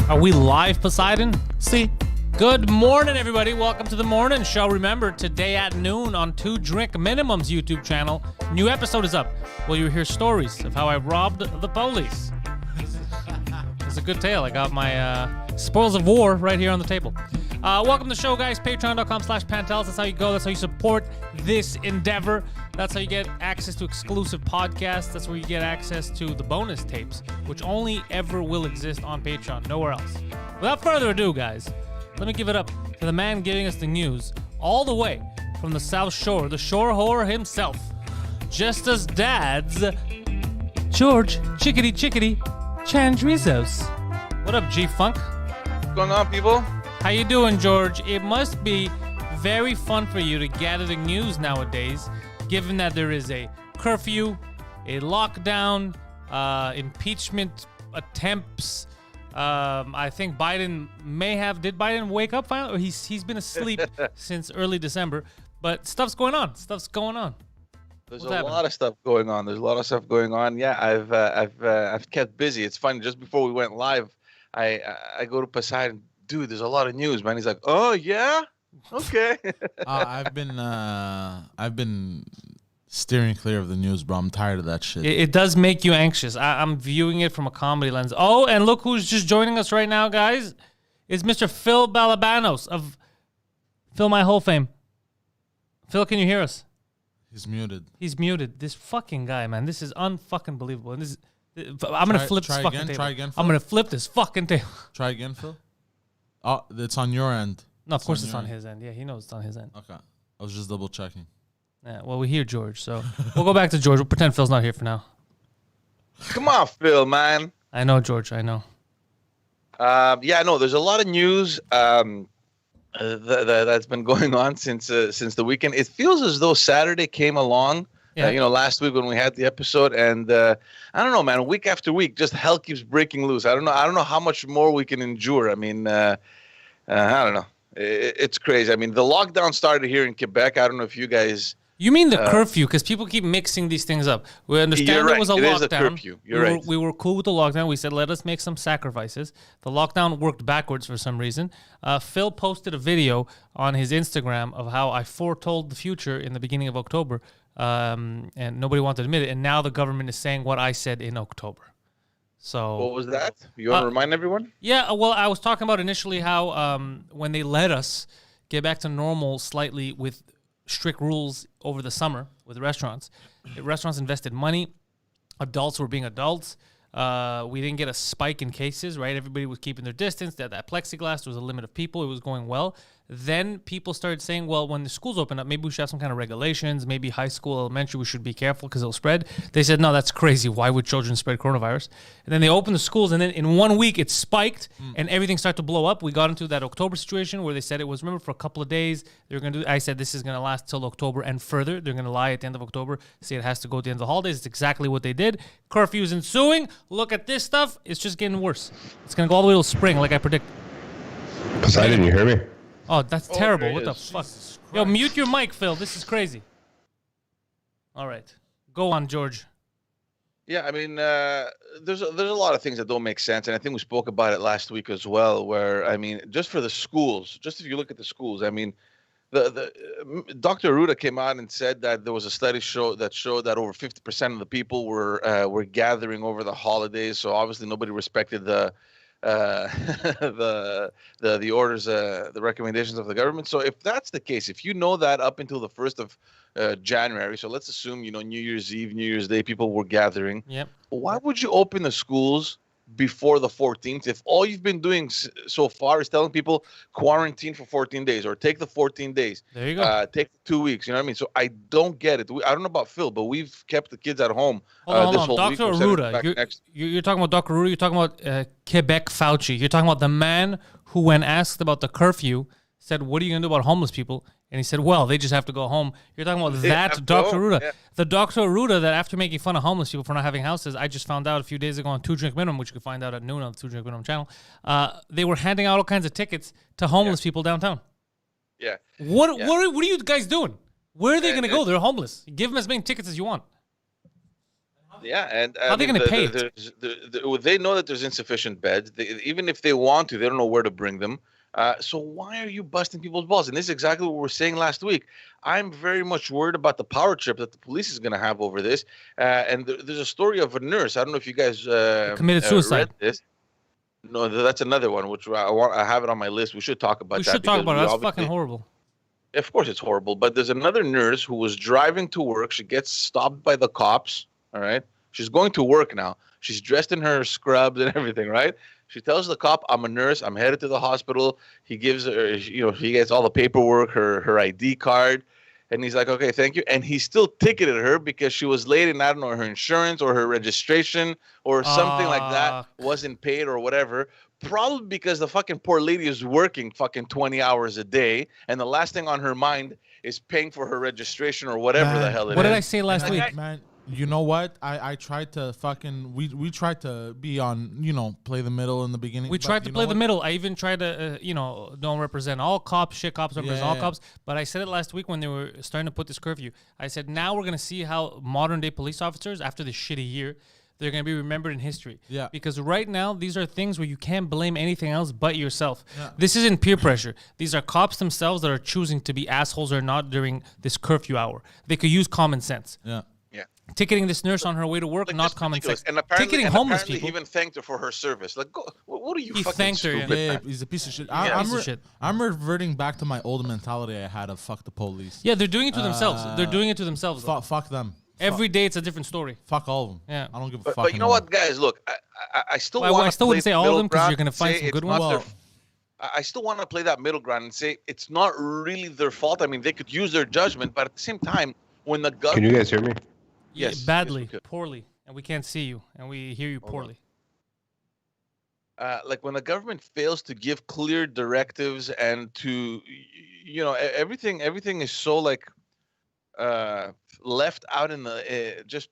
Are we live, Poseidon? See? Good morning, everybody. Welcome to the morning show. Remember, today at noon on 2 Drink Minimum's YouTube channel, new episode is up. Well, you'll hear stories of how I robbed the police. It's a good tale. I got my spoils of war right here on the table. Welcome to the show, guys. Patreon.com/Pantelis. That's how you go. That's how you support this endeavor. That's how you get access to exclusive podcasts. That's where you get access to the bonus tapes, which only ever will exist on Patreon, nowhere else. Without further ado, guys, let me give it up to the man giving us the news all the way from the South Shore, the shore whore himself, just as dad's George Chickadee Chandrizos. What up, G-Funk? What's going on, people? How you doing, George? It must be very fun for you to gather the news nowadays, given that there is a curfew, a lockdown, impeachment attempts. I think Biden did Biden wake up finally? Or he's been asleep since early December, but stuff's going on. There's a lot of stuff going on. Yeah, I've kept busy. It's funny. Just before we went live, I go to Poseidon. Dude, there's a lot of news, man. He's like, oh yeah, okay. I've been steering clear of the news, bro. I'm tired of that shit. It does make you anxious. I'm viewing it from a comedy lens. Oh, and look who's just joining us right now, guys. It's Mr. Phil Balabanos of Phil My Whole Fame. Phil, can you hear us? He's muted. This fucking guy, man. This is unfucking believable. And I'm gonna flip this fucking table. Try again, Phil. I'm gonna flip this fucking table. Try again, Phil. Oh, it's on your end. No, of course it's on his end. Yeah, he knows it's on his end. Okay. I was just double checking. Yeah, well, we hear George, so we'll go back to George. We'll pretend Phil's not here for now. Come on, Phil, man. I know, George. I know. There's a lot of news that's been going on since the weekend. It feels as though Saturday came along. Yeah. Last week when we had the episode, and I don't know, man. Week after week, just hell keeps breaking loose. I don't know how much more we can endure. I mean, I don't know. It's crazy. I mean, the lockdown started here in Quebec. I don't know if you guys. You mean the curfew? Because people keep mixing these things up. We understand it was a lockdown. It is a curfew. You're right. We were cool with the lockdown. We said, let us make some sacrifices. The lockdown worked backwards for some reason. Phil posted a video on his Instagram of how I foretold the future in the beginning of October, and nobody wanted to admit it. And now the government is saying what I said in October. So what was that? You want to remind everyone? Yeah, well, I was talking about initially how when they let us get back to normal slightly with strict rules over the summer with restaurants invested money. Adults were being adults. We didn't get a spike in cases, right? Everybody was keeping their distance. That plexiglass, there was a limit of people. It was going well. Then people started saying, well, when the schools open up, maybe we should have some kind of regulations. Maybe high school, elementary, we should be careful because it'll spread. They said, no, that's crazy. Why would children spread coronavirus? And then they opened the schools, and then in 1 week, it spiked, and everything started to blow up. We got into that October situation where they said it was, remember, for a couple of days. They were going to do. I said this is going to last till October and further. They're going to lie at the end of October, say it has to go at the end of the holidays. It's exactly what they did. Curfew is ensuing. Look at this stuff. It's just getting worse. It's going to go all the way till spring, like I predicted. Poseidon, you hear me? Oh, that's terrible. What the fuck? Yo, mute your mic, Phil. This is crazy. All right. Go on, George. Yeah, I mean, there's a lot of things that don't make sense, and I think we spoke about it last week as well, where, I mean, just for the schools, just if you look at the schools, I mean, the Dr. Arruda came out and said that there was a study showed that over 50% of the people were gathering over the holidays, so obviously nobody respected the orders, the recommendations of the government. So if that's the case, if you know that up until the 1st of January, so let's assume, New Year's Eve, New Year's Day, people were gathering. Yep. Why would you open the schools before the 14th if all you've been doing so far is telling people quarantine for 14 days or take the 14 days? There you go. Take 2 weeks. You know what I mean? So I don't get it. I don't know about Phil, but we've kept the kids at home hold this on. whole Dr. week. Arruda, you're talking about Dr. Arruda. You're talking about Quebec Fauci. You're talking about the man who, when asked about the curfew, said, what are you going to do about homeless people? And he said, well, they just have to go home. You're talking about that Dr. Arruda. Yeah. The Dr. Arruda that after making fun of homeless people for not having houses, I just found out a few days ago on 2 Drink Minimum, which you can find out at noon on the 2 Drink Minimum channel, they were handing out all kinds of tickets to homeless people downtown. Yeah. What are you guys doing? Where are they going to go? They're homeless. Give them as many tickets as you want. Yeah, and How are they going to pay it? they know that there's insufficient beds. Even if they want to, they don't know where to bring them. So why are you busting people's balls? And this is exactly what we were saying last week. I'm very much worried about the power trip that the police is going to have over this. And there's a story of a nurse. I don't know if you guys Committed suicide. read this. No, that's another one, which I have it on my list. We should talk about that. We should talk about it. That's obviously- fucking horrible. Of course, it's horrible. But there's another nurse who was driving to work. She gets stopped by the cops. All right. She's going to work now. She's dressed in her scrubs and everything, right? She tells the cop, "I'm a nurse. I'm headed to the hospital." He gives her, he gets all the paperwork, her ID card, and he's like, "Okay, thank you." And he still ticketed her because she was late, and I don't know, her insurance or her registration or something like that wasn't paid or whatever. Probably because the fucking poor lady is working fucking 20 hours a day, and the last thing on her mind is paying for her registration or whatever the hell it is. What did I say last week? Man, you know what? I tried to fucking we tried to be on play the middle in the beginning. We tried to play the middle. I even tried to don't represent all cops. Shit cops represent all cops. But I said it last week when they were starting to put this curfew. I said now we're gonna see how modern day police officers after this shitty year, they're going to be remembered in history. Yeah. Because right now, these are things where you can't blame anything else but yourself. Yeah. This isn't peer pressure. These are cops themselves that are choosing to be assholes or not during this curfew hour. They could use common sense. Yeah. Yeah. Ticketing this nurse on her way to work, not common sense. And apparently, ticketing homeless apparently people. he even thanked her for her service. Like, what are you he fucking thanked her, stupid? Yeah, he's a piece of shit. I'm reverting back to my old mentality I had of fuck the police. Yeah, they're doing it to themselves. They're doing it to themselves. Fuck them. Every day it's a different story. Fuck all of them. Yeah, I don't give a fuck. But you know what, guys? Look, I still want to. I still wouldn't say all of them because you're going to find some good ones. I still want to play that middle ground and say it's not really their fault. I mean, they could use their judgment, but at the same time, when the government... Can you guys hear me? Yes. Badly, poorly, and we can't see you, and we hear you poorly. Like when the government fails to give clear directives and to, everything is so like left out in the just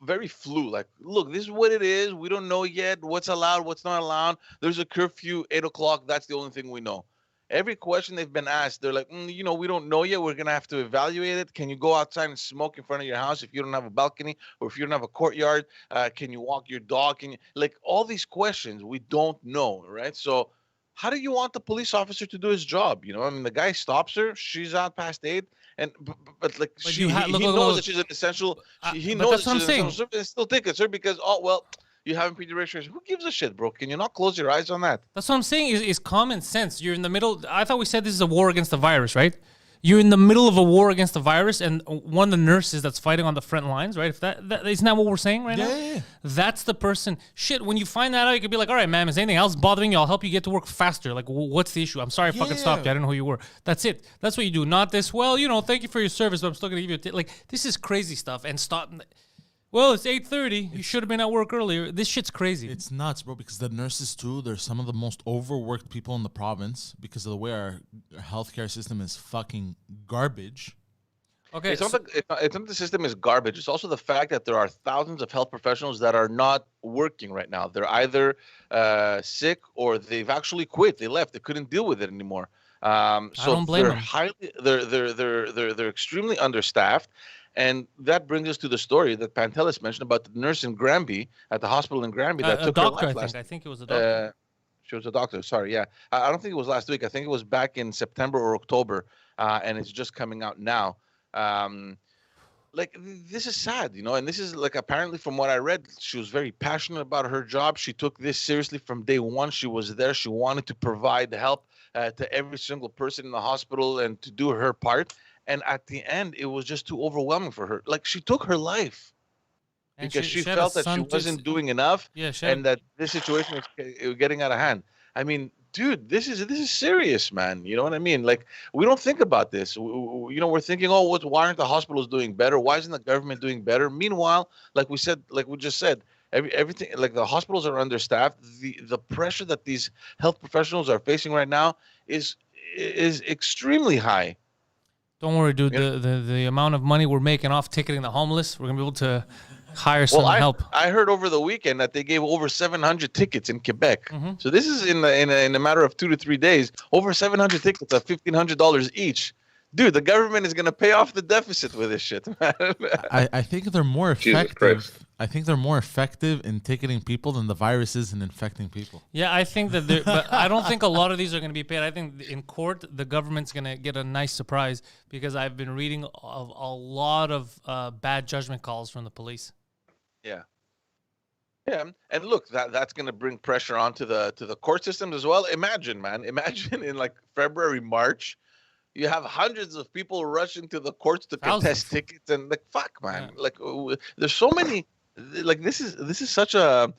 very flu. Like, look, this is what it is. We don't know yet what's allowed, what's not allowed. There's a curfew, 8:00. That's the only thing we know. Every question they've been asked, they're like, we don't know yet. We're going to have to evaluate it. Can you go outside and smoke in front of your house if you don't have a balcony or if you don't have a courtyard? Can you walk your dog? Like all these questions, we don't know, right? So how do you want the police officer to do his job? I mean, the guy stops her. She's out past 8. But he knows that she's an essential. He knows that she's an essential and still tickets her because, you haven't paid your registration. Who gives a shit, bro? Can you not close your eyes on that? That's what I'm saying is common sense. You're in the middle. I thought we said this is a war against the virus, right? You're in the middle of a war against the virus, and one of the nurses that's fighting on the front lines, right? If that isn't that what we're saying right now? Yeah. That's the person. Shit, when you find that out, you could be like, all right, ma'am, is anything else bothering you? I'll help you get to work faster. Like, what's the issue? I'm sorry I fucking stopped you. I didn't know who you were. That's it. That's what you do. Not this, thank you for your service, but I'm still going to give you like, this is crazy stuff. And stop. Well, it's 8:30. You should have been at work earlier. This shit's crazy. It's nuts, bro, because the nurses, too, they're some of the most overworked people in the province because of the way our healthcare system is fucking garbage. Okay, it's not the system is garbage. It's also the fact that there are thousands of health professionals that are not working right now. They're either sick or they've actually quit. They left. They couldn't deal with it anymore. So I don't blame them. They're extremely understaffed. And that brings us to the story that Pantelis mentioned about the nurse in Granby, at the hospital in Granby, that took her life I think it was a doctor. She was a doctor, sorry, yeah. I don't think it was last week. I think it was back in September or October, and it's just coming out now. This is sad, and this is, like, apparently from what I read, she was very passionate about her job. She took this seriously from day one. She was there. She wanted to provide help to every single person in the hospital and to do her part. And at the end, it was just too overwhelming for her. Like, she took her life because she felt that she wasn't doing enough and that this situation was getting out of hand. I mean, dude, this is serious, man. You know what I mean? Like, we don't think about this. We're thinking, why aren't the hospitals doing better? Why isn't the government doing better? Meanwhile, like we just said, everything, like, the hospitals are understaffed. The pressure that these health professionals are facing right now is extremely high. Don't worry, dude. The amount of money we're making off ticketing the homeless, we're gonna be able to hire some help. I heard over the weekend that they gave over 700 tickets in Quebec. Mm-hmm. So this is in a matter of 2 to 3 days, over 700 tickets at $1,500 each. Dude, the government is gonna pay off the deficit with this shit, man. I think they're more effective. I think they're more effective in ticketing people than the virus is in infecting people. Yeah, I think that but I don't think a lot of these are going to be paid. I think in court, the government's going to get a nice surprise because I've been reading of a lot of bad judgment calls from the police. Yeah. Yeah, and look, that's going to bring pressure onto the court systems as well. Imagine in like February, March, you have hundreds of people rushing to the courts to contest tickets, and like fuck, man, like there's so many. Like this is such a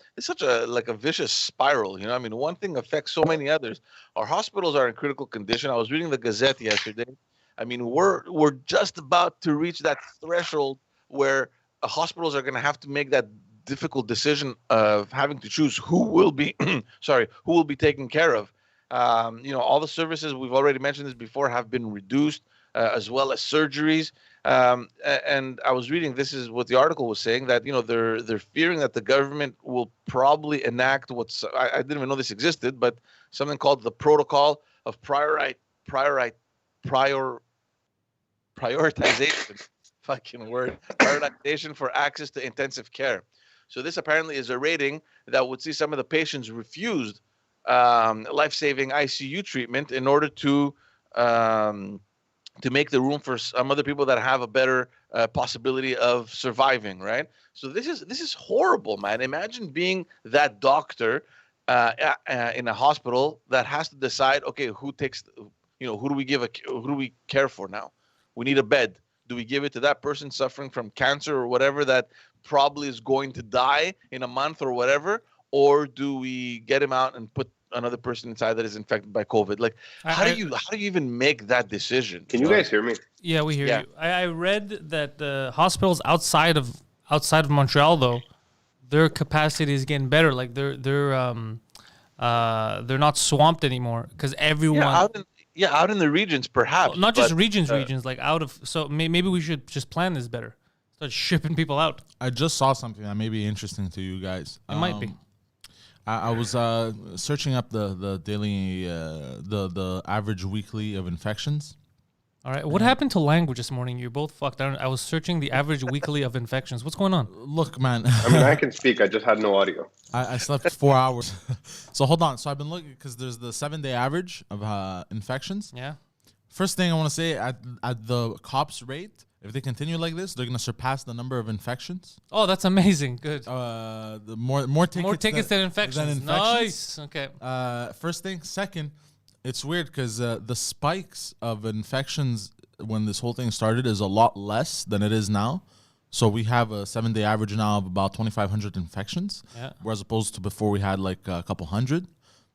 like a vicious spiral, you know. I mean, one thing affects so many others. Our hospitals are in critical condition. I was reading the Gazette yesterday. I mean, we're just about to reach that threshold where hospitals are going to have to make that difficult decision of having to choose who will be who will be taken care of. You know, all the services, we've already mentioned this before, have been reduced, as well as surgeries. And I was reading, this is what the article was saying, that, you know, they're fearing that the government will probably enact I didn't even know this existed, but something called the protocol of prioritization. Fucking word. Prioritization for access to intensive care. So this apparently is a rating that would see some of the patients refused life-saving ICU treatment in order to make the room for some other people that have a better possibility of surviving, right? So this is horrible, man. Imagine being that doctor in a hospital that has to decide, okay, who do we care for now? We need a bed. Do we give it to that person suffering from cancer or whatever that probably is going to die in a month or whatever, or do we get him out and put another person inside that is infected by COVID? Like, how do you even make that decision? Can you guys hear me? Yeah, we hear you. I read that the hospitals outside of Montreal, though, their capacity is getting better. Like they're not swamped anymore because everyone. Out in the regions, perhaps. Well, not just regions, like out of. So maybe we should just plan this better. Start shipping people out. I just saw something that may be interesting to you guys. It might be. I was searching up the daily, the average weekly of infections. All right. What happened to language this morning? You're both fucked. I was searching the average weekly of infections. What's going on? Look, man. I mean, I can speak. I just had no audio. I slept 4 hours. So hold on. So I've been looking because there's the 7-day average of infections. Yeah. First thing I want to say, at the cops rate, if they continue like this, they're going to surpass the number of infections. Oh, that's amazing. Good. The more tickets than infections. Nice. Okay. First thing. Second, it's weird because the spikes of infections when this whole thing started is a lot less than it is now. So we have a 7-day average now of about 2,500 infections, whereas opposed to before we had like a couple hundred.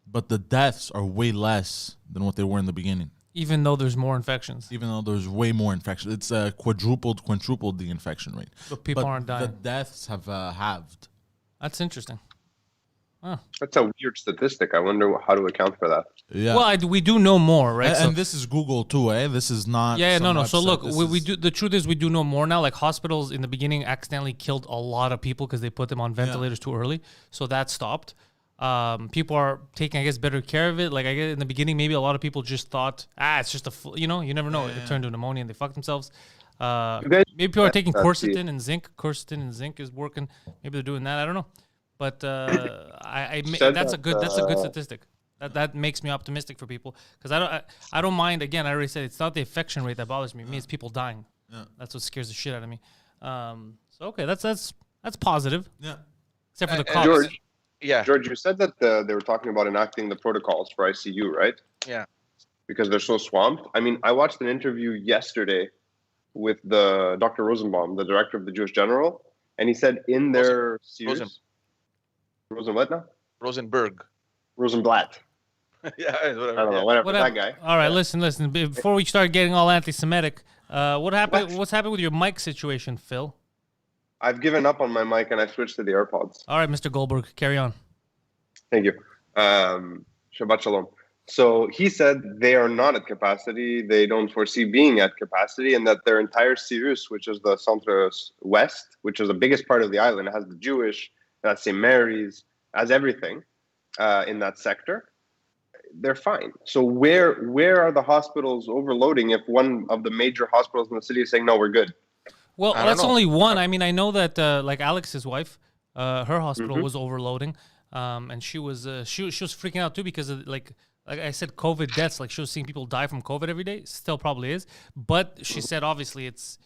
But the deaths are way less than what they were in the beginning. Even though there's more infections. Even though there's way more infections. It's quadrupled the infection rate. But people aren't dying. The deaths have halved. That's interesting. Huh. That's a weird statistic. I wonder how to account for that. Yeah. Well, we do know more, right? And this is Google too, eh? This is not. Yeah, no. So website. look, we do. The truth is, we do know more now. Like hospitals in the beginning accidentally killed a lot of people because they put them on ventilators too early. So that stopped. People are taking, I guess, better care of it. Like I guess in the beginning, maybe a lot of people just thought, it's just you never know. It turned to pneumonia and they fucked themselves. Maybe people are taking quercetin and zinc. Quercetin and zinc is working. Maybe they're doing that. I don't know. But that's a good statistic. That makes me optimistic for people because I don't mind. Again, I already said it's not the infection rate that bothers me. Me, it's people dying. Yeah. That's what scares the shit out of me. So okay, that's positive. Yeah. Except for the cops. George, George, you said that they were talking about enacting the protocols for ICU, right? Yeah. Because they're so swamped. I mean, I watched an interview yesterday with the Dr. Rosenbaum, the director of the Jewish General, and he said in their series. Rosenberg. Rosenblatt. Yeah, whatever. I don't know, whatever. That guy. All right, listen. Before we start getting all anti-Semitic, what happened? What's happened with your mic situation, Phil? I've given up on my mic and I switched to the AirPods. All right, Mr. Goldberg, carry on. Thank you. Shabbat shalom. So he said they are not at capacity. They don't foresee being at capacity, and that their entire Sirius, which is the Centre West, which is the biggest part of the island, has the Jewish, has St. Mary's, has everything in that sector. They're fine. So where are the hospitals overloading if one of the major hospitals in the city is saying, no, we're good? Well, that's only one. I mean, I know that like Alex's wife, Her hospital was overloading, and she was freaking out too because of like I said, COVID deaths. Like she was seeing people die from COVID every day. Still probably is, but she said obviously it's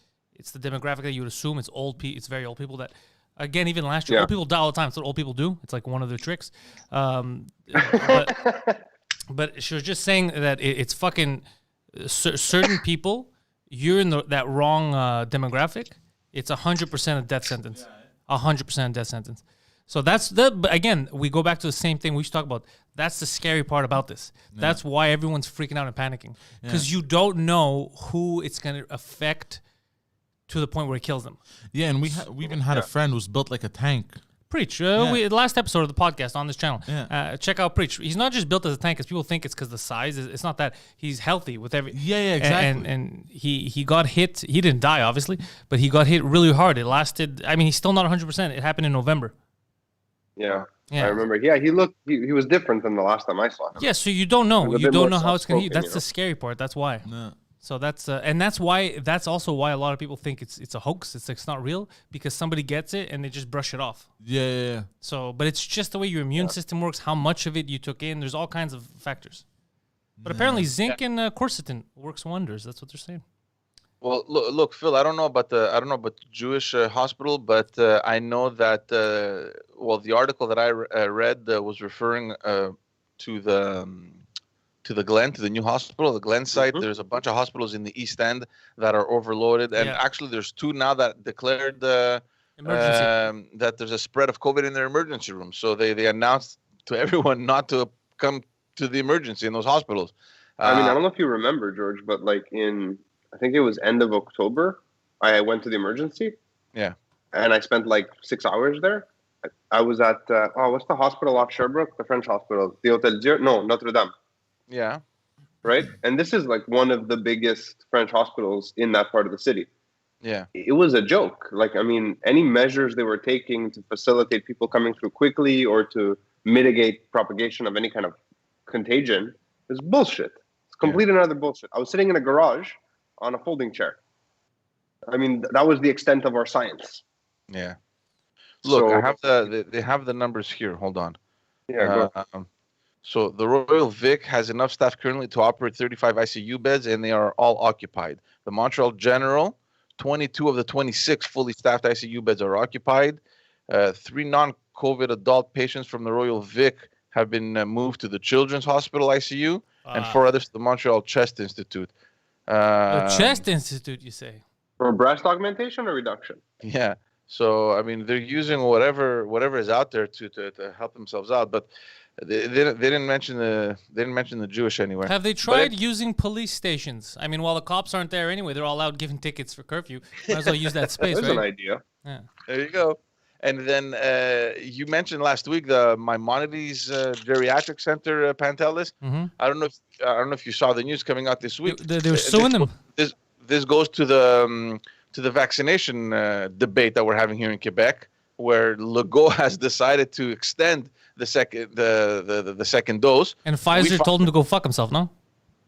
the demographic that you would assume. It's it's very old people that. Again, even last year, old people die all the time. It's what old people do. It's like one of their tricks. But she was just saying that it's fucking certain people. You're in that wrong demographic. It's 100% a death sentence. 100% death sentence. So that's but again, we go back to the same thing we should talk about. That's the scary part about this. Yeah. That's why everyone's freaking out and panicking because you don't know who it's going to affect. To the point where it kills them. Yeah, and we even had a friend who's built like a tank. Preach. Last episode of the podcast on this channel. Yeah. Check out Preach. He's not just built as a tank because people think it's because the size. It's not that. He's healthy with every. Yeah, exactly. And he got hit. He didn't die, obviously, but he got hit really hard. It lasted. I mean, he's still not 100%. It happened in November. Yeah. I remember. Yeah, he was different than the last time I saw him. Yeah, so you don't know. You don't know how it's going to. That's the scary part. That's why. Yeah. So that's that's also why a lot of people think it's a hoax. It's not real because somebody gets it and they just brush it off. Yeah. So, but it's just the way your immune system works, how much of it you took in. There's all kinds of factors. But apparently zinc and quercetin works wonders. That's what they're saying. Well, look, Phil. I don't know about the Jewish hospital, but I know that the article that I read was referring to the Glen, to the new hospital, the Glen site. There's a bunch of hospitals in the East End that are overloaded. And actually, there's 2 now that declared that there's a spread of COVID in their emergency room. So they announced to everyone not to come to the emergency in those hospitals. I mean, I don't know if you remember, George, but like I think it was end of October, I went to the emergency. Yeah. And I spent like 6 hours there. I was at, what's the hospital off Sherbrooke? The French hospital. The Hotel Dieu? No, Notre Dame. Yeah. Right? And this is like one of the biggest French hospitals in that part of the city. Yeah. It was a joke. Like, I mean, any measures they were taking to facilitate people coming through quickly or to mitigate propagation of any kind of contagion is bullshit. It's complete and utter bullshit. I was sitting in a garage on a folding chair. I mean, that was the extent of our science. Yeah. Look, they have the numbers here. Hold on. Yeah, go. So the Royal Vic has enough staff currently to operate 35 ICU beds, and they are all occupied. The Montreal General, 22 of the 26 fully staffed ICU beds are occupied. 3 non-COVID adult patients from the Royal Vic have been moved to the Children's Hospital ICU, and 4 others to the Montreal Chest Institute. The Chest Institute, you say? For breast augmentation or reduction? Yeah. So I mean, they're using whatever is out there to help themselves out, but. They didn't mention the Jewish anywhere. Have they tried using police stations? I mean, while the cops aren't there anyway, they're all out giving tickets for curfew. Might as well use that space, There's right? an idea. Yeah. There you go. And then you mentioned last week the Maimonides Geriatric Center, Pantelis. Mm-hmm. I don't know if you saw the news coming out this week. They're suing them. This goes to the vaccination debate that we're having here in Quebec, where Legault has decided to extend the second dose. And Pfizer told him to go fuck himself, no?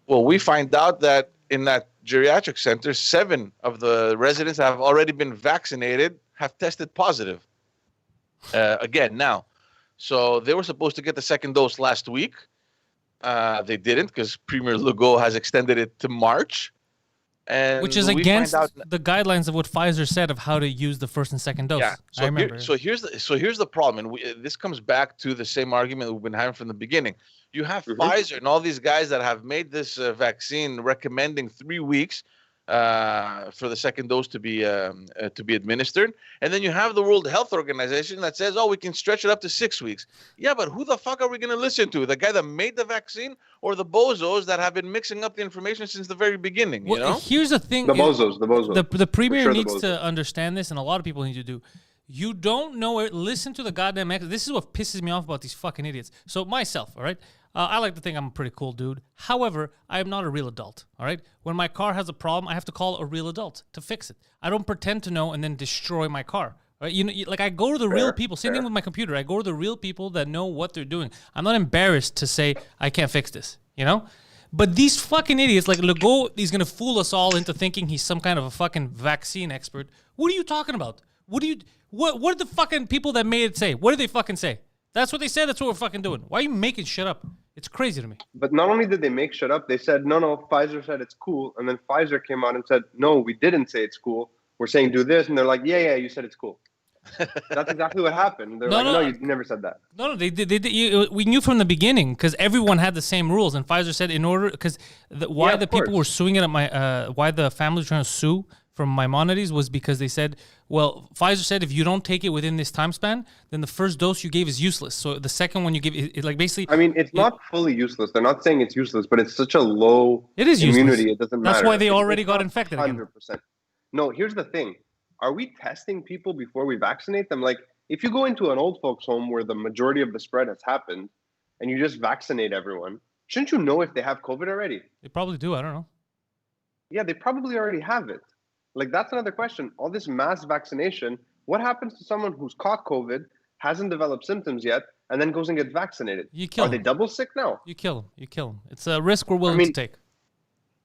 Well, we find out that in that geriatric center, 7 of the residents have already been vaccinated, have tested positive. Again, now. So they were supposed to get the second dose last week. They didn't because Premier Legault has extended it to March. And which is against the guidelines of what Pfizer said of how to use the first and second dose. Yeah. So I remember. Here's the problem, and this comes back to the same argument we've been having from the beginning. You have Pfizer and all these guys that have made this vaccine recommending 3 weeks for the second dose to be administered, and then you have the World Health Organization that says, "Oh, we can stretch it up to 6 weeks." Yeah, but who the fuck are we going to listen to? The guy that made the vaccine or the bozos that have been mixing up the information since the very beginning? You know? Here's the thing: the bozos. The premier needs to understand this, and a lot of people need to do. You don't know it. Listen to the goddamn experts. This is what pisses me off about these fucking idiots. So myself, all right? I like to think I'm a pretty cool dude. However, I am not a real adult, all right? When my car has a problem, I have to call a real adult to fix it. I don't pretend to know and then destroy my car. Right? Like I go to the real people. Same thing with my computer. I go to the real people that know what they're doing. I'm not embarrassed to say, I can't fix this, you know? But these fucking idiots, like Legault, he's going to fool us all into thinking he's some kind of a fucking vaccine expert. What are you talking about? What did the fucking people that made it say? What did they fucking say? That's what they said. That's what we're fucking doing. Why are you making shit up? It's crazy to me. But not only did they make shit up, they said, no, Pfizer said it's cool. And then Pfizer came out and said, no, we didn't say it's cool. We're saying do this. And they're like, yeah, you said it's cool. That's exactly what happened. They're no, you never said that. No, they did. We knew from the beginning because everyone had the same rules. And Pfizer said why the people were suing it at why the family was trying to sue from Maimonides was because they said, well, Pfizer said if you don't take it within this time span, then the first dose you gave is useless. So the second one you give, basically. I mean, it's not fully useless. They're not saying it's useless, but it's such a low immunity. Useless. It doesn't matter. That's why they already got infected 100%. Again. No, here's the thing. Are we testing people before we vaccinate them? Like, if you go into an old folks home where the majority of the spread has happened and you just vaccinate everyone, shouldn't you know if they have COVID already? They probably do. I don't know. Yeah, they probably already have it. Like, that's another question. All this mass vaccination, what happens to someone who's caught COVID, hasn't developed symptoms yet, and then goes and gets vaccinated? You kill them. Are they double sick now? You kill them. It's a risk we're willing to take.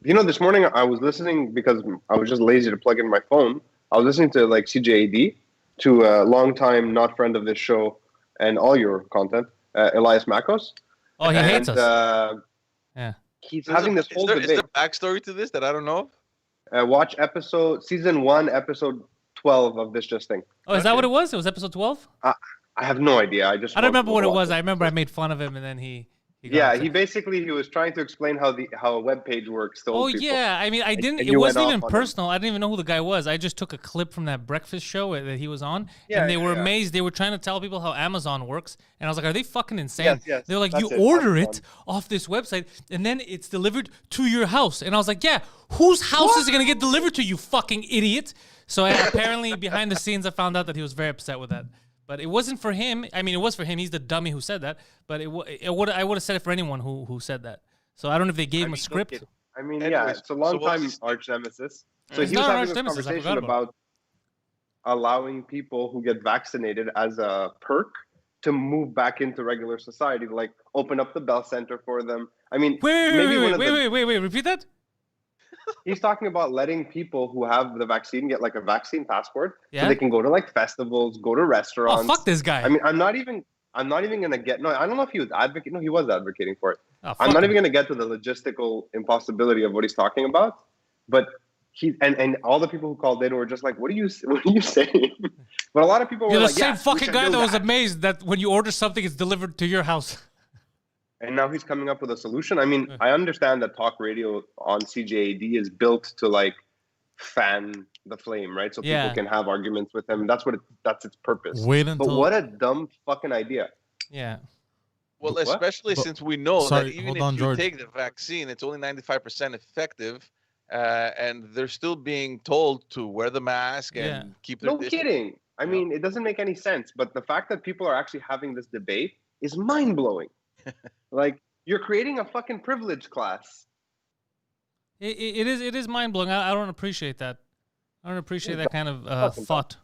You know, this morning I was listening because I was just lazy to plug in my phone. I was listening to like CJAD, to a longtime not friend of this show and all your content, Elias Makos. Oh, he hates us. Yeah. He's having this whole debate. Is there backstory to this that I don't know of? Watch season 1, episode 12 of This Just Thing. Oh, is that what it was? It was episode 12? I have no idea. I don't remember what it was. I remember I made fun of him and then he he was trying to explain how a web page works to old people. Yeah, I mean, it wasn't even personal. I didn't even know who the guy was. I just took a clip from that breakfast show that he was on, and they were amazed. They were trying to tell people how Amazon works, and I was like, "Are they fucking insane?" Yes, they're like, "You order it off this website, and then it's delivered to your house." And I was like, "Yeah, whose house is it gonna get delivered to? You fucking idiot!" So apparently, behind the scenes, I found out that he was very upset with that. But it wasn't for him. I mean, it was for him. He's the dummy who said that. But I would have said it for anyone who said that. So I don't know if they gave him a script. It's a long time arch nemesis. So he was having this conversation about allowing people who get vaccinated as a perk to move back into regular society, like open up the Bell Center for them. I mean, wait, repeat that? He's talking about letting people who have the vaccine get like a vaccine passport so they can go to like festivals, go to restaurants. Oh, fuck this guy. I mean, I'm not even going to get, I don't know if he was advocating. No, he was advocating for it. I'm not even going to get to the logistical impossibility of what he's talking about. But and all the people who called in were just like, what are you saying? But a lot of people were You're like, the same fucking guy that was amazed that when you order something, it's delivered to your house. And now he's coming up with a solution. I mean, I understand that talk radio on CJAD is built to like fan the flame, right? So people can have arguments with him. That's its purpose. But what a dumb fucking idea. Yeah. Well, especially since we know that even if you take the vaccine, it's only 95% effective, and they're still being told to wear the mask and keep their distance. No kidding. I mean, it doesn't make any sense. But the fact that people are actually having this debate is mind-blowing. Like, you're creating a fucking privilege class. It is mind blowing. I don't appreciate that. I don't appreciate that kind of thought.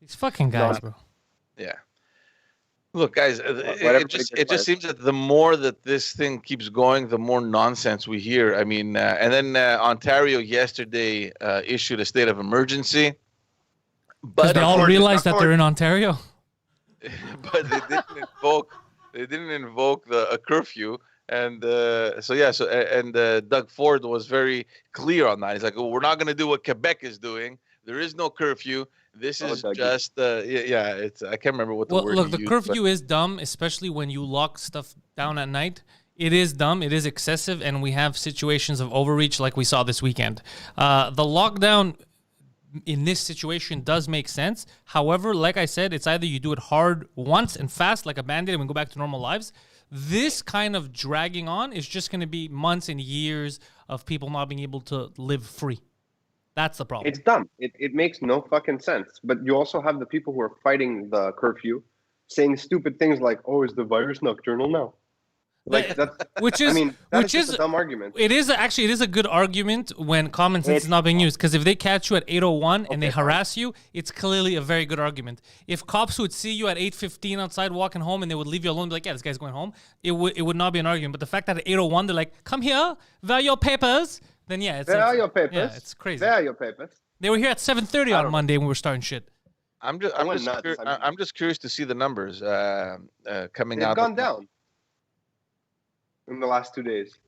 These fucking guys, bro. Yeah. Look, guys, it just seems that the more that this thing keeps going, the more nonsense we hear. I mean, and then Ontario yesterday issued a state of emergency. But they all realized that they're in Ontario. But they didn't invoke a curfew, and Doug Ford was very clear on that. He's like, we're not going to do what Quebec is doing. There is no curfew. This is just it's I can't remember what the word. Look, the curfew is dumb, especially when you lock stuff down at night. It is dumb. It is excessive, and we have situations of overreach like we saw this weekend. The lockdown in this situation does make sense. However, like I said, it's either you do it hard once and fast like a Band-Aid and we go back to normal lives. This kind of dragging on is just going to be months and years of people not being able to live free. That's the problem. It's dumb. It makes no fucking sense. But you also have the people who are fighting the curfew saying stupid things like, oh, is the virus nocturnal now? Like which is a dumb argument. It is a good argument when common sense is not being used. Because if they catch you at 8:01 and they harass you, it's clearly a very good argument. If cops would see you at 8:15 outside walking home and they would leave you alone, be like, yeah, this guy's going home, it would not be an argument. But the fact that at 8:01 they're like, come here, where are your papers? Then it's where are your papers? Yeah, it's crazy. Where are your papers? They were here at 7:30 on Monday when we were starting shit. I'm went nuts. just curious to see the numbers coming They've out. gone down in the last 2 days.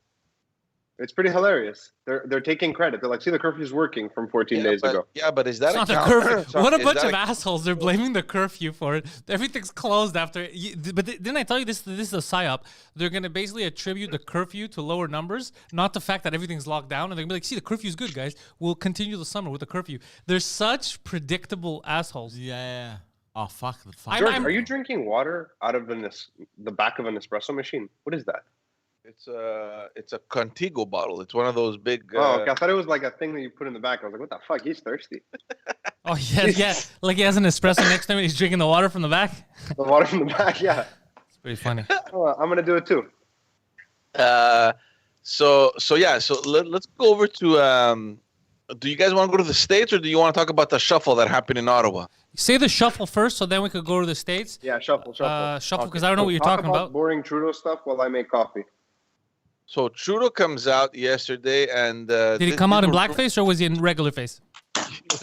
It's pretty hilarious. They're taking credit. They're like, see, the curfew's working from 14 days ago. Yeah, but is that It's not the curfew. What a bunch of assholes. They're blaming the curfew for it. Everything's closed after. But didn't I tell you this is a psyop? They're going to basically attribute the curfew to lower numbers, not the fact that everything's locked down. And they're going to be like, see, the curfew's good, guys. We'll continue the summer with the curfew. They're such predictable assholes. Yeah. Oh, fuck. George, are you drinking water out of the back of an espresso machine? What is that? It's a Contigo bottle. It's one of those big. Okay. I thought it was like a thing that you put in the back. I was like, what the fuck? He's thirsty. Oh, yeah. Like he has an espresso next to him and he's drinking the water from the back. The water from the back, yeah. It's pretty funny. Oh, I'm going to do it too. So let's go over to. Do you guys want to go to the States or do you want to talk about the shuffle that happened in Ottawa? Say the shuffle first, so then we could go to the States. Yeah, shuffle. Shuffle, because I don't know what you're talking about. Boring Trudeau stuff while I make coffee. So Trudeau comes out yesterday, and did he come out in blackface or was he in regular face?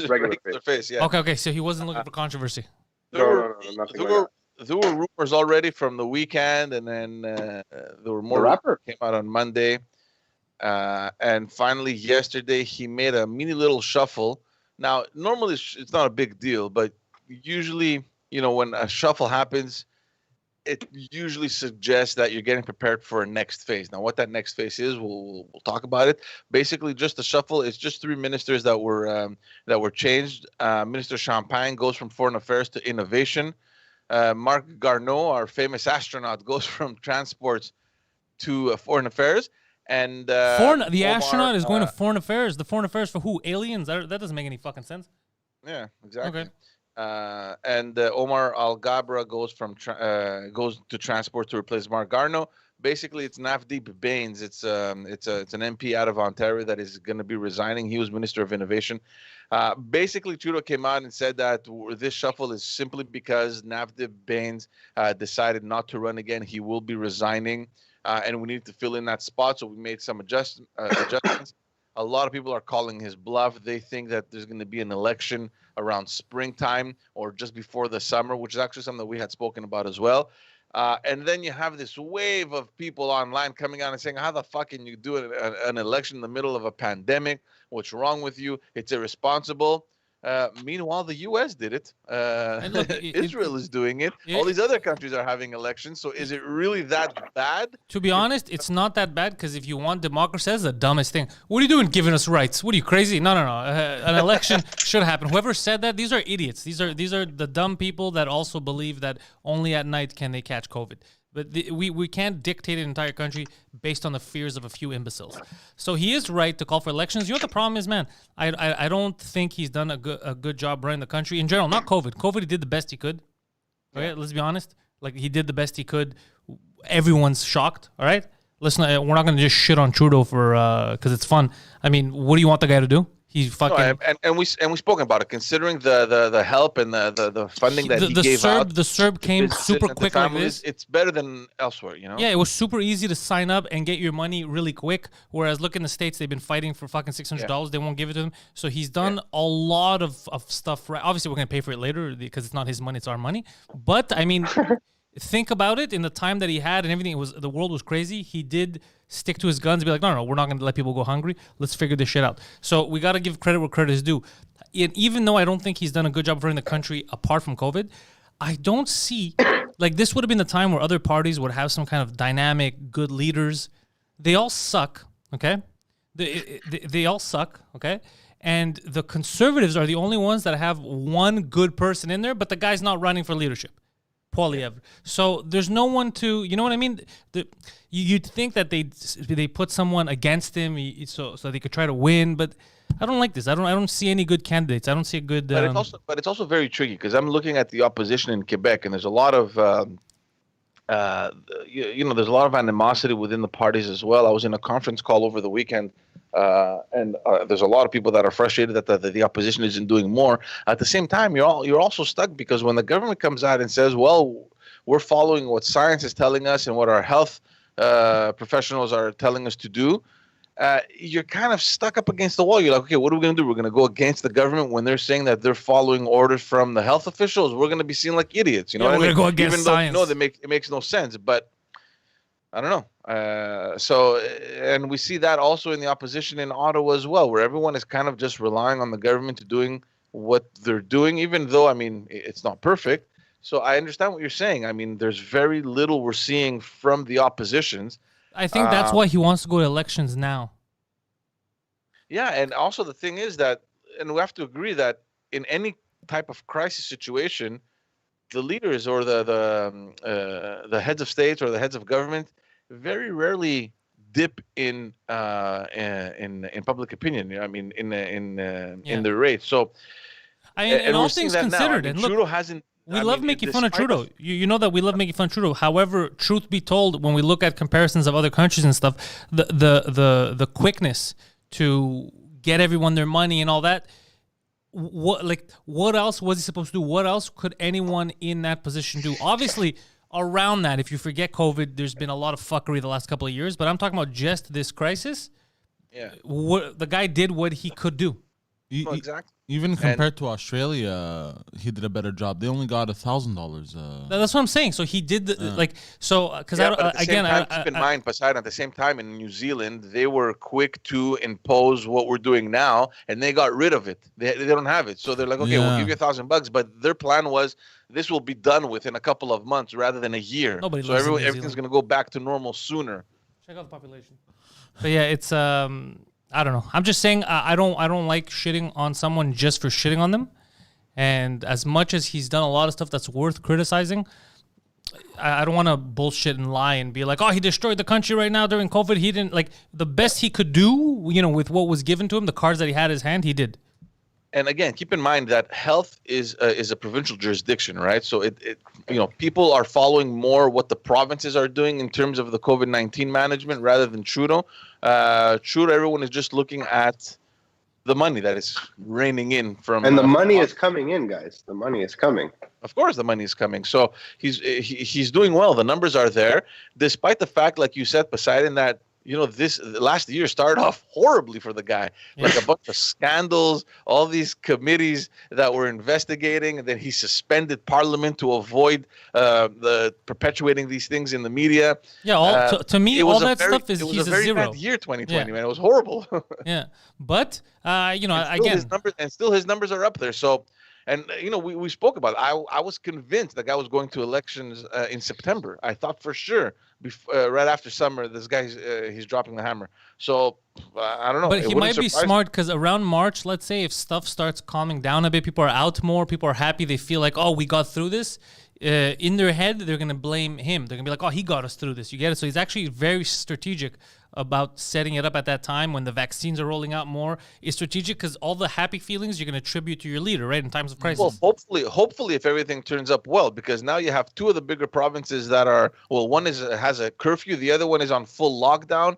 Regular face, yeah. Okay. So he wasn't looking for controversy. No, nothing like that. There were rumors already from the weekend, and then there were more. The rapper came out on Monday, and finally yesterday he made a mini little shuffle. Now, normally it's not a big deal, but usually, when a shuffle happens, it usually suggests that you're getting prepared for a next phase. Now, what that next phase is, we'll talk about it. Basically, just the shuffle. It's just 3 ministers that were changed. Minister Champagne goes from Foreign Affairs to Innovation. Marc Garneau, our famous astronaut, goes from Transports to Foreign Affairs. And the astronaut is going to Foreign Affairs. The Foreign Affairs for who? Aliens? That doesn't make any fucking sense. Yeah, exactly. Okay. And Omar Al-Gabra goes to Transport to replace Marc Garneau. Basically, it's Navdeep Bains. It's an MP out of Ontario that is going to be resigning. He was Minister of Innovation. Basically, Trudeau came out and said that this shuffle is simply because Navdeep Bains decided not to run again. He will be resigning, and we need to fill in that spot. So we made some adjustments. A lot of people are calling his bluff. They think that there's going to be an election around springtime or just before the summer, which is actually something that we had spoken about as well. And then you have this wave of people online coming out and saying, how the fuck can you do an election in the middle of a pandemic? What's wrong with you? It's irresponsible. Meanwhile, the U.S. did it. Look, Israel is doing it. All these other countries are having elections. So is it really that bad? To be honest, it's not that bad because if you want democracy, that's the dumbest thing. What are you doing giving us rights? What are you, crazy? No. An election should happen. Whoever said that, these are idiots. These are the dumb people that also believe that only at night can they catch COVID. But we can't dictate an entire country based on the fears of a few imbeciles. So he is right to call for elections. You know what the problem is, man? I don't think he's done a good job running the country in general. Not COVID. COVID, he did the best he could. Okay, let's be honest. Like, he did the best he could. Everyone's shocked. All right, listen. We're not gonna just shit on Trudeau for because it's fun. I mean, what do you want the guy to do? He's fucking and we spoke about it. Considering the help and the funding that he gave out, the Serb came super quick like this. It's better than elsewhere, Yeah, it was super easy to sign up and get your money really quick. Whereas look in the States, they've been fighting for fucking $600. They won't give it to them. So he's done a lot of stuff. Right. Obviously, we're gonna pay for it later because it's not his money; it's our money. But I mean, think about it. In the time that he had and everything, the world was crazy. He did stick to his guns and be like, no, we're not going to let people go hungry. Let's figure this shit out. So we got to give credit where credit is due. And even though I don't think he's done a good job of running the country apart from COVID, I don't see, like, this would have been the time where other parties would have some kind of dynamic, good leaders. They all suck, okay? They all suck, okay? And the Conservatives are the only ones that have one good person in there, but the guy's not running for leadership. Poilievre. So there's no one to, you know what I mean? You'd think that they put someone against him so they could try to win, but I don't like this. I don't see any good candidates. I don't see a good. But it's also very tricky because I'm looking at the opposition in Quebec, and there's a lot of there's a lot of animosity within the parties as well. I was in a conference call over the weekend. And there's a lot of people that are frustrated that the opposition isn't doing more. At the same time, you're also stuck because when the government comes out and says, well, we're following what science is telling us and what our health professionals are telling us to do, you're kind of stuck up against the wall. You're like, okay, what are we going to do? We're going to go against the government when they're saying that they're following orders from the health officials. We're going to be seen like idiots. You know Yeah, what I we're mean? gonna go against Even though science. it makes no sense, but I don't know. And we see that also in the opposition in Ottawa as well, where everyone is kind of just relying on the government to doing what they're doing, even though, I mean, it's not perfect. So I understand what you're saying. I mean, there's very little we're seeing from the oppositions. I think that's why he wants to go to elections now. Yeah, and also the thing is that, and we have to agree that in any type of crisis situation, the leaders or the heads of states or the heads of government very rarely dip in public opinion. I mean, in the race. So, And all we're seeing things that now. considered, I mean, and look, Trudeau hasn't. we I love mean, making fun of despite Trudeau. You know that we love making fun of Trudeau. However, truth be told, when we look at comparisons of other countries and stuff, the quickness to get everyone their money and all that, what else was he supposed to do? What else could anyone in that position do? Obviously, around that, if you forget COVID, there's been a lot of fuckery the last couple of years. But I'm talking about just this crisis. Yeah. The guy did what he could do. No, exactly. Even compared to Australia, he did a better job. They only got $1,000. That's what I'm saying. So he did because Yeah, but at the same time, keep in mind, Poseidon, at the same time in New Zealand, they were quick to impose what we're doing now, and they got rid of it. They don't have it. So they're like, okay, we'll give you $1,000, but their plan was this will be done within a couple of months rather than a year. Nobody so lives in New everything's Zealand. going to go back to normal sooner. Check out the population. But yeah, it's I don't know. I'm just saying I don't like shitting on someone just for shitting on them. And as much as he's done a lot of stuff that's worth criticizing, I don't want to bullshit and lie and be like, oh, he destroyed the country right now during COVID. He didn't the best he could do, with what was given to him, the cards that he had in his hand, he did. And again, keep in mind that health is a provincial jurisdiction, right? So people are following more what the provinces are doing in terms of the COVID-19 management rather than Trudeau. Trudeau, everyone is just looking at the money that is raining in from. And the money is coming in, guys. The money is coming. Of course, the money is coming. So he's doing well. The numbers are there, despite the fact, like you said, Poseidon, that. This last year started off horribly for the guy. Like a bunch of scandals, all these committees that were investigating, and then he suspended Parliament to avoid the perpetuating these things in the media. Yeah, to me, all that stuff is he's he's a very zero. bad year, 2020, man. It was horrible. Yeah, but still his numbers are up there. So. And we spoke about it. I was convinced the guy was going to elections in September. I thought for sure, right after summer, this guy's he's dropping the hammer. So I don't know. But he might be smart because around March, let's say, if stuff starts calming down a bit, people are out more, people are happy, they feel like, oh, we got through this. In their head, they're gonna blame him. They're gonna be like, oh, he got us through this. You get it? So he's actually very strategic about setting it up at that time when the vaccines are rolling out more. Is strategic because all the happy feelings you're going to attribute to your leader, right, in times of crisis. Well, hopefully if everything turns up well, because now you have two of the bigger provinces that are, one has a curfew, the other one is on full lockdown.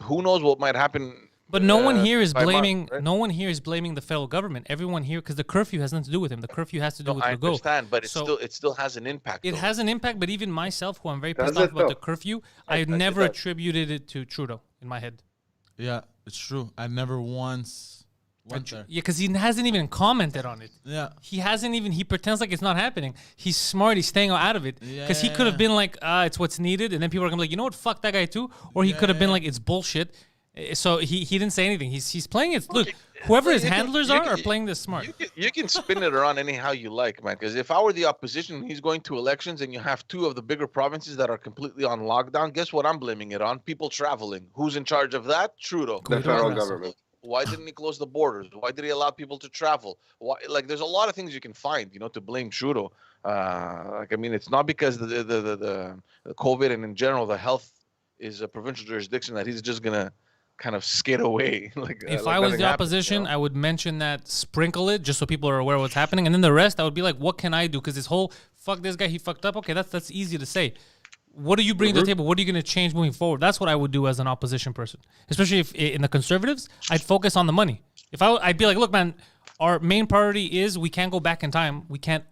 Who knows what might happen. But no one here is blaming. month, right? No one here is blaming the federal government. Everyone here, because the curfew has nothing to do with him. The curfew has to do with I Legault. understand, but it still has an impact. It though. has an impact. But even myself, who I'm very Does pissed off it, about though? the curfew, I never attributed it to Trudeau in my head. Yeah, it's true. I never once went there. Yeah, because he hasn't even commented on it. Yeah. He hasn't even, he pretends like it's not happening. He's smart. He's staying out of it. Because he could have been like, it's what's needed. And then people are going to be like, you know what? Fuck that guy too. Or he could have been like, it's bullshit. So he didn't say anything. He's playing it. Look, whoever his handlers are playing this smart. You can spin it around anyhow you like, man. Because if I were the opposition and he's going to elections and you have two of the bigger provinces that are completely on lockdown, guess what I'm blaming it on? People traveling. Who's in charge of that? Trudeau. The federal government. Why didn't he close the borders? Why did he allow people to travel? Why? Like, there's a lot of things you can find, to blame Trudeau. It's not because the COVID and in general the health is a provincial jurisdiction that he's just gonna kind of skate away. If I was the opposition, I would mention that, sprinkle it, just so people are aware of what's happening, and then the rest, I would be like, what can I do? Because this whole fuck this guy, he fucked up. Okay, that's easy to say. What do you bring to the table? What are you going to change moving forward? That's what I would do as an opposition person, especially if in the Conservatives, I'd focus on the money. I'd be like, look, man, our main priority is we can't go back in time. We can't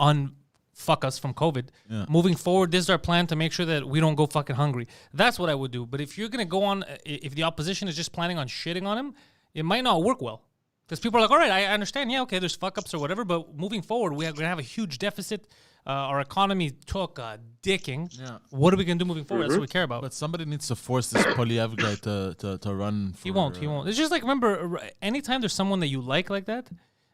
fuck us from COVID. Moving forward, this is our plan to make sure that we don't go fucking hungry. That's what I would do. But if you're gonna go on, if the opposition is just planning on shitting on him, it might not work well. Because people are like, all right, I understand. Yeah, okay, there's fuck ups or whatever. But moving forward, we're going to have a huge deficit. Our economy took a dicking. Yeah. What are we going to do moving forward? That's what we care about. But somebody needs to force this Polyev guy to run. He won't. It's just like, remember, anytime there's someone that you like that,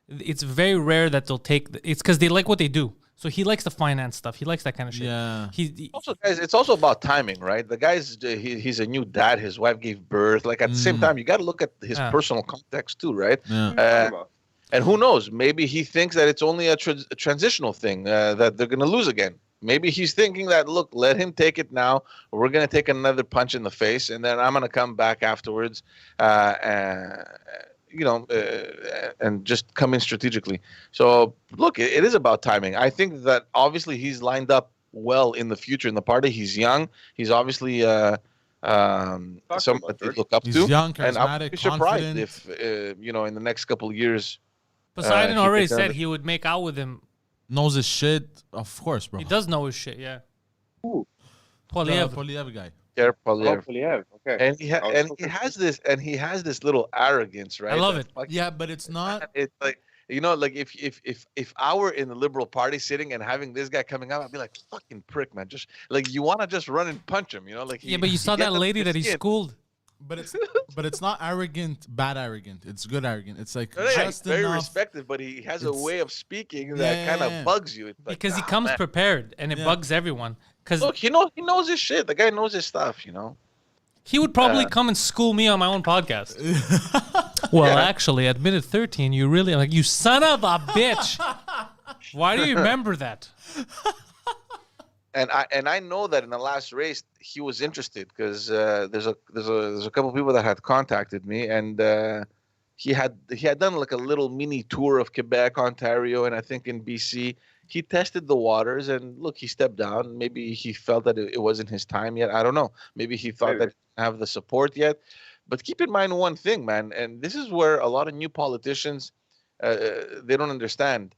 it's very rare that they'll take. It's because they like what they do. So he likes the finance stuff. He likes that kind of shit. Yeah. Also, guys, it's also about timing, right? The guy's he's a new dad. His wife gave birth. Like at the same time, you got to look at his personal context too, right? Yeah. And who knows? Maybe he thinks that it's only a transitional thing that they're going to lose again. Maybe he's thinking that, look, let him take it now. We're going to take another punch in the face, and then I'm going to come back afterwards. And just come in strategically. So, look, it is about timing. I think that obviously he's lined up well in the future in the party. He's young. He's obviously someone that they look up to. He's young, charismatic, and I would be surprised confident. if, in the next couple of years. Poseidon already said he would make out with him. Knows his shit, of course, bro. He does know his shit, yeah. Who? Polyev guy. Polyev. Okay. And he has this little arrogance, right? I love it. Yeah, but it's not. It's like if I were in the Liberal Party sitting and having this guy coming out, I'd be like, fucking prick, man. Just like you want to just run and punch him, like. But you saw that lady that he schooled. But it's not arrogant, bad arrogant. It's good arrogant. It's like he's very respected, but he has a way of speaking that kind of bugs you. It's like, because he comes prepared, and it bugs everyone. Because look, he knows his shit. The guy knows his stuff. He would probably come and school me on my own podcast. Well, actually, at minute 13, you really like you son of a bitch. Why do you remember that? And I know that in the last race he was interested because there's a couple of people that had contacted me, and he had done like a little mini tour of Quebec, Ontario, and I think in BC. He tested the waters, and look, he stepped down. Maybe he felt that it wasn't his time yet. I don't know. Maybe he thought that he didn't have the support yet. But keep in mind one thing, man, and this is where a lot of new politicians they don't understand.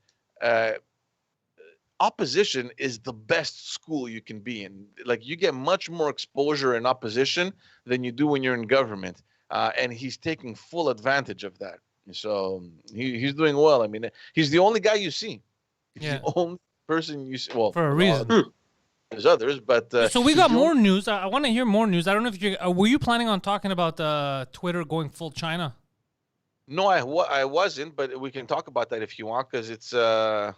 Opposition is the best school you can be in. Like you get much more exposure in opposition than you do when you're in government, and he's taking full advantage of that. So he's doing well. I mean, he's the only guy you see. He's the only person you see. Well, for a reason. There's others, but so we got more news. I want to hear more news. I don't know if you were you planning on talking about Twitter going full China? No, I wasn't, but we can talk about that if you want, because it's I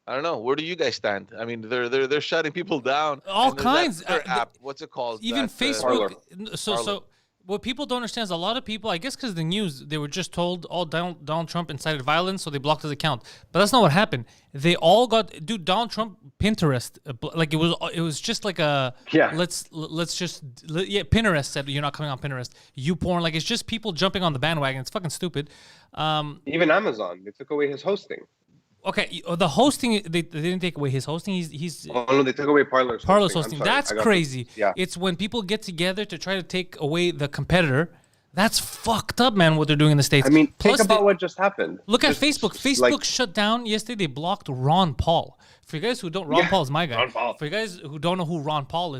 don't know. Where do you guys stand? I mean, they're shutting people down. All kinds. App. What's it called? Even Facebook. So what people don't understand is a lot of people, I guess because the news, they were just told all Donald Trump incited violence, so they blocked his account. But that's not what happened. They all got, Donald Trump Pinterest, like it was just like a, Pinterest said, you're not coming on Pinterest. YouPorn, like it's just people jumping on the bandwagon. It's fucking stupid. Even Amazon, they took away his hosting. Okay, the hosting, they didn't take away his hosting. He's Oh, no, they took away Parler's hosting. That's crazy. Yeah. It's when people get together to try to take away the competitor. That's fucked up, man, what they're doing in the States. I mean, think about what just happened. Look at Facebook. Facebook shut down yesterday. They blocked Ron Paul. For you guys who don't, Ron Paul is my guy. Ron Paul. For you guys who don't know who Ron Paul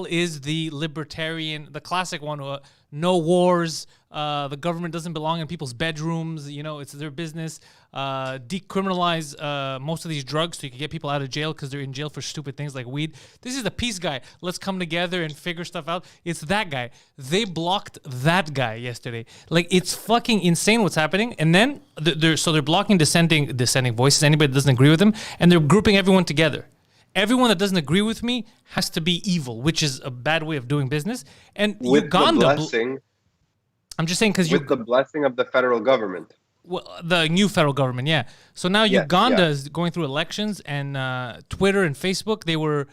is the libertarian, the classic one who, no wars, the government doesn't belong in people's bedrooms, it's their business, decriminalize most of these drugs so you can get people out of jail because they're in jail for stupid things like weed. This is the peace guy. Let's come together and figure stuff out. It's that guy. They blocked that guy yesterday. Like, it's fucking insane what's happening. And then they're blocking dissenting voices, anybody that doesn't agree with them, and they're grouping everyone together. Everyone that doesn't agree with me has to be evil, which is a bad way of doing business. And with Uganda, the blessing, I'm just saying because with the blessing of the federal government. Well, the new federal government, yeah. So now Uganda is going through elections, and Twitter and Facebook, they were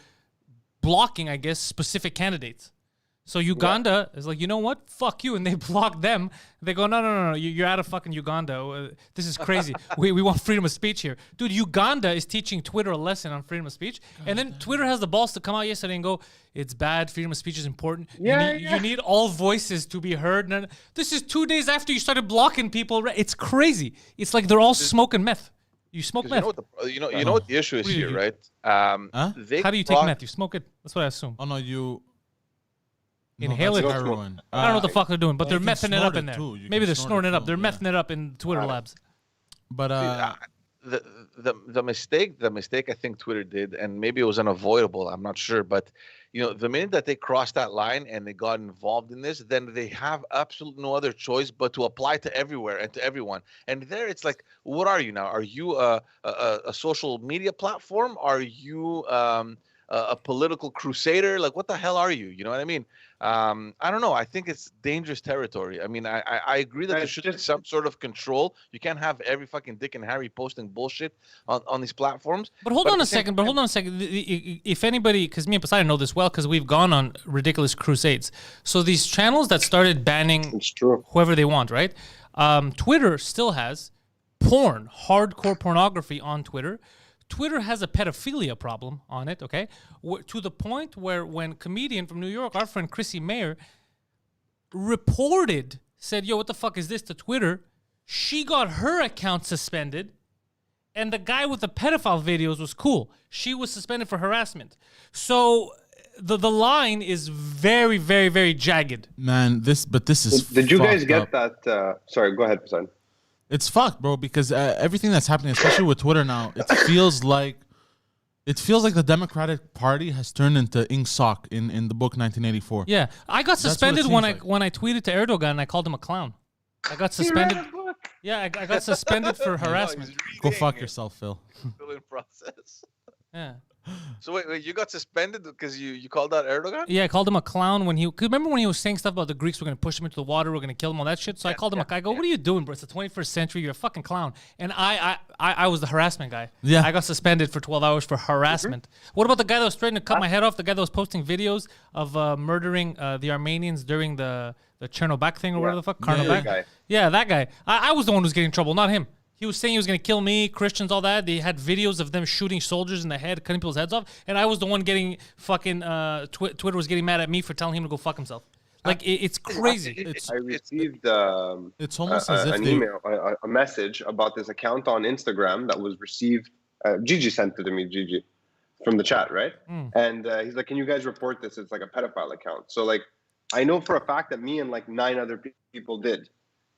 blocking, I guess, specific candidates. So Uganda is like, you know what? Fuck you. And they block them. They go, no. You're out of fucking Uganda. This is crazy. we want freedom of speech here. Dude, Uganda is teaching Twitter a lesson on freedom of speech. And then Twitter has the balls to come out yesterday and go, it's bad. Freedom of speech is important. You need all voices to be heard. And this is 2 days after you started blocking people. It's crazy. It's like they're all smoking meth. You smoke 'Cause meth. you know what the issue is What do you here, do? right? Huh? How do you take meth? You smoke it. That's what I assume. Oh no, you Inhale that's it. heroin. I don't know what the fuck they're doing, but well, they're you can mething it up snort in it there. too. You Maybe can they're snort snorting it it up. too, They're yeah. mething it up in Twitter labs. But The mistake I think Twitter did, and maybe it was unavoidable, I'm not sure, but the minute that they crossed that line and they got involved in this, then they have absolutely no other choice but to apply to everywhere and to everyone. And there, it's like, what are you now? Are you a social media platform? Are you a political crusader? Like, what the hell are you? You know what I mean? I don't know. I think it's dangerous territory. I mean, I agree that there should be some sort of control. You can't have every fucking Dick and Harry posting bullshit on these platforms. But hold on a second. If anybody, because me and Poseidon know this well, because we've gone on ridiculous crusades. So these channels that started banning whoever they want, right? Twitter still has porn, hardcore pornography on Twitter. Twitter has a pedophilia problem on it, okay? To the point where when comedian from New York, our friend Chrissy Mayer, said, yo, what the fuck is this to Twitter? She got her account suspended, and the guy with the pedophile videos was cool. She was suspended for harassment. So the line is very, very, very jagged. man, this is. Did you guys fucked get up. that? Sorry, go ahead, Poseidon. It's fucked, bro, because everything that's happening, especially with Twitter now, it feels like the Democratic Party has turned into Ingsoc in the book 1984. Yeah, I got suspended seems when like. I tweeted to Erdogan and I called him a clown. I got suspended. Yeah, I got suspended for harassment. Go fuck yourself, Phil. Still in process. Yeah. So wait, you got suspended because you called out Erdogan? Yeah, I called him a clown when remember when he was saying stuff about the Greeks were going to push him into the water, we're going to kill him, all that shit. So I called him a guy. I go, what are you doing, bro? It's the 21st century. You're a fucking clown. And I was the harassment guy. Yeah. I got suspended for 12 hours for harassment. What about the guy that was threatening to cut my head off? The guy that was posting videos of murdering the Armenians during the Chernobak thing or whatever the fuck? Karnobak? guy. Yeah, that guy. I was the one who was getting in trouble, not him. He was saying he was going to kill me, Christians, all that. They had videos of them shooting soldiers in the head, cutting people's heads off. And I was the one getting fucking, Twitter was getting mad at me for telling him to go fuck himself. Like, it's crazy. I received It's almost as if an email, a message about this account on Instagram that was received. Gigi sent it to me, Gigi, from the chat, right? And he's like, can you guys report this? It's like a pedophile account. So, like, I know for a fact that me and like 9 other people did,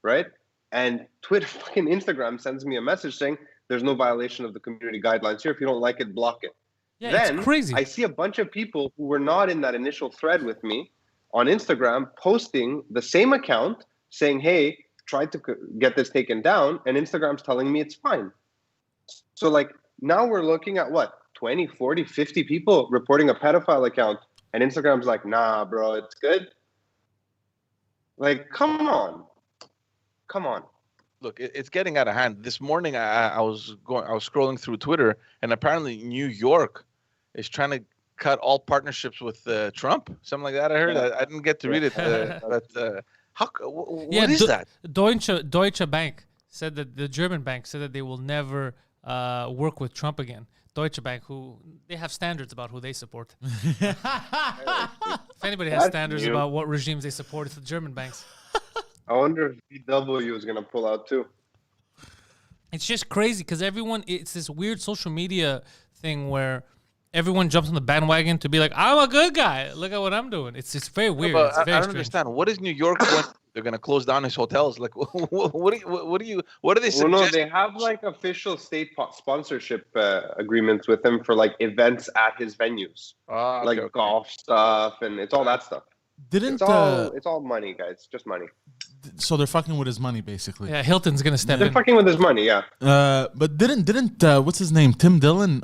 right? And Twitter, fucking Instagram sends me a message saying there's no violation of the community guidelines here. If you don't like it, block it. Yeah, Then it's crazy. I see a bunch of people who were not in that initial thread with me on Instagram posting the same account saying, hey, try to get this taken down. And Instagram's telling me it's fine. So like now we're looking at what? 20, 40, 50 people reporting a pedophile account. And Instagram's like, nah, bro, it's good. Like, come on. Look, it's getting out of hand. This morning, I was scrolling through Twitter, and apparently New York is trying to cut all partnerships with Trump. Something like that. I heard. I didn't get to read it, but what is that? Deutsche Bank said that the German bank said that they will never work with Trump again. Deutsche Bank, who they have standards about who they support. If anybody has standards about what regimes they support, it's the German banks. I wonder if VW is going to pull out too. It's just crazy because it's this weird social media thing where everyone jumps on the bandwagon to be like, I'm a good guy. Look at what I'm doing. It's very weird. It's very I don't strange. understand. What is New York going? They're going to close down his hotels. Like, what are they suggesting? Well, no, they have like official state sponsorship agreements with him for like events at his venues, like golf stuff, and it's all that stuff. It's all money, guys. Just money. So they're fucking with his money, basically. Yeah, Hilton's gonna step They're in. fucking with his money, yeah. But didn't what's his name, Tim Dillon,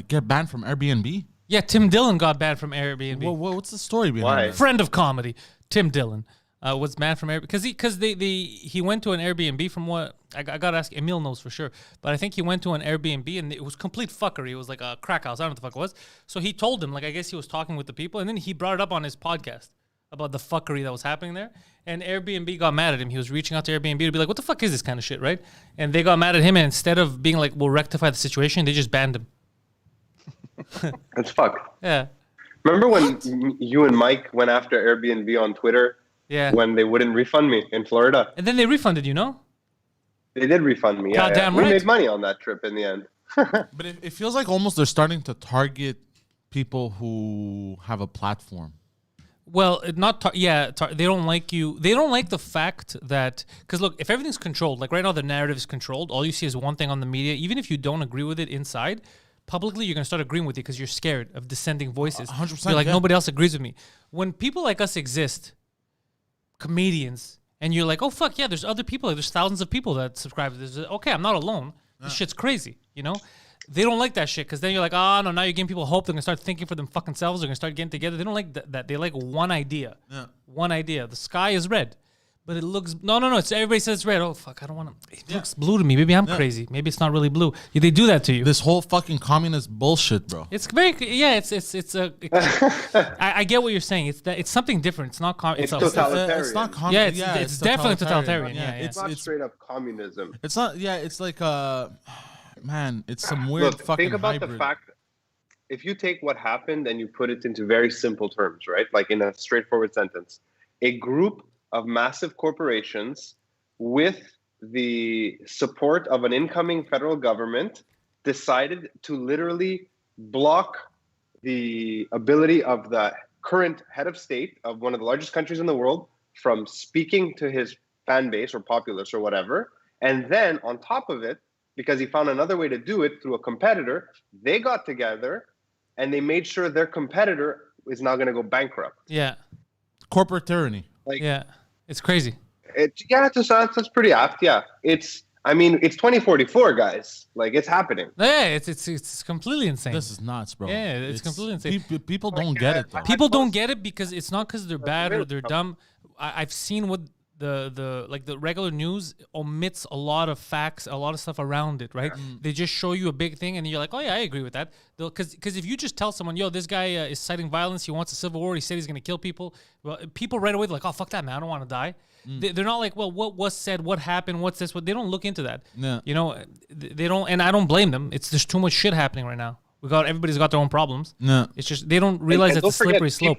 get banned from Airbnb? Yeah, Tim Dillon got banned from Airbnb. What's the story behind Why? that? Friend of comedy, Tim Dillon, was banned from Airbnb because he went to an Airbnb. From what I gotta ask, Emil knows for sure, but I think he went to an Airbnb and it was complete fuckery. It was like a crack house. I don't know what the fuck it was. So he told him, like, I guess he was talking with the people, and then he brought it up on his podcast about the fuckery that was happening there. And Airbnb got mad at him. He was reaching out to Airbnb to be like, what the fuck is this kind of shit, right? And they got mad at him, and instead of being like, we'll rectify the situation, they just banned him. It's fucked. Yeah. Remember when you and Mike went after Airbnb on Twitter? Yeah. When they wouldn't refund me in Florida? And then they refunded you, no? They did refund me. Yeah, Goddamn We right. made money on that trip in the end. But it feels like almost they're starting to target people who have a platform. Well, they don't like you. They don't like the fact that, because look, if everything's controlled, like right now the narrative is controlled, all you see is one thing on the media. Even if you don't agree with it inside, publicly you're going to start agreeing with it because you're scared of dissenting voices. 100%, You're like, yeah. nobody else agrees with me. When people like us exist, comedians, and you're like, oh, fuck, yeah, there's other people. There's thousands of people that subscribe to this. Okay, I'm not alone. This shit's crazy, you know? They don't like that shit because then you're like, oh, no, now you're giving people hope. They're going to start thinking for them fucking selves. They're going to start getting together. They don't like that. They like one idea. Yeah. One idea. The sky is red. But it looks... No. It's everybody says it's red. Oh, fuck, I don't want to... It looks blue to me. Maybe I'm crazy. Maybe it's not really blue. Yeah, they do that to you. This whole fucking communist bullshit, bro. It's very... Yeah, it's a... I get what you're saying. It's something different. It's not... It's totalitarian. It's not Yeah, it's definitely totalitarian. Yeah. It's not straight up communism. It's not... Yeah, it's like... Man, it's some weird Look, fucking think about hybrid. the fact, if you take what happened and you put it into very simple terms, right? Like in a straightforward sentence, a group of massive corporations with the support of an incoming federal government decided to literally block the ability of the current head of state of one of the largest countries in the world from speaking to his fan base or populace or whatever. And then on top of it, because he found another way to do it through a competitor, they got together and they made sure their competitor is now going to go bankrupt. Yeah. Corporate tyranny. Like, Yeah. It's crazy. That's pretty apt. Yeah. It's 2044, guys. Like, it's happening. Yeah, it's completely insane. This is nuts, bro. Yeah, it's completely insane. People don't get it, though. People don't get it because it's not because they're bad or they're dumb. I've seen what the regular news omits a lot of facts, a lot of stuff around it, right? They just show you a big thing and you're like, oh yeah, I agree with that. Because if you just tell someone, yo, this guy is citing violence, he wants a civil war, he said he's going to kill people, well, people right away, they're like, oh, fuck that, man, I don't want to die. They're not like, well, what was said, what happened, what's this, what? They don't look into that. Yeah. You know, they don't, and I don't blame them. There's too much shit happening right now. Everybody's got their own problems. Yeah. It's just, they don't realize and it's a slippery slope.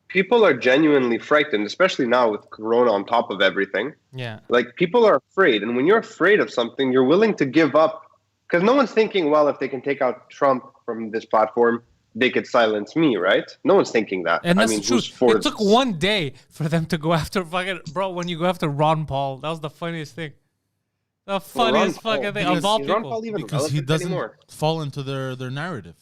People are genuinely frightened, especially now with Corona on top of everything. Yeah. Like, people are afraid. And when you're afraid of something, you're willing to give up. Because no one's thinking, well, if they can take out Trump from this platform, they could silence me, right? No one's thinking that. And that's the truth. It took one day for them to go after fucking... Bro, when you go after Ron Paul, that was the funniest thing. The funniest fucking thing of all people. Because he doesn't fall into their narrative.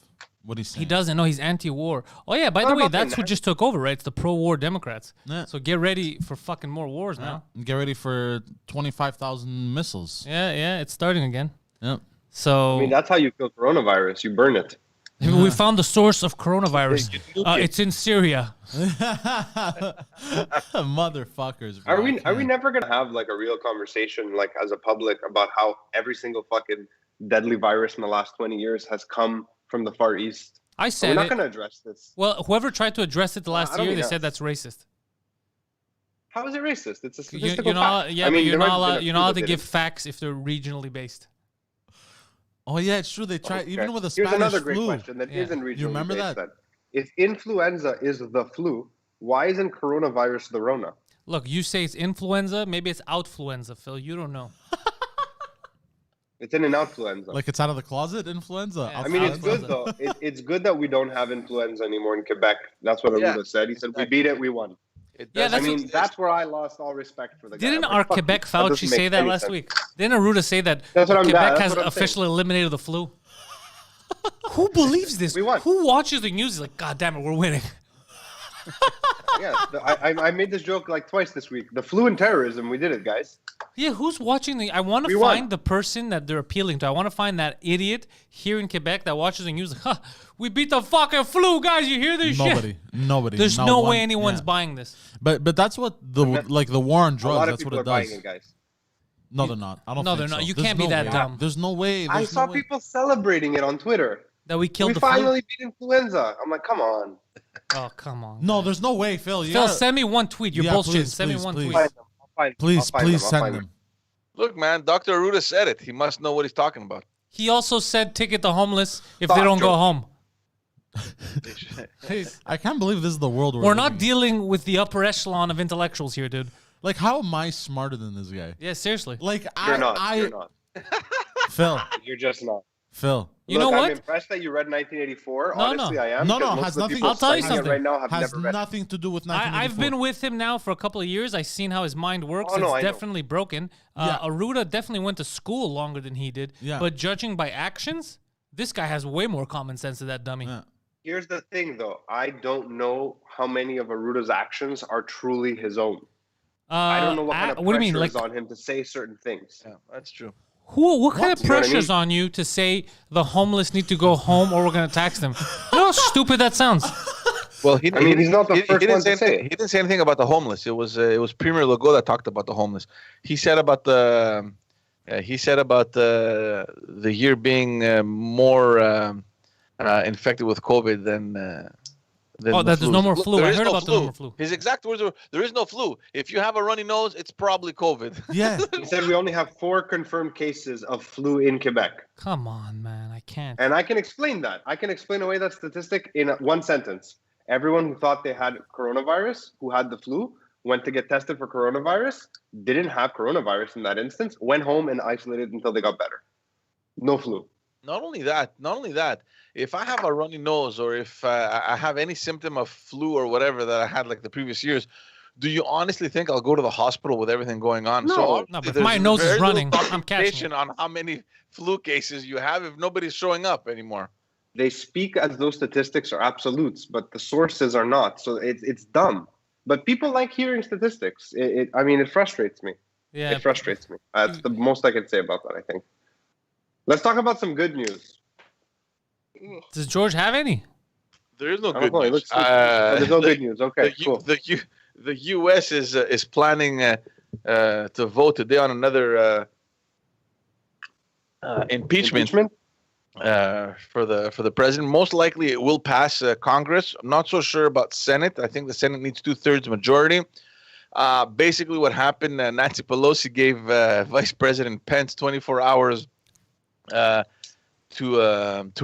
What he's saying. He doesn't. No, he's anti-war. Oh, yeah, by the way, that's who just took over, right? It's the pro-war Democrats. Yeah. So get ready for fucking more wars now. And get ready for 25,000 missiles. Yeah, it's starting again. Yep. So... I mean, that's how you kill coronavirus. You burn it. We found the source of coronavirus. It's in Syria. Motherfuckers. Bro. Are we never gonna have like a real conversation, like as a public, about how every single fucking deadly virus in the last 20 years has come from the Far East? I said we're not gonna address this. Well, whoever tried to address it the last year, they said that's racist. How is it racist? It's a statistical fact. Yeah, but you're not allowed to give facts if they're regionally based. Oh yeah, it's true. They tried even with the Spanish flu. Here's another great question that isn't regionally You remember based. that? If influenza is the flu, why isn't coronavirus the Rona? Look, you say it's influenza. Maybe it's outfluenza, Phil. You don't know. It's in an outfluenza. Like it's out of the closet, influenza. Yeah, I mean, it's good though. It's good that we don't have influenza anymore in Quebec. That's what Arruda said. He said, we beat it, we won. That's where I lost all respect for the guy. Didn't our Quebec Fauci say that last week? Didn't Arruda say that Quebec has officially eliminated the flu? Who believes this? We won. Who watches the news? Is like, God damn it, we're winning. Yeah, I made this joke like twice this week. The flu and terrorism, we did it, guys. Yeah, who's watching the... I want to find the person that they're appealing to. I want to find that idiot here in Quebec that watches the news. Like, we beat the fucking flu, guys. You hear this shit? Nobody. There's no way anyone's buying this. But that's what the war on drugs. That's what it does. Buying it, guys. No, they're not. I don't. No, think they're not. so. You can't be that dumb. There's no way. I saw people celebrating it on Twitter. That we killed the flu. We flu. finally beat influenza. I'm like, come on. Oh, come on. No, there's no way, Phil. Phil, send me one tweet. You're bullshit. Send me one tweet. Please send them. Look, man, Dr. Arruda said it. He must know what he's talking about. He also said ticket the homeless if they don't go home. I can't believe this is the world we're not dealing with the upper echelon of intellectuals here, dude. Like, how am I smarter than this guy? Yeah, seriously. Like, You're not. You're not. Phil, You're just not. Phil. You know what? I'm impressed that you read 1984. No, Honestly, no. I am. No, because most has of the nothing. people I'll tell you citing it something. right now have Has never read it. nothing to do with 1984. I've been with him now for a couple of years. I've seen how his mind works. Oh, no, I It's know. definitely broken. Yeah. Aruda definitely went to school longer than he did. Yeah. But judging by actions, this guy has way more common sense than that dummy. Yeah. Here's the thing, though. I don't know how many of Aruda's actions are truly his own. I don't know what kind of what do you mean? pressure Like, is on him to say certain things. Yeah, that's true. what kind of You know what I pressure's mean? on you to say the homeless need to go home or we're going to tax them? You know how stupid that sounds? Well, I mean, he's not the first one to say it. He didn't say anything about the homeless. It was Premier Legault that talked about the homeless. He said about the year being more infected with COVID than Oh, that there's no more flu. There I is heard no about the no more flu. His exact words were, "There is no flu. If you have a runny nose, it's probably COVID." Yeah. He said we only have 4 confirmed cases of flu in Quebec. Come on, man. I can't. And I can explain that. I can explain away that statistic in one sentence. Everyone who thought they had coronavirus, who had the flu, went to get tested for coronavirus, didn't have coronavirus in that instance, went home and isolated until they got better. No flu. Not only that, if I have a runny nose or if I have any symptom of flu or whatever that I had like the previous years, do you honestly think I'll go to the hospital with everything going on? No. So No, but if there's my nose is very little running, I'm catching documentation it. on how many flu cases you have if nobody's showing up anymore. They speak as those statistics are absolutes, but the sources are not. So it's dumb. But people like hearing statistics. It frustrates me. Yeah. It frustrates me. That's the most I can say about that, I think. Let's talk about some good news. Does George have any? There is no I don't good know, it news. looks- there's no good news. Okay, cool. The U.S. is planning to vote today on another impeachment for the president. Most likely, it will pass Congress. I'm not so sure about Senate. I think the Senate needs 2/3 majority. Basically, what happened? Nancy Pelosi gave Vice President Pence 24 hours to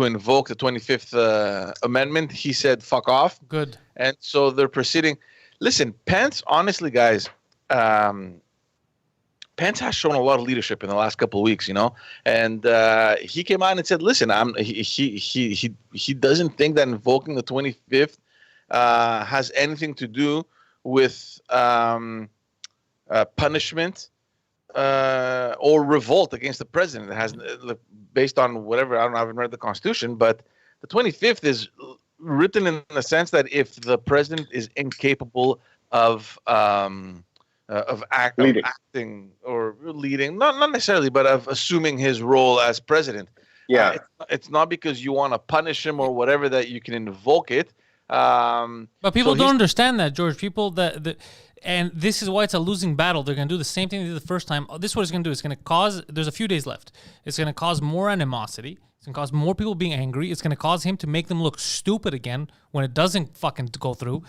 invoke the 25th Amendment. He said, "Fuck off." Good. And so they're proceeding. Listen, Pence, honestly, guys, Pence has shown a lot of leadership in the last couple of weeks, you know, and he came out and said, "Listen, he doesn't think that invoking the 25th has anything to do with punishment or revolt against the president. It has, based on whatever, I haven't read the Constitution, but the 25th is written in the sense that if the president is incapable of acting or leading, not necessarily, but of assuming his role as president. Yeah. It's not because you want to punish him or whatever that you can invoke it. But people don't understand that, George. People and this is why it's a losing battle. They're going to do the same thing they did the first time. This is what it's going to do. It's going to cause, there's a few days left. It's going to cause more animosity. It's going to cause more people being angry. It's going to cause him to make them look stupid again when it doesn't fucking go through.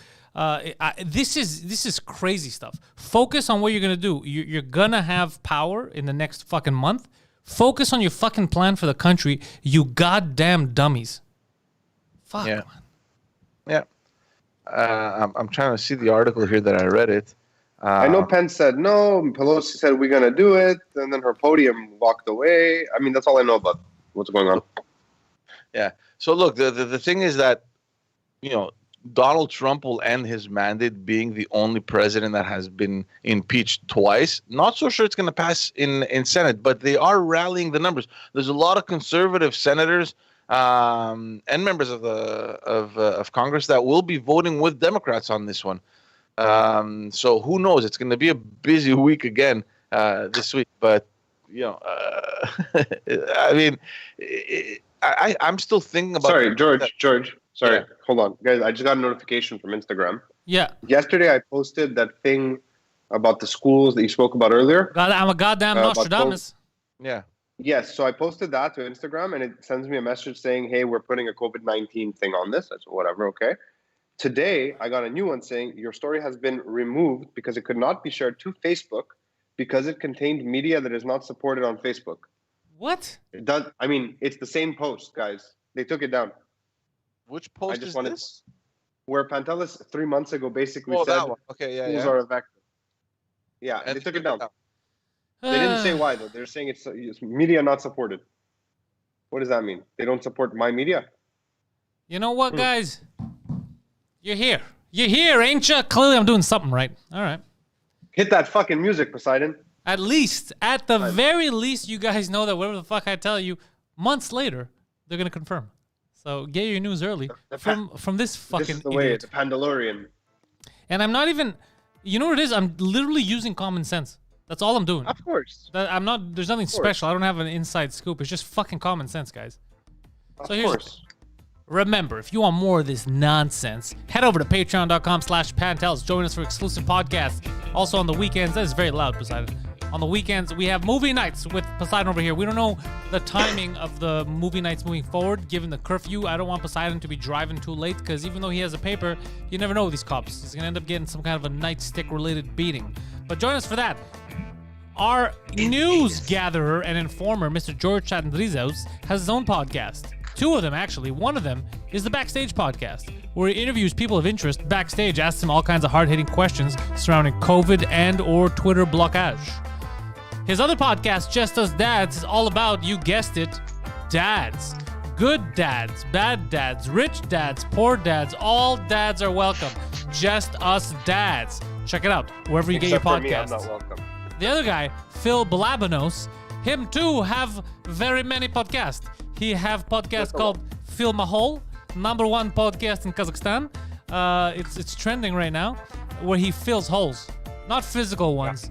This is crazy stuff. Focus on what you're going to do. You're going to have power in the next fucking month. Focus on your fucking plan for the country, you goddamn dummies. Fuck, Yeah. man. Yeah. I'm trying to see the article here that I read it. I know Pence said no. Pelosi said we're going to do it. And then her podium walked away. I mean, that's all I know about what's going on. Yeah. So look, the thing is that, you know, Donald Trump will end his mandate being the only president that has been impeached twice. Not so sure it's going to pass in Senate, but they are rallying the numbers. There's a lot of conservative senators and members of Congress that will be voting with Democrats on this one. So who knows? It's going to be a busy week again this week. But you know, I mean, I'm still thinking about. Sorry, George. Sorry, Yeah. hold on, guys. I just got a notification from Instagram. Yeah. Yesterday, I posted that thing about the schools that you spoke about earlier. God, I'm a goddamn about Nostradamus. Yeah. Yes, so I posted that to Instagram, and it sends me a message saying, "Hey, we're putting a COVID-19 thing on this." That's whatever. Okay. Today, I got a new one saying your story has been removed because it could not be shared to Facebook because it contained media that is not supported on Facebook. What? It does. I mean, it's the same post, guys. They took it down. Which post just is wanted- this? Where Pantelis 3 months ago basically Oh, said that one. Okay. schools Yeah. are a vector. Yeah, And they took it down. They didn't say why though. They're saying it's media not supported. What does that mean? They don't support my media? You know what, guys? You're here. You're here, ain't you? Clearly, I'm doing something right. All right. Hit that fucking music, Poseidon. At the very least, you guys know that whatever the fuck I tell you, months later, they're gonna confirm. So get your news early from this fucking This is the way. idiot. It's a Pandalorian. And I'm not even. You know what it is? I'm literally using common sense. That's all I'm doing. Of course. I'm not. There's nothing special. I don't have an inside scoop. It's just fucking common sense, guys. Of So course. Remember, if you want more of this nonsense, head over to patreon.com/Pantelis. Join us for exclusive podcasts. Also on the weekends, that is very loud, Poseidon. On the weekends, we have movie nights with Poseidon over here. We don't know the timing of the movie nights moving forward, given the curfew. I don't want Poseidon to be driving too late, because even though he has a paper, you never know with these cops. He's going to end up getting some kind of a nightstick-related beating. But join us for that. Our news gatherer and informer, Mr. George Chandrizos, has his own podcast. Two of them, actually. One of them is the Backstage podcast, where he interviews people of interest backstage, asks them all kinds of hard-hitting questions surrounding COVID and or Twitter blockage. His other podcast, Just Us Dads, is all about, you guessed it, dads. Good dads, bad dads, rich dads, poor dads, all dads are welcome. Just Us Dads. Check it out, wherever you get your Except for me, I'm podcasts. not welcome. The other guy, Phil Balabanos, him too have very many podcasts. He have podcast called Phil Mahol, #1 podcast in Kazakhstan. It's trending right now, where he fills holes, not physical ones,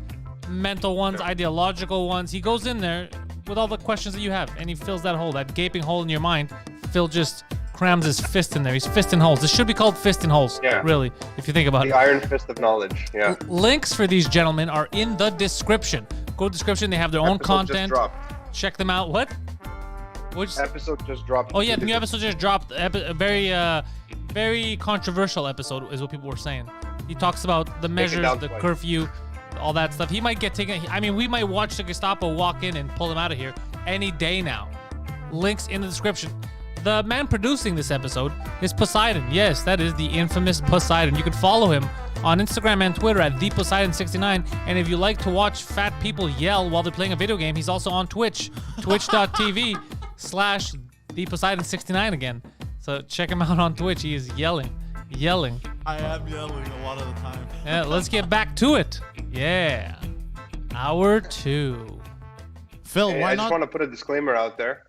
mental ones, ideological ones. He goes in there with all the questions that you have, and he fills that hole, that gaping hole in your mind. Phil just crams his fist in there. He's fisting holes. This should be called fisting holes, really, if you think about it. The iron fist of knowledge. Yeah. Links for these gentlemen are in the description. Go to the description. They have their own Episode content. Just dropped. Check them out. What? Which? Episode just dropped. Oh yeah, the new episode just dropped. A very controversial episode is what people were saying. He talks about the measures, down the twice. curfew, all that stuff. He might get taken. I mean, we might watch the Gestapo walk in and pull him out of here any day now. Links in the description. The man producing this episode is Poseidon. Yes, that is the infamous Poseidon. You can follow him on Instagram and Twitter at ThePoseidon69. And if you like to watch fat people yell while they're playing a video game, he's also on Twitch, twitch.tv/ThePoseidon69 again. So check him out on Twitch. He is yelling. I am yelling a lot of the time. Yeah, let's get back to it. Yeah. Hour 2. Phil, Hey, why I just not? want to put a disclaimer out there.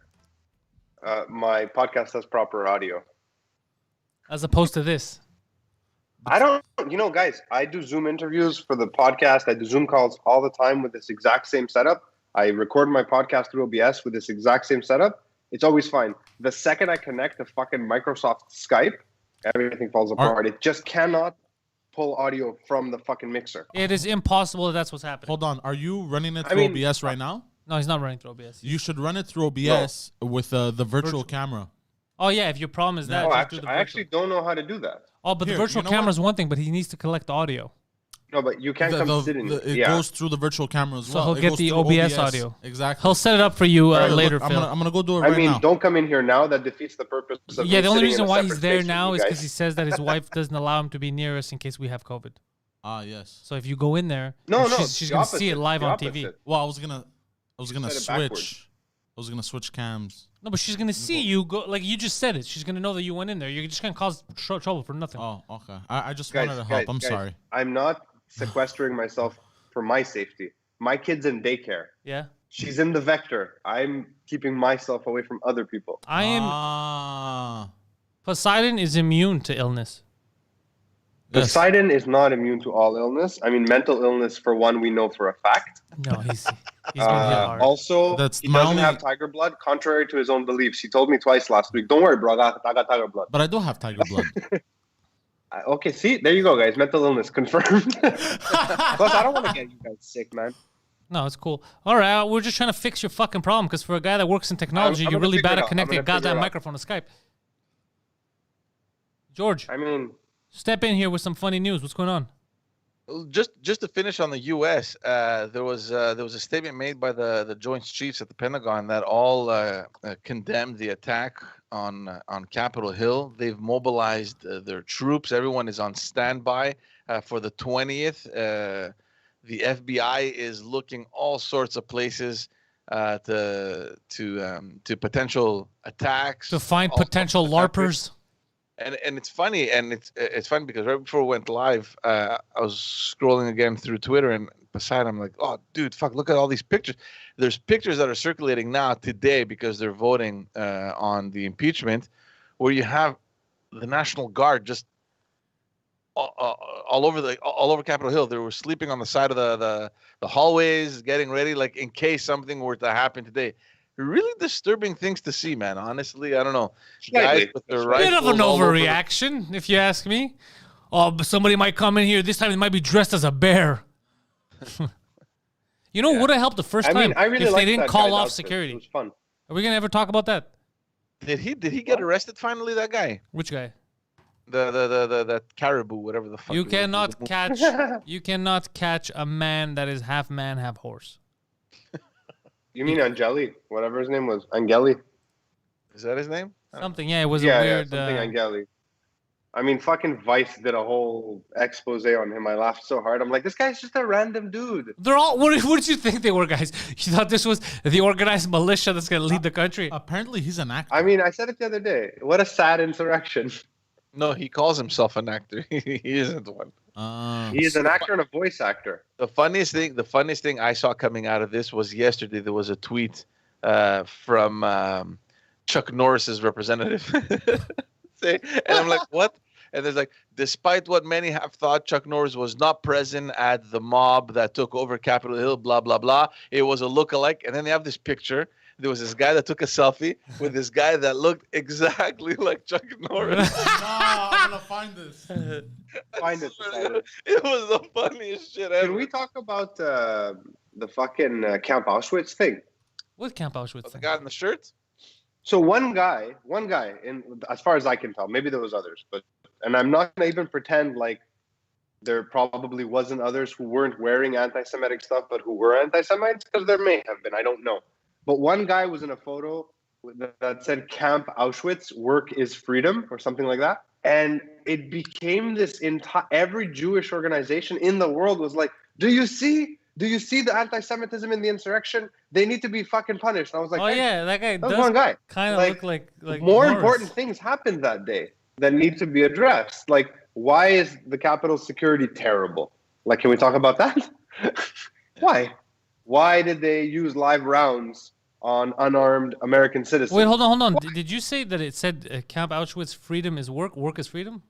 My podcast has proper audio. As opposed to this. I don't, guys, I do Zoom interviews for the podcast. I do Zoom calls all the time with this exact same setup. I record my podcast through OBS with this exact same setup. It's always fine. The second I connect to fucking Microsoft Skype, everything falls apart. It just cannot pull audio from the fucking mixer. It is impossible that that's what's happening. Hold on. Are you running it through OBS right now? No, he's not running through OBS. You should run it through OBS with the virtual camera. Oh, yeah, if your problem is that. Oh, just do the I actually virtual. don't know how to do that. Oh, but Here, the virtual you know camera is one thing, but he needs to collect the audio. No, but you can't come sit in it. It goes through the virtual camera as So well. he'll It get goes the through OBS audio. Exactly. He'll set it up for you Here, later, look, Phil. I'm gonna go do it I right mean, now. don't come in here now. That defeats the purpose of Yeah, me the only sitting reason in a why he's separate there space now with is you because he guys. says that his wife doesn't allow him to be near us in case we have COVID. Ah, yes. So if you go in there, No, she's the going to see it opposite, live the on TV. opposite. Well, I was gonna said it backwards. switch. I was gonna switch cams. No, but she's going to see you go, like you just said it. She's going to know that you went in there. You're just going to cause trouble for nothing. Oh, okay. I just Guys, wanted to help. I'm guys, sorry. I'm not sequestering myself for my safety. My kid's in daycare. Yeah. She's in the vector. I'm keeping myself away from other people. I am. Ah. Poseidon is immune to illness. Yes. Poseidon is not immune to all illness. I mean, mental illness, for one, we know for a fact. No, he's been hit hard. Also, That's he my doesn't only- have tiger blood, contrary to his own beliefs. He told me twice last week, don't worry, bro, I got tiger blood. But I do have tiger blood. Okay, see? There you go, guys. Mental illness confirmed. Plus, I don't want to get you guys sick, man. No, it's cool. All right, we're just trying to fix your fucking problem because for a guy that works in technology, I'm you're gonna really figure bad it at out. connecting a I'm gonna figure goddamn it out. microphone to Skype. George, I mean, step in here with some funny news. What's going on? Just to finish on the U.S., there was a statement made by the Joint Chiefs at the Pentagon that all condemned the attack on Capitol Hill. They've mobilized their troops. Everyone is on standby for the 20th. The FBI is looking all sorts of places to potential attacks, To find all sorts potential of attacks. LARPers. And it's funny, and it's funny because right before we went live, I was scrolling again through Twitter, and beside I'm like, oh, dude, fuck, look at all these pictures. There's pictures that are circulating now today because they're voting on the impeachment, where you have the National Guard just all over Capitol Hill. They were sleeping on the side of the hallways, getting ready, like in case something were to happen today. Really disturbing things to see, man. Honestly, I don't know. Slightly. Guys with their Bit of rifles an all over the- overreaction, if you ask me. Oh, but somebody might come in here. This time they might be dressed as a bear. You know, would have helped the first I time mean, I really if they liked didn't that call guy's off outfit. security. It was fun. Are we gonna ever talk about that? Did he get arrested finally? That guy, Which guy? the caribou, whatever the fuck. You it was. cannot catch. You cannot catch a man that is half man, half horse. You mean Angeli? Whatever his name was. Angeli? Is that his name? Something. Yeah, it was Yeah, a weird. something Angeli. I mean, fucking Vice did a whole expose on him. I laughed so hard. I'm like, this guy's just a random dude. They're all. What did you think they were, guys? You thought this was the organized militia that's gonna lead the country? Apparently, he's an actor. I mean, I said it the other day. What a sad insurrection. No, he calls himself an actor. He isn't one. He is an actor and a voice actor. The funniest thing I saw coming out of this was yesterday. There was a tweet from Chuck Norris's representative, and I'm like, what? And there's like, despite what many have thought, Chuck Norris was not present at the mob that took over Capitol Hill. Blah blah blah. It was a lookalike. And then they have this picture. There was this guy that took a selfie with this guy that looked exactly like Chuck Norris. I'm gonna find this. Find it. Tyler. It was the funniest shit ever. Can we talk about the fucking Camp Auschwitz thing? What Camp Auschwitz The thing? guy in the shirt? So one guy, in as far as I can tell, maybe there was others, and I'm not gonna even pretend like there probably wasn't others who weren't wearing anti-Semitic stuff, but who were anti-Semites, because there may have been. I don't know. But one guy was in a photo that said Camp Auschwitz, work is freedom, or something like that. And it became this entire, every Jewish organization in the world was like, do you see the anti-Semitism in the insurrection? They need to be fucking punished. And I was like, Oh hey, yeah, that guy that was does one guy. kind of Like, look like more Norris. important things happened that day that need to be addressed. Like, why is the Capitol security terrible? Like, can we talk about that? Why? Why did they use live rounds on unarmed American citizens? Wait, hold on. Did you say that it said Camp Auschwitz freedom is work, work is freedom?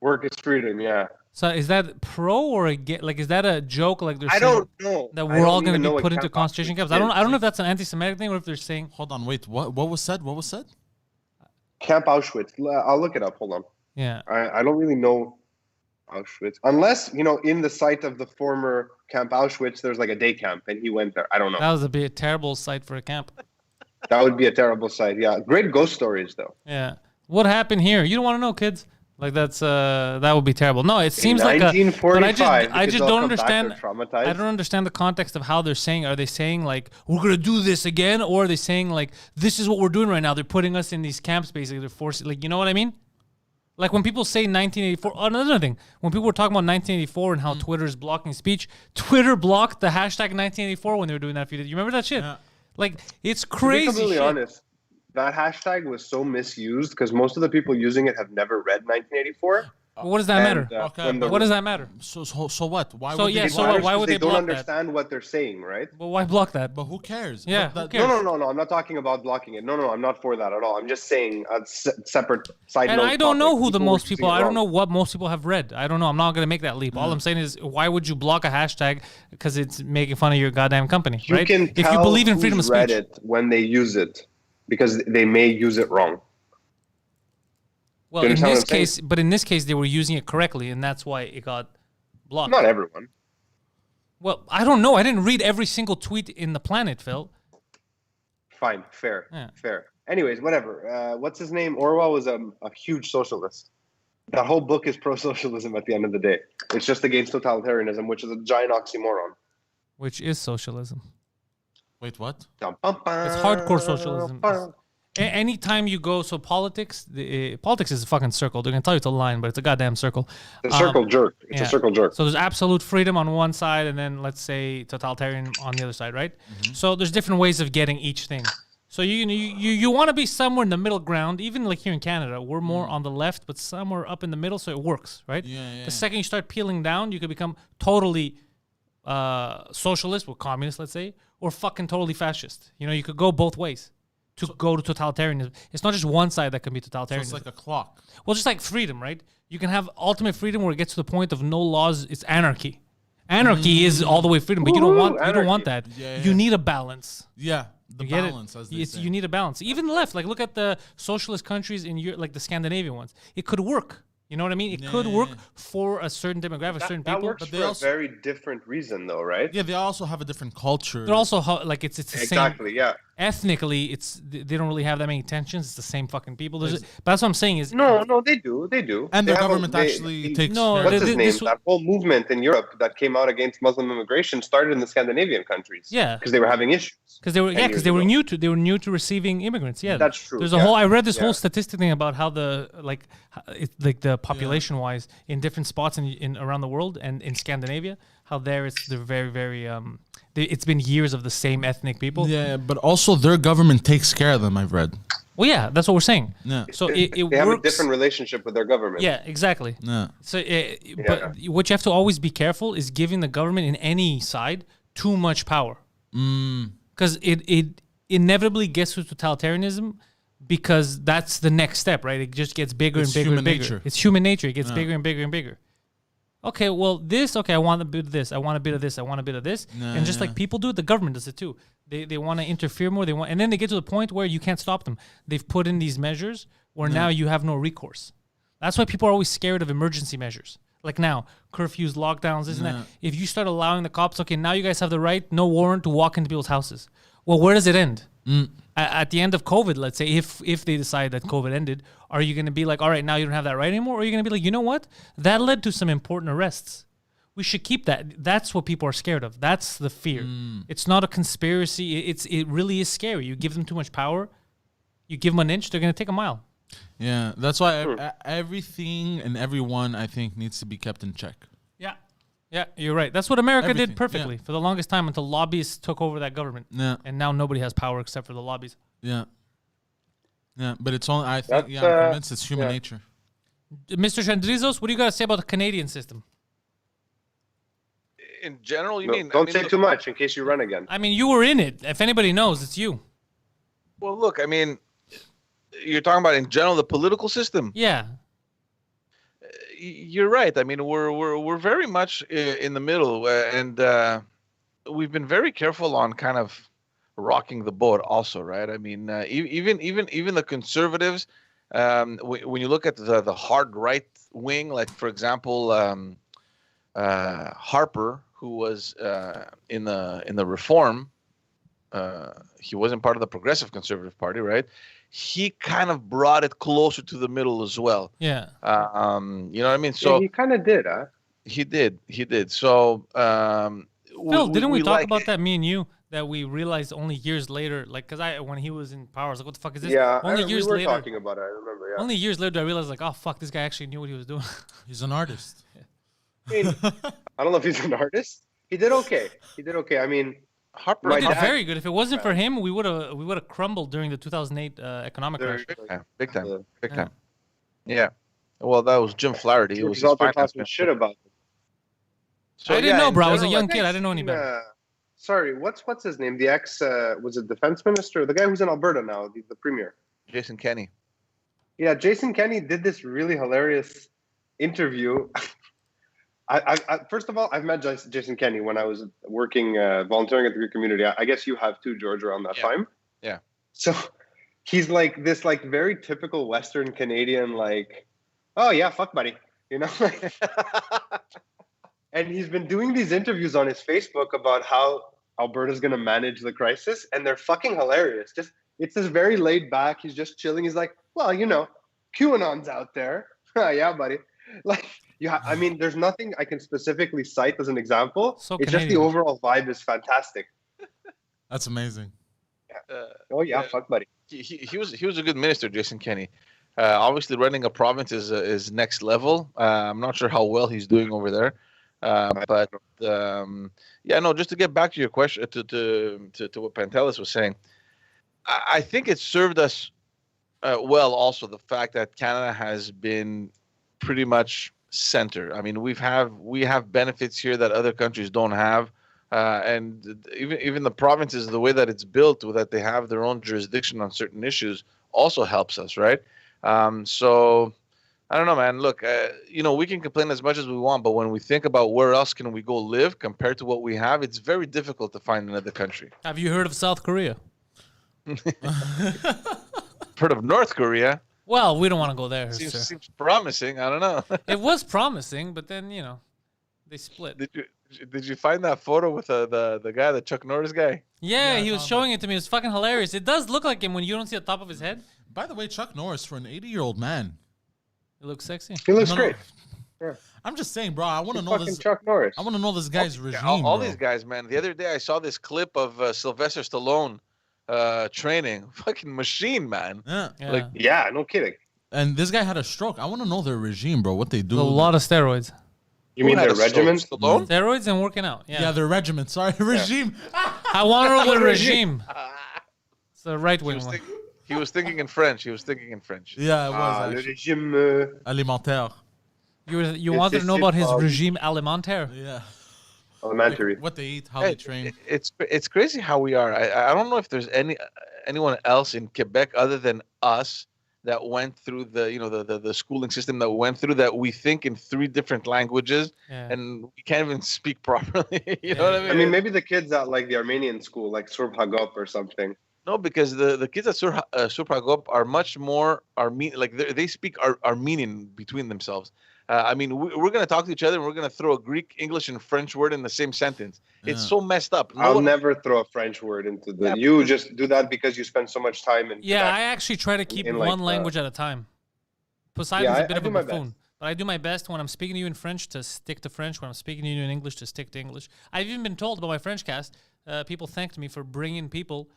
Work is freedom, yeah. So is that pro or like is that a joke? Like they're I saying don't know. that I we're don't all going even to know be what put into Camp concentration Auschwitz camps? is. I don't know if that's an anti-Semitic thing or if they're saying. Hold on, wait. What was said? What was said? Camp Auschwitz. I'll look it up. Hold on. Yeah. I don't really know Auschwitz. Unless, in the site of the former Camp Auschwitz, there's like a day camp and he went there. I don't know. That was a bit terrible sight for a camp. That would be a terrible site. Yeah. Great ghost stories, though. Yeah. What happened here? You don't want to know, kids. Like that would be terrible. No, it seems like a. But I just don't understand. I don't understand the context of how they're saying. Are they saying like we're gonna do this again, or are they saying like this is what we're doing right now? They're putting us in these camps, basically. They're forcing, like, you know what I mean? Like when people say 1984. Another thing, when people were talking about 1984 and how Twitter is blocking speech, Twitter blocked the hashtag 1984 when they were doing that. You remember that shit? Yeah. Like it's crazy. To be completely shit. honest, that hashtag was so misused because most of the people using it have never read 1984. What does that matter? Okay, What does that matter? So what? Why So, would yeah, they so block- why would they don't block that? understand what they're saying, right? But why block that? But who cares? Yeah, But who cares? No. I'm not talking about blocking it. No, I'm not for that at all. I'm just saying a separate side And note. I don't know topic. who the People were most using people. it I don't wrong. know what most people have read. I don't know. I'm not gonna make that leap. All I'm saying is, why would you block a hashtag because it's making fun of your goddamn company, You right? can If you tell believe in freedom of who's read speech. it when they use it because they may use it wrong. Well, Do you in understand this what I'm saying? case, but in this case, they were using it correctly, and that's why it got blocked. Not everyone. Well, I don't know. I didn't read every single tweet in the planet, Phil. Fine, fair, Yeah. fair. Anyways, whatever. What's his name? Orwell was a huge socialist. That whole book is pro-socialism at the end of the day. It's just against totalitarianism, which is a giant oxymoron. Which is socialism. Wait, what? It's hardcore socialism. Anytime you go, so politics is a fucking circle. They're gonna tell you it's a line, but it's a goddamn circle. The circle jerk. It's a circle jerk. So there's absolute freedom on one side, and then let's say totalitarian on the other side, right? So there's different ways of getting each thing. So you want to be somewhere in the middle ground. Even like here in Canada, we're more on the left, but somewhere up in the middle, so it works, right? The second you start peeling down, you could become totally socialist or communist, let's say, or fucking totally fascist. You could go both ways. To go to totalitarianism. It's not just one side that can be totalitarianism. So it's like a clock. Well, just like freedom, right? You can have ultimate freedom where it gets to the point of no laws. It's anarchy. Anarchy is all the way freedom, but you don't want that. You need a balance. Yeah, the You get balance, it? as they say. You need a balance. Even the left, like look at the socialist countries in Europe, like the Scandinavian ones. It could work. You know what I mean? It could work for a certain demographic, certain people. That works but for a very different reason, though, right? Yeah, they also have a different culture. They're also like it's the same. Exactly. Yeah. Ethnically, they don't really have that many tensions. It's the same fucking people. But that's what I'm saying is No, they do. They do. And They their have government actually takes No, care What's of his it. name? this- That whole movement in Europe that came out against Muslim immigration started in the Scandinavian countries. Yeah. Because they were having issues. because they were 10 years they were ago. new to receiving immigrants. Yeah, That's true, There's a yeah. whole. I read this whole Yeah. statistic thing about how the population wise in different spots in around the world and in Scandinavia, how they're very very it's been years of the same ethnic people. Yeah, but also their government takes care of them, I've read. Well, yeah, that's what we're saying. Yeah. So it They works. have a different relationship with their government. Yeah, exactly. Yeah. So, but what you have to always be careful is giving the government in any side too much power, because it inevitably gets to totalitarianism, because that's the next step, right? It just gets bigger It's and bigger human and bigger. nature. It's human nature. It gets bigger and bigger and bigger. Okay, well, I want a bit of this. I want a bit of this. I want a bit of this. And just like people do it, the government does it too. They want to interfere more. And then they get to the point where you can't stop them. They've put in these measures where now you have no recourse. That's why people are always scared of emergency measures. Like now, curfews, lockdowns, this and that. If you start allowing the cops, okay, now you guys have the right, no warrant to walk into people's houses. Well, where does it end? At the end of COVID, let's say, if they decide that COVID ended, are you going to be like, all right, now you don't have that right anymore? Or are you going to be like, you know what? That led to some important arrests. We should keep that. That's what people are scared of. That's the fear. It's not a conspiracy. It really is scary. You give them too much power. You give them an inch, they're going to take a mile. Yeah, that's why everything and everyone, I think, needs to be kept in check. Yeah, you're right. That's what America Everything, did perfectly for the longest time until lobbyists took over that government. Yeah. And now nobody has power except for the lobbies. Yeah. Yeah, but it's only, I think, That's, I'm convinced it's human nature. Mr. Chandrizos, what do you got to say about the Canadian system? In general, you No, mean? don't say too much in case you run again. I mean, you were in it. If anybody knows, it's you. Well, look, I mean, you're talking about in general the political system. Yeah. You're right. I mean, we're very much in the middle, and we've been very careful on kind of rocking the boat, also, right? I mean, even the conservatives, when you look at the hard right wing, like for example, Harper, who was in the Reform, he wasn't part of the Progressive Conservative Party, right? He kind of brought it closer to the middle as well. Yeah. You know what I mean? So yeah, he kind of did, huh? he did. So Phil, didn't we talk like about it. that, me and you, that we realized only years later, like, because when he was in power, I was like, what the fuck is this? Yeah, only years we were later. talking about it. I remember. Yeah. Only years later, I realized, like, oh, fuck, this guy actually knew what he was doing. He's an artist. I mean, I don't know if he's an artist. He did okay. I mean, Harper My He did dad- very good. If it wasn't for him, we would have crumbled during the 2008 economic crash. big time. Yeah. Well, that was Jim Flaherty. he It was was his out there finance talking minister. shit about it. So, I didn't yeah, know, in bro. I was a general, young kid. I didn't know any better. Sorry, what's his name? The ex was it defense minister? The guy who's in Alberta now, the premier. Jason Kenney. Yeah, Jason Kenney did this really hilarious interview. I first of all, I've met Jason Kenney when I was working volunteering at the Greek community. I guess you have too, George, around that time. Yeah. So he's like this, like very typical Western Canadian, like, oh yeah, fuck buddy, you know. And he's been doing these interviews on his Facebook about how Alberta's gonna manage the crisis, and they're fucking hilarious. It's just very laid back. He's just chilling. He's like, well, you know, QAnon's out there. Yeah, buddy. Like, I mean, there's nothing I can specifically cite as an example. So it's just the Canadian. overall vibe is fantastic. That's amazing. Oh yeah, fuck buddy. he was a good minister, Jason Kenney. Obviously, running a province is next level. I'm not sure how well he's doing over there, but yeah, no. Just to get back to your question, to what Pantelis was saying, I think it served us well. Also, the fact that Canada has been pretty much center. I mean, we have benefits here that other countries don't have. And even the provinces, the way that it's built, that they have their own jurisdiction on certain issues, also helps us, right? So I don't know, man. Look, we can complain as much as we want, but when we think about where else can we go live compared to what we have, it's very difficult to find another country. Have you heard of South Korea? Heard of North Korea? Well, we don't want to go there. Seems promising. I don't know. It was promising, but then they split. Did you find that photo with the guy, the Chuck Norris guy? Yeah, he was showing it to me. It was fucking hilarious. It does look like him when you don't see the top of his head. By the way, Chuck Norris, for an 80-year-old man, It looks sexy. He looks great. I'm just saying, bro. I want to know Fucking this. Chuck Norris. I want to know this guy's regime. All bro. these guys, man. The other day I saw this clip of Sylvester Stallone training. Fucking machine, man. Yeah. Like, Yeah, no kidding. And this guy had a stroke. I want to know their regime, bro. What they do. A lot of steroids. You mean had their a stroke? regiment? Stallone? Steroids and working out. Yeah. Yeah, their regiment. Sorry, regime. I want to know the regime. It's the right wing one. He was thinking in French. Yeah, it was Ah, le actually. régime. Alimentaire. You wanted to know about his regime alimentaire. Yeah. Elementary. What they eat, how they train. It's crazy how we are. I don't know if there's anyone else in Quebec other than us that went through the schooling system that we went through, that we think in 3 different languages and we can't even speak properly. You know what I mean? I mean, maybe the kids at like the Armenian school, like Surb Hagop or something. No, because the kids at Surpagop are much more Armenian. Like they speak Armenian between themselves. I mean, we're going to talk to each other and we're going to throw a Greek, English, and French word in the same sentence. It's so messed up. I'll never throw a French word into the. You just do that because you spend so much time in. Yeah, Quebec. I actually try to keep in, like, one language at a time. Poseidon's Yeah, a bit I of do a my buffoon. best. But I do my best when I'm speaking to you in French to stick to French. When I'm speaking to you in English to stick to English. I've even been told about my French cast. People thanked me for bringing people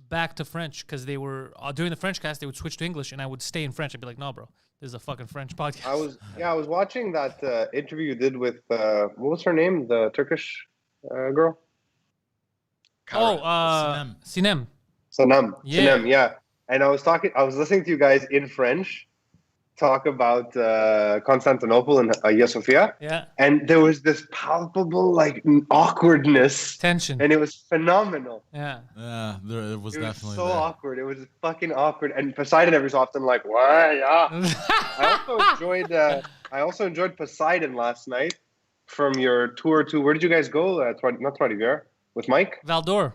back to French because they were during the French cast they would switch to English and I would stay in French. I'd be like, no, bro, this is a fucking French podcast. I was watching that interview you did with what was her name, the Turkish girl, Sinem. Sanam. Yeah. Sinem, yeah. And I was listening to you guys in French talk about Constantinople and Hagia Sophia. Yeah. And there was this palpable like awkwardness, Tension. and it was phenomenal. Yeah. Yeah, it was It was definitely so there. awkward. It was fucking awkward. And Poseidon every so often like, why? Yeah. I also enjoyed Poseidon last night from your tour to, where did you guys go? Not Trois-Rivières, with Mike? Val d'Or.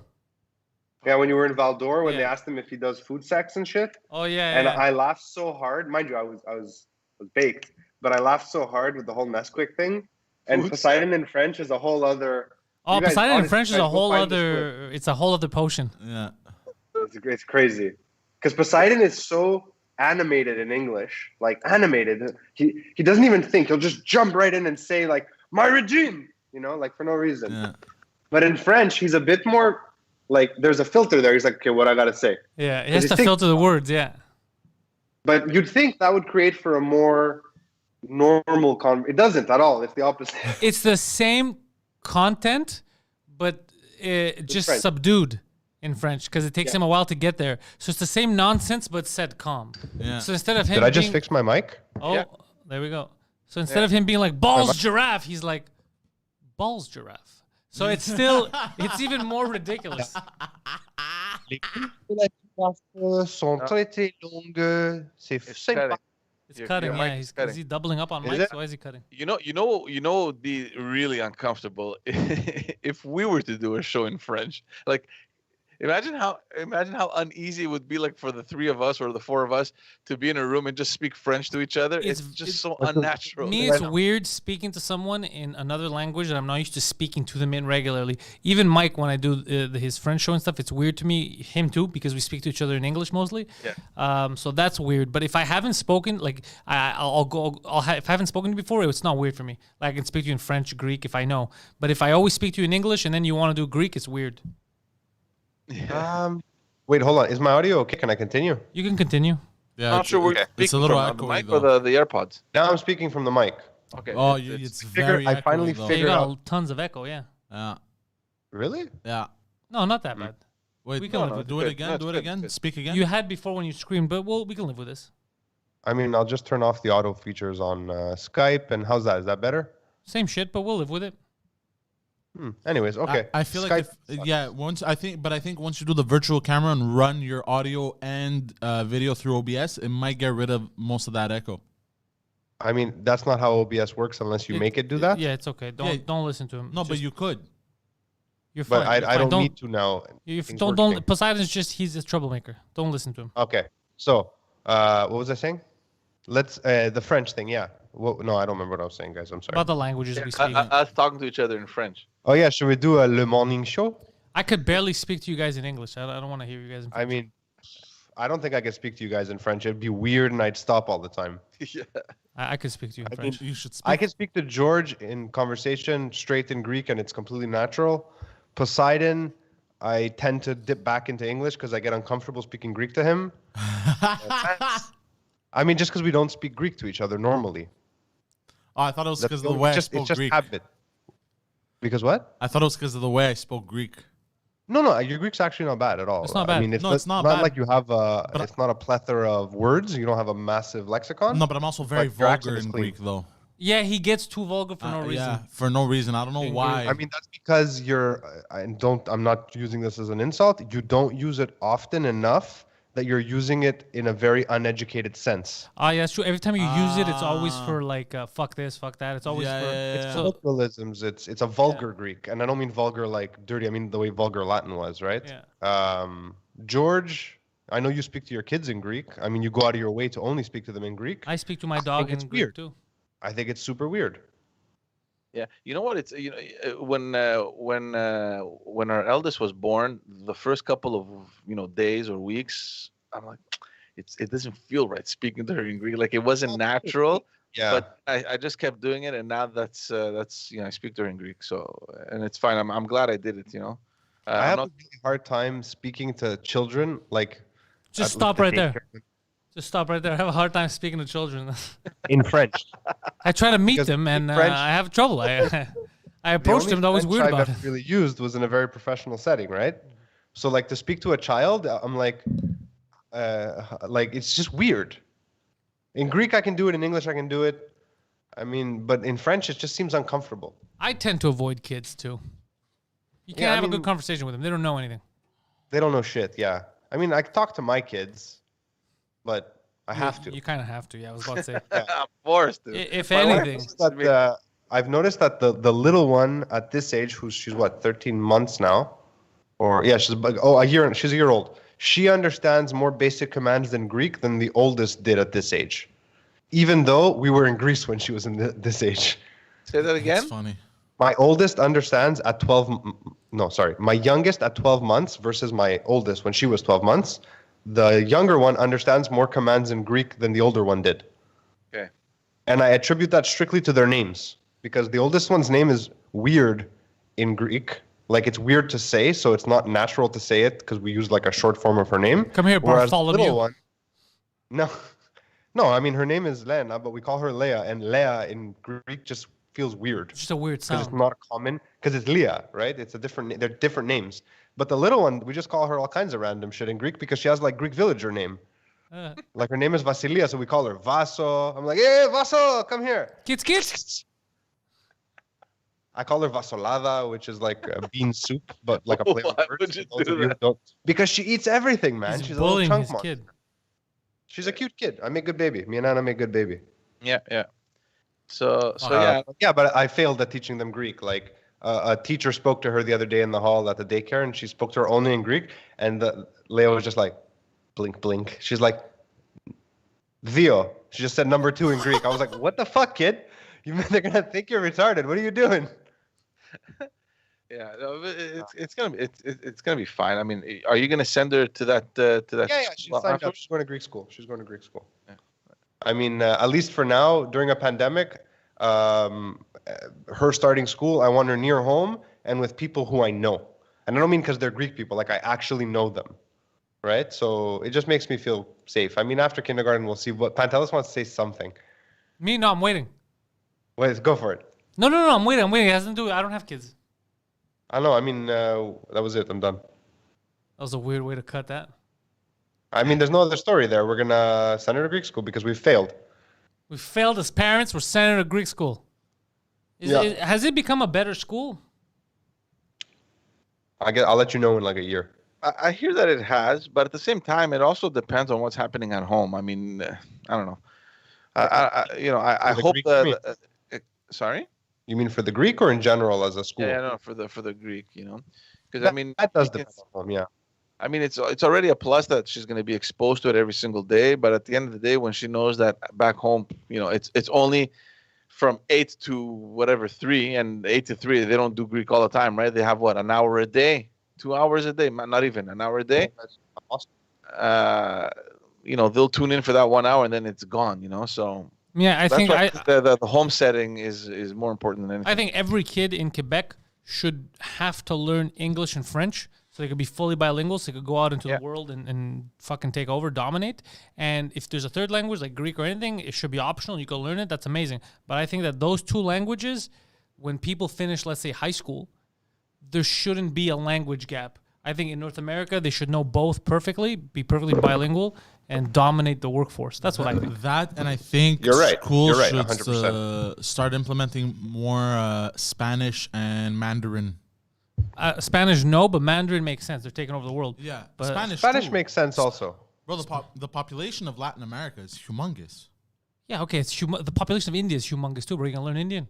Yeah, when you were in Val d'Or, when Yeah. they asked him if he does food sex and shit. Oh yeah. And yeah. I laughed so hard. Mind you, I was baked, but I laughed so hard with the whole Nesquik thing. And Poseidon in French is a whole other. Oh, you guys, Poseidon in honestly, French is guys, a go whole find this other. It's a whole other potion. Yeah. It's crazy, because Poseidon is so animated in English, like animated. He doesn't even think. He'll just jump right in and say like my regime, like for no reason. Yeah. But in French, he's a bit more like there's a filter there. He's like, okay, what I gotta say. Yeah, he has you to think- filter the words. Yeah. But you'd think that would create for a more normal It doesn't at all. It's the opposite. It's the same content, but just French. subdued in French because it takes him a while to get there. So it's the same nonsense, but said calm. Yeah. So instead of him Did I just being, fix my mic? Oh, Yeah. there we go. So instead of him being like balls giraffe, he's like balls giraffe. So it's still, it's even more ridiculous. sont très très longues. C'est It's sympa. cutting. It's Your cutting. mic Yeah, is is cutting. he doubling up on Is mics? it? Why is he cutting? You know, would be really uncomfortable if we were to do a show in French. Like, imagine how uneasy it would be, like for the 3 of us or the 4 of us to be in a room and just speak French to each other. It's just so unnatural. Me, it's weird speaking to someone in another language that I'm not used to speaking to them in regularly. Even Mike, when I do his French show and stuff, it's weird to me. Him too, because we speak to each other in English mostly. Yeah. So that's weird. But if I haven't spoken, like if I haven't spoken to you before, it's not weird for me. Like I can speak to you in French, Greek if I know. But if I always speak to you in English and then you want to do Greek, it's weird. Wait, hold on. Is my audio okay? Can I continue? You can continue. Yeah, I'm not sure we're speaking it's a little from the echoey mic though. or the AirPods. Now I'm speaking from the mic. Okay. Oh, it's- it's figured- very I finally echoey, though. Yeah, you Figure got out- tons of echo. Yeah. Yeah, Really? yeah. No, not that bad. Wait, We can live with do it. it No, again. it's Do it good, again. good. Speak again. You had before when you screamed, but we can live with this. I mean, I'll just turn off the auto features on Skype. And how's that? Is that better? Same shit, but we'll live with it. Anyways, okay. I feel like Skype once I think once you do the virtual camera and run your audio and video through OBS, it might get rid of most of that echo. I mean, that's not how OBS works unless you make it do that. Yeah, it's okay. Don't listen to him. No, but Just- you could. You're fine. But I You're fine. don't need to now. You Things don't working. Poseidon's just he's a troublemaker. Don't listen to him. Okay. So, what was I saying? Let's the French thing. Yeah. Well, no, I don't remember what I was saying, guys. I'm sorry. About the languages we speak. Us talking to each other in French. Oh yeah, should we do a Le Morning Show? I could barely speak to you guys in English. I don't want to hear you guys in I French. mean, I don't think I could speak to you guys in French. It'd be weird, and I'd stop all the time. Yeah. I could speak to you in I French. You should speak. I can speak to George in conversation straight in Greek, and it's completely natural. Poseidon, I tend to dip back into English because I get uncomfortable speaking Greek to him. I mean, just because we don't speak Greek to each other normally. Oh, I thought it was because of the only- way I it's spoke just Greek. habit. Because what? I thought it was because of the way I spoke Greek. No, your Greek's actually not bad at all. It's not I bad. mean, No, it's not not bad. like you have a. But it's not a plethora of words. You don't have a massive lexicon. No, but I'm also very But your accent vulgar is in clean. Greek, though. Yeah, he gets too vulgar for no reason. Yeah, for no reason. I don't know In why. I mean, that's because you're. I'm not using this as an insult. You don't use it often enough that you're using it in a very uneducated sense. Ah, yeah, that's true. Every time you use it, it's always for like fuck this, fuck that. It's always Yeah, for. yeah, It's yeah. colloquialisms. It's a vulgar Greek, and I don't mean vulgar like dirty. I mean the way vulgar Latin was, right? Yeah. George, I know you speak to your kids in Greek. I mean, you go out of your way to only speak to them in Greek. I speak to my dog in it's Greek weird. too. I think it's super weird. Yeah, you know what? It's when our eldest was born, the first couple of days or weeks, I'm like, it doesn't feel right speaking to her in Greek. Like it wasn't natural. Yeah. But I just kept doing it, and now that's I speak to her in Greek. So and it's fine. I'm glad I did it. I I'm have not, a really hard time speaking to children. Like Just at stop the right there. daycare Just stop right there. I have a hard time speaking to children. in French. I try to meet Because them and French- I have trouble. I The approached only them. They're always French weird I've about ever it. really used was in a very professional setting, right? So like to speak to a child, I'm like it's just weird. In Greek, I can do it. In English, I can do it. I mean, but in French, it just seems uncomfortable. I tend to avoid kids too. You can't Yeah, I have a mean- good conversation with them. They don't know anything. They don't know shit. Yeah. I mean, I talk to my kids, but I have to. You kind of have to. Yeah, I was about to say. I'm forced to. If My wife anything, was to me- I've noticed that the little one at this age, she's what, 13 months now, or yeah, a year. She's a year old. She understands more basic commands than Greek than the oldest did at this age, even though we were in Greece when she was in this age. Say that again. That's funny. My oldest understands at 12. No, sorry. My youngest at 12 months versus my oldest when she was 12 months. The younger one understands more commands in Greek than the older one did. Okay. And I attribute that strictly to their names because the oldest one's name is weird in Greek. Like it's weird to say, so it's not natural to say it because we use like a short form of her name. Come here, Whereas the Bartholomew. little one, no, I mean her name is Lena, but we call her Leah, and Leah in Greek just feels weird. It's just a weird Because it's sound. not common. Because it's Leah, right? It's a different. They're different names. But the little one, we just call her all kinds of random shit in Greek because she has like Greek villager name. Uh, Like her name is Vasilia, so we call her Vaso. I'm like, hey, Vaso, come here. kids. I call her Vasolada, which is like a bean soup, but like a play on Why words. would you For those do of who that? don't- Because she eats everything, man. He's She's a little bullying chunk his monster. kid. She's a cute kid. I make good baby. Me and Anna make good baby. Yeah. So yeah. Yeah, but I failed at teaching them Greek. Like a teacher spoke to her the other day in the hall at the daycare, and she spoke to her only in Greek. And Leo was just like, blink, blink. She's like, Vio. She just said number 2 in Greek. I was like, what the fuck, kid? They're gonna think you're retarded. What are you doing? Yeah, no, but it's gonna be fine. I mean, are you gonna send her to that Yeah, she's school signed up. afterwards? She's going to Greek school. Yeah. I mean, at least for now, during a pandemic, her starting school, I want her near home and with people who I know. And I don't mean because they're Greek people. Like I actually know them. right? So it just makes me feel safe. I mean, after kindergarten, we'll see what Pantelis wants to say something. Me, no, I'm waiting. Wait, go for it. No, I'm waiting. It hasn't to do. I don't have kids. I don't know. I mean, that was it. I'm done. That was a weird way to cut that. I mean, there's no other story there. We're gonna send her to Greek school because we failed. We failed as parents. We're sending her to Greek school. Has it become a better school? I'll let you know in like a year. I hear that it has, but at the same time, it also depends on what's happening at home. I mean, I don't know. I hope Greek that. Sorry. You mean for the Greek or in general as a school? Yeah, no, for the Greek, because I mean that does depend on home. Yeah. I mean, it's already a plus that she's going to be exposed to it every single day. But at the end of the day, when she knows that back home, it's only from 8 to whatever 3, and 8 to 3, they don't do Greek all the time, right? They have an hour a day, 2 hours a day, not even an hour a day. That's awesome. They'll tune in for that 1 hour and then it's gone. So Yeah, I that's think why the home setting is more important than anything. I think every kid in Quebec should have to learn English and French so they could be fully bilingual, so they could go out into the world and fucking take over, dominate. And if there's a third language like Greek or anything, it should be optional. You can learn it. That's amazing. But I think that those 2 languages, when people finish, let's say, high school, there shouldn't be a language gap. I think in North America, they should know both perfectly, be perfectly bilingual, and dominate the workforce. That's what I think. That, and I think You're right. schools You're right, should 100%. start implementing more Spanish and Mandarin. Spanish, no, but Mandarin makes sense. They're taking over the world. Yeah, But Spanish too. makes sense also. Bro, the population of Latin America is humongous. Yeah, okay. The population of India is humongous too. But you're gonna learn Indian.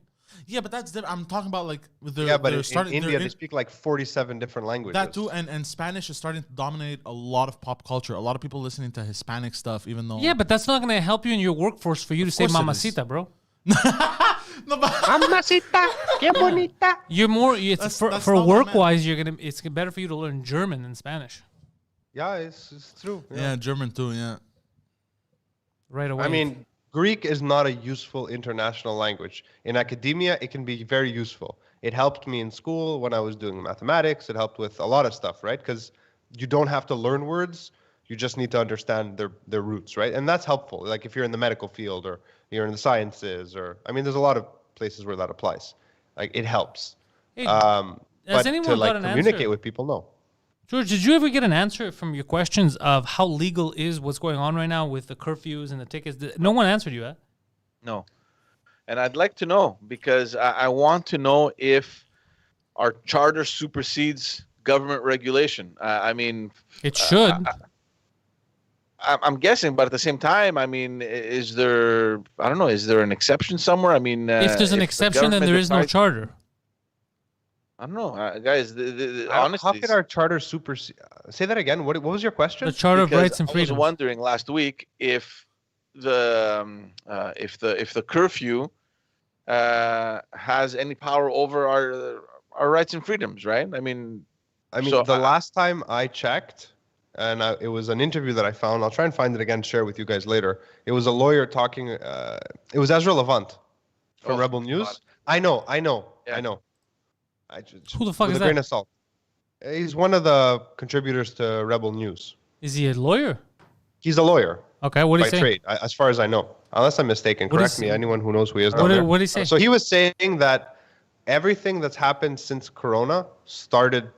Yeah, but that's different. I'm talking about like with their, Yeah, but they're in starting, India, they speak like 47 different languages. that too, and Spanish is starting to dominate a lot of pop culture. A lot of people listening to Hispanic stuff, even though Yeah, but that's not gonna help you in your workforce for you to say course it is. mamacita, bro. no, but Mamacita, que bonita. You're more That's for not what I work meant. wise. It's better for you to learn German than Spanish Yeah, it's true. yeah, German too. Yeah, right away. I mean, Greek is not a useful international language. In academia, it can be very useful. It helped me in school when I was doing mathematics. It helped with a lot of stuff, right? Because you don't have to learn words. You just need to understand their roots, right? And that's helpful. Like if you're in the medical field or you're in the sciences, there's a lot of places where that applies. Like it helps. Hey, But anyone to got an communicate answer? with people, no. George, did you ever get an answer from your questions of how legal is what's going on right now with the curfews and the tickets? No one answered you, huh? No. And I'd like to know, because I want to know if our charter supersedes government regulation. I mean, It should. I'm guessing, but at the same time, I mean, is there an exception somewhere? I mean, if there's an the exception, then government there is no decides- charter. I don't know, guys. How Honestly, could our charter supersede? Say that again. What was your question? The Charter of because Rights and I Freedoms. was wondering last week if the curfew has any power over our rights and freedoms, right? I mean, so the last time I checked, and it was an interview that I found. I'll try and find it again, share with you guys later. It was a lawyer talking. It was Ezra Levant for Rebel News. God. I know. Yeah. Who the fuck with is a grain that? of salt. He's one of the contributors to Rebel News. Is he a lawyer? He's a lawyer Okay, what did by he say? trade, as far as I know. Unless I'm mistaken, What correct is- me. Anyone who knows who he is. What down did, there. what did he say? So he was saying that everything that's happened since Corona started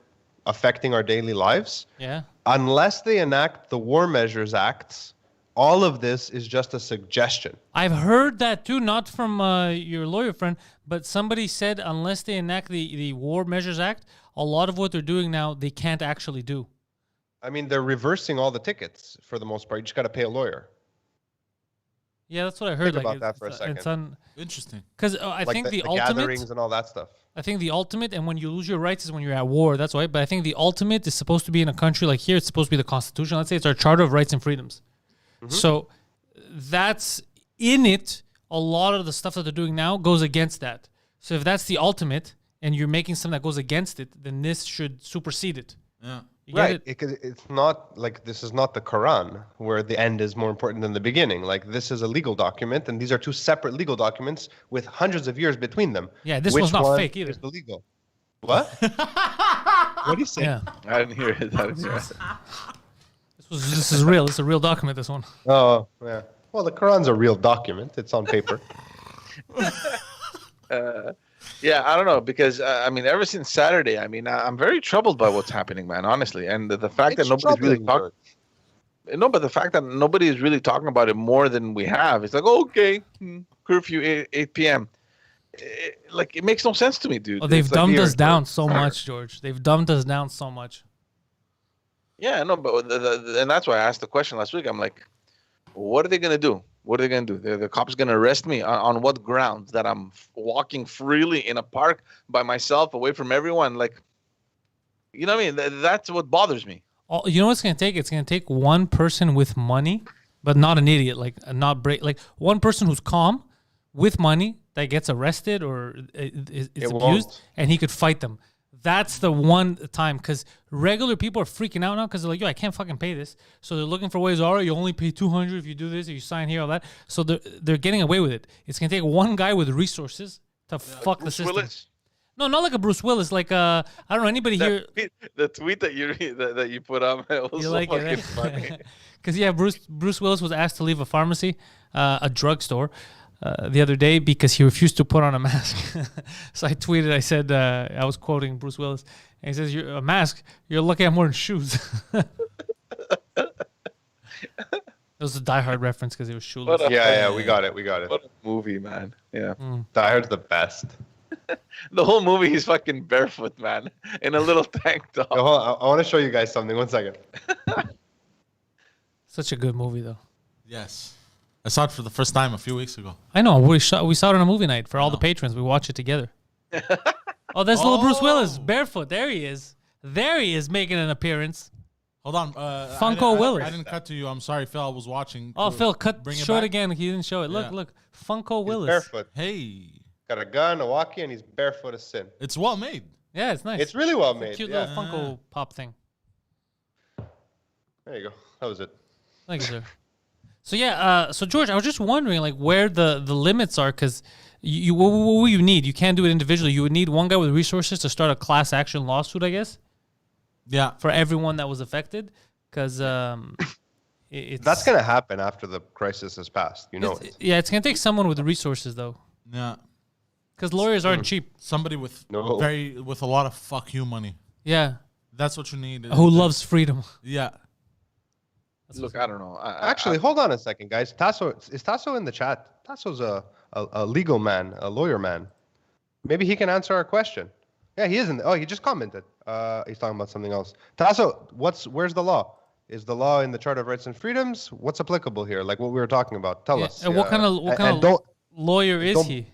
affecting our daily lives. Yeah. Unless they enact the War Measures Acts, all of this is just a suggestion. I've heard that too, not from your lawyer friend, but somebody said unless they enact the War Measures Act, a lot of what they're doing now, they can't actually do. I mean, they're reversing all the tickets for the most part. You just got to pay a lawyer. Yeah, that's what I heard. Think like about that for a second. It's on interesting. because I Like think the gatherings ultimate. and all that stuff. I think the ultimate, and when you lose your rights is when you're at war. That's why. But I think the ultimate is supposed to be in a country like here. It's supposed to be the Constitution. Let's say it's our Charter of Rights and Freedoms. So that's in it. A lot of the stuff that they're doing now goes against that. So if that's the ultimate, and you're making something that goes against it, then this should supersede it. Yeah. You get Right. it? It's not like this is not the Quran where the end is more important than the beginning. Like this is a legal document, and these are two separate legal documents with hundreds of years between them. Yeah, this Which one's not one fake either. is the legal? What? What do you say? Yeah. I didn't hear it. I didn't hear it. This is real. This is a real document. This one. Oh, yeah. Well, the Quran's a real document. It's on paper. Yeah, I don't know because I mean, ever since Saturday, I mean, I'm very troubled by what's happening, man. Honestly, and the fact that nobody's really talking. No, but the fact that nobody is really talking about it more than we have, it's like, okay, curfew 8 p.m. Like, it makes no sense to me, dude. Oh, they've It's like dumbed here- us down so much, George. They've dumbed us down so much. Yeah, no, but and that's why I asked the question last week. I'm like, what are they gonna do? What are they gonna do? The cops gonna arrest me on what grounds? That I'm walking freely in a park by myself, away from everyone? Like, you know what I mean? That's what bothers me. You know what it's gonna take? It's gonna take one person with money, but not an idiot, like like one person who's calm with money that gets arrested or is abused, won't. and he could fight them. That's the one time, because regular people are freaking out now because they're like, yo, I can't fucking pay this. So they're looking for ways. All right, you only pay $200 if you do this, or you sign here, all that. So they're getting away with it. It's gonna take one guy with resources to fuck the Bruce system. Willis. No, not like a Bruce Willis. Like I don't know anybody here. The tweet that you put up, it was You so like fucking it? funny. Because yeah, Bruce Willis was asked to leave a pharmacy, a drugstore, the other day because he refused to put on a mask. So I tweeted, I said, I was quoting Bruce Willis, and he says, "You're a mask. You're lucky I'm wearing shoes." It was a Die Hard reference because he was shoeless. What a- Yeah, we got it. What a movie, man. Yeah. Die Hard's the best. The whole movie, he's fucking barefoot, man, in a little tank top. Yo, hold on, I want to show you guys something. 1 second. Such a good movie, though. Yes. I saw it for the first time a few weeks ago. I know. We saw it on a movie night for all the patrons. We watched it together. Oh, that's little Bruce Willis, barefoot. There he is. There he is, making an appearance. Hold on. Funko Willis. I didn't cut to you. I'm sorry, Phil. I was watching. Oh, Phil, bring show it back. again. He didn't show it. Look, Yeah. look. Funko He's Willis. barefoot. Hey, Got a gun, a walkie, and he's barefoot as sin. it's well made. Yeah, it's nice. It's really well It's a made. cute Yeah. little Funko Pop thing. There you go. That was it. Thank you, sir. So yeah, so George, I was just wondering like where the limits are, because what would you need? You can't do it individually. You would need one guy with resources to start a class action lawsuit, I guess, Yeah. for everyone that was affected, because it's That's gonna happen after the crisis has passed. You know it. yeah, it's gonna take someone with resources though, Yeah. because lawyers aren't cheap. Somebody with No. with a lot of fuck you money. Yeah, That's what you need. who loves freedom. Yeah. Look, I don't know. Actually, hold on a second, guys. Is Tasso in the chat? Tasso's a legal man, a lawyer man. Maybe he can answer our question. Yeah, he isn't. Oh, he just commented. He's talking about something else. Tasso, where's the law? Is the law in the Charter of Rights and Freedoms? What's applicable here? Like what we were talking about. Tell Yeah, us. and what kind of lawyer is don't- he?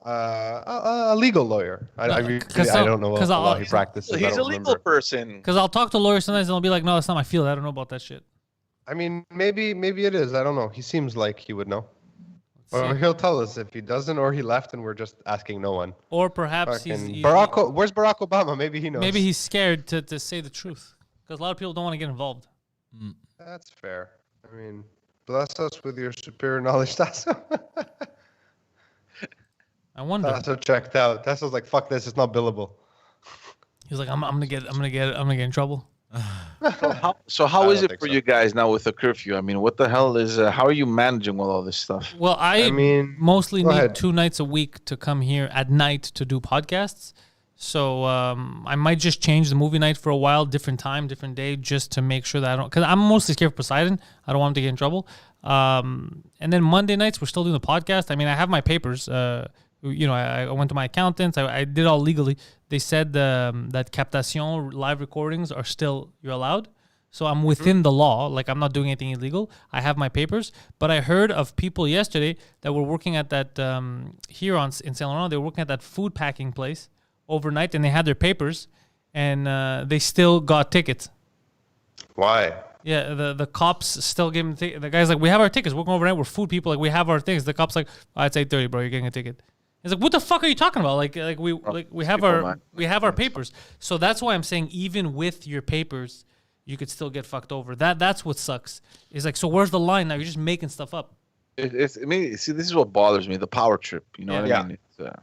A legal lawyer. I don't know what 'cause law I'll- he practices. I he's a don't legal remember. person. Because I'll talk to lawyers sometimes and they'll be like, "No, that's not my field. I don't know about that shit." I mean, maybe it is. I don't know. He seems like he would know. Or see. he'll tell us if he doesn't, or he left and we're just asking no one. Or perhaps Fucking where's Barack Obama? Maybe he knows. maybe he's scared to say the truth, because a lot of people don't want to get involved. That's fair. I mean, bless us with your superior knowledge, Tasso. I wonder. Tasso checked out. Tasso's like, fuck this. It's not billable. He's like, I'm gonna get in trouble. So I how don't is it think for so. you guys now with the curfew? I mean, what the hell is? How are you managing with all this stuff? Well, I mean, mostly go need ahead. 2 nights a week to come here at night to do podcasts. So I might just change the movie night for a while, different time, different day, just to make sure that I don't. Because I'm mostly scared for Poseidon. I don't want him to get in trouble. And then Monday nights we're still doing the podcast. I mean, I have my papers. I went to my accountants. I did all legally. They said that captation live recordings are still you're allowed. So I'm within the law. Like I'm not doing anything illegal. I have my papers. But I heard of people yesterday that were working at that here in Saint Laurent. They were working at that food packing place overnight, and they had their papers, and they still got tickets. Why? Yeah, the cops still gave them the guy's like, we have our tickets. We're going overnight. We're food people. Like we have our things. The cops like, oh, it's 8:30, bro. You're getting a ticket. He's like, what the fuck are you talking about? Like we have our papers. So that's why I'm saying even with your papers, you could still get fucked over. That's what sucks. It's like, so where's the line now? You're just making stuff up. I mean, see, this is what bothers me: the power trip. You know what Yeah. I mean? It's,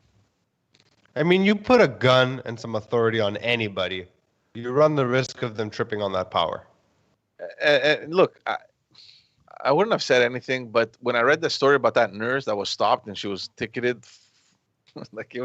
I mean, you put a gun and some authority on anybody, you run the risk of them tripping on that power. And look, I wouldn't have said anything, but when I read the story about that nurse that was stopped and she was ticketed, like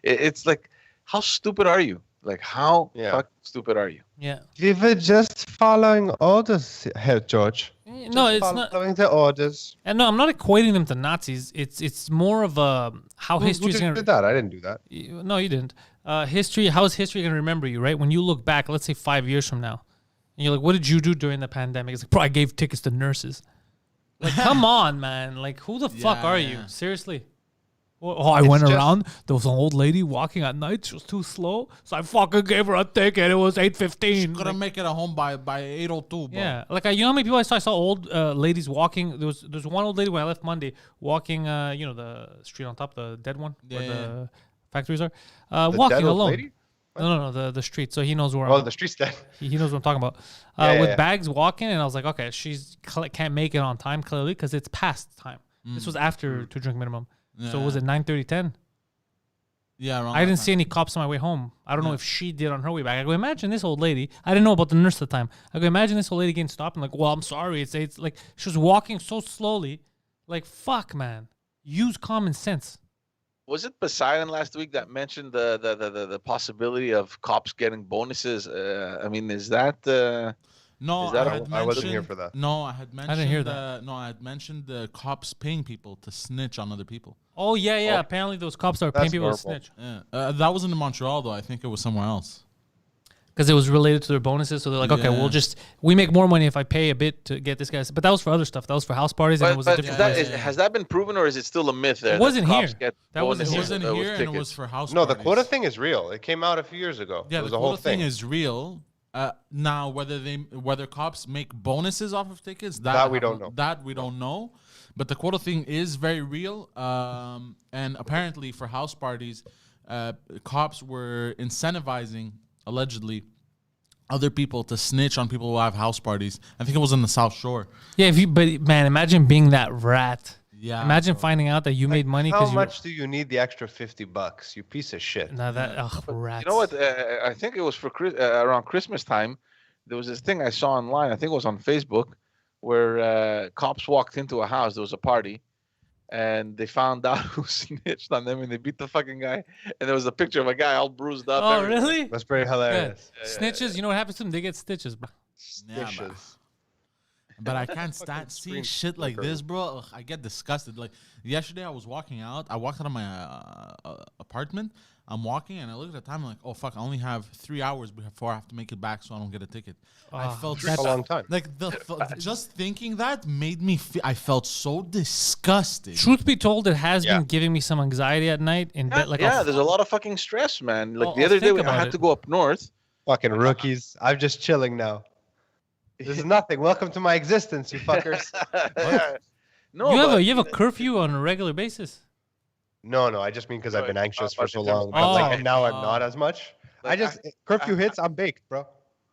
it's like, how stupid are you? Like, how fucking stupid are you? Yeah. We were just following orders here, George. No, it's not. Following the orders. And no, I'm not equating them to Nazis. It's more of a how history is Who going did that? I didn't do that. No, you didn't. History. How is history going to remember you? Right? When you look back, let's say 5 years from now, and you're like, "What did you do during the pandemic?" It's like, "Bro, I gave tickets to nurses." Like, come on, man. Like, who the fuck are you? Seriously. Oh, I went around. There was an old lady walking at night. She was too slow, so I fucking gave her a ticket. It was 8:15. Couldn't make it at home by 8:02. Bro. Yeah, like you know how many people I saw? I saw old ladies walking. There's one old lady when I left Monday walking. You know the street on top, the dead one where the factories are. Walking alone. Lady? No, the street. So he knows where. Oh, the street's dead. He knows what I'm talking about. With bags walking, and I was like, okay, she's can't make it on time clearly because it's past time. This was after 2 drink minimum. Yeah. So was it 9:30, 10? Yeah, around I didn't see any cops on my way home. I don't know if she did on her way back. I go, imagine this old lady. I didn't know about the nurse at the time. I go, imagine this old lady getting stopped and like, well, I'm sorry. It's like she was walking so slowly. Like, fuck, man. Use common sense. Was it Poseidon last week that mentioned the possibility of cops getting bonuses? I mean, is that No, Is that I wasn't here for that. No, I had mentioned. didn't hear that. No, I had mentioned the cops paying people to snitch on other people. Oh, yeah. Apparently those cops are paying That's people to horrible. snitch. Yeah, that wasn't in Montreal though. I think it was somewhere else. Because it was related to their bonuses. So they're like, okay, Yeah. we make more money if I pay a bit to get this guy. But that was for other stuff. That was for house parties. And it was a different place. Has that been proven, or is it still a myth there? It wasn't that cops here. Get That wasn't bonuses It wasn't with here, and it tickets? was for house. No, the parties. quota thing is real. It came out a few years ago. Yeah, it was the a whole quota thing. is real. Now, whether cops make bonuses off of tickets, That we don't know. That we don't know. But the quota thing is very real. And apparently, for house parties, cops were incentivizing allegedly other people to snitch on people who have house parties. I think it was in the South Shore. Yeah, but man, imagine being that rat. Yeah. Imagine finding out that you made money How because you. much do you need the extra $50? You piece of shit. No, rats. You know what? I think it was for around Christmas time. There was this thing I saw online. I think it was on Facebook, where cops walked into a house. There was a party, and they found out who snitched on them, and they beat the fucking guy. And there was a picture of a guy all bruised up. Oh, everywhere. really? That's pretty hilarious. Snitches, you know what happens to them? They get stitches, bro. Yeah, Dishes. but I can't stand seeing shit like this, bro. Ugh, I get disgusted. Like yesterday, I was walking out. I walked out of my apartment. I'm walking and I look at the time. I'm like, oh fuck! I only have 3 hours before I have to make it back, so I don't get a ticket. I felt That's a long time. like just thinking that made me. I felt so disgusted. Truth be told, it has been giving me some anxiety at night. In bed, like, Yeah, there's a lot of fucking stress, man. Like the I'll other day, think I about had it. to go up north. Fucking rookies. I'm just chilling now. This is nothing. Welcome to my existence, you fuckers. Yeah. No, you have a curfew on a regular basis. No, I just mean because I've been anxious for so long. Oh. And now I'm not as much. Like, Curfew hits, I'm baked, bro.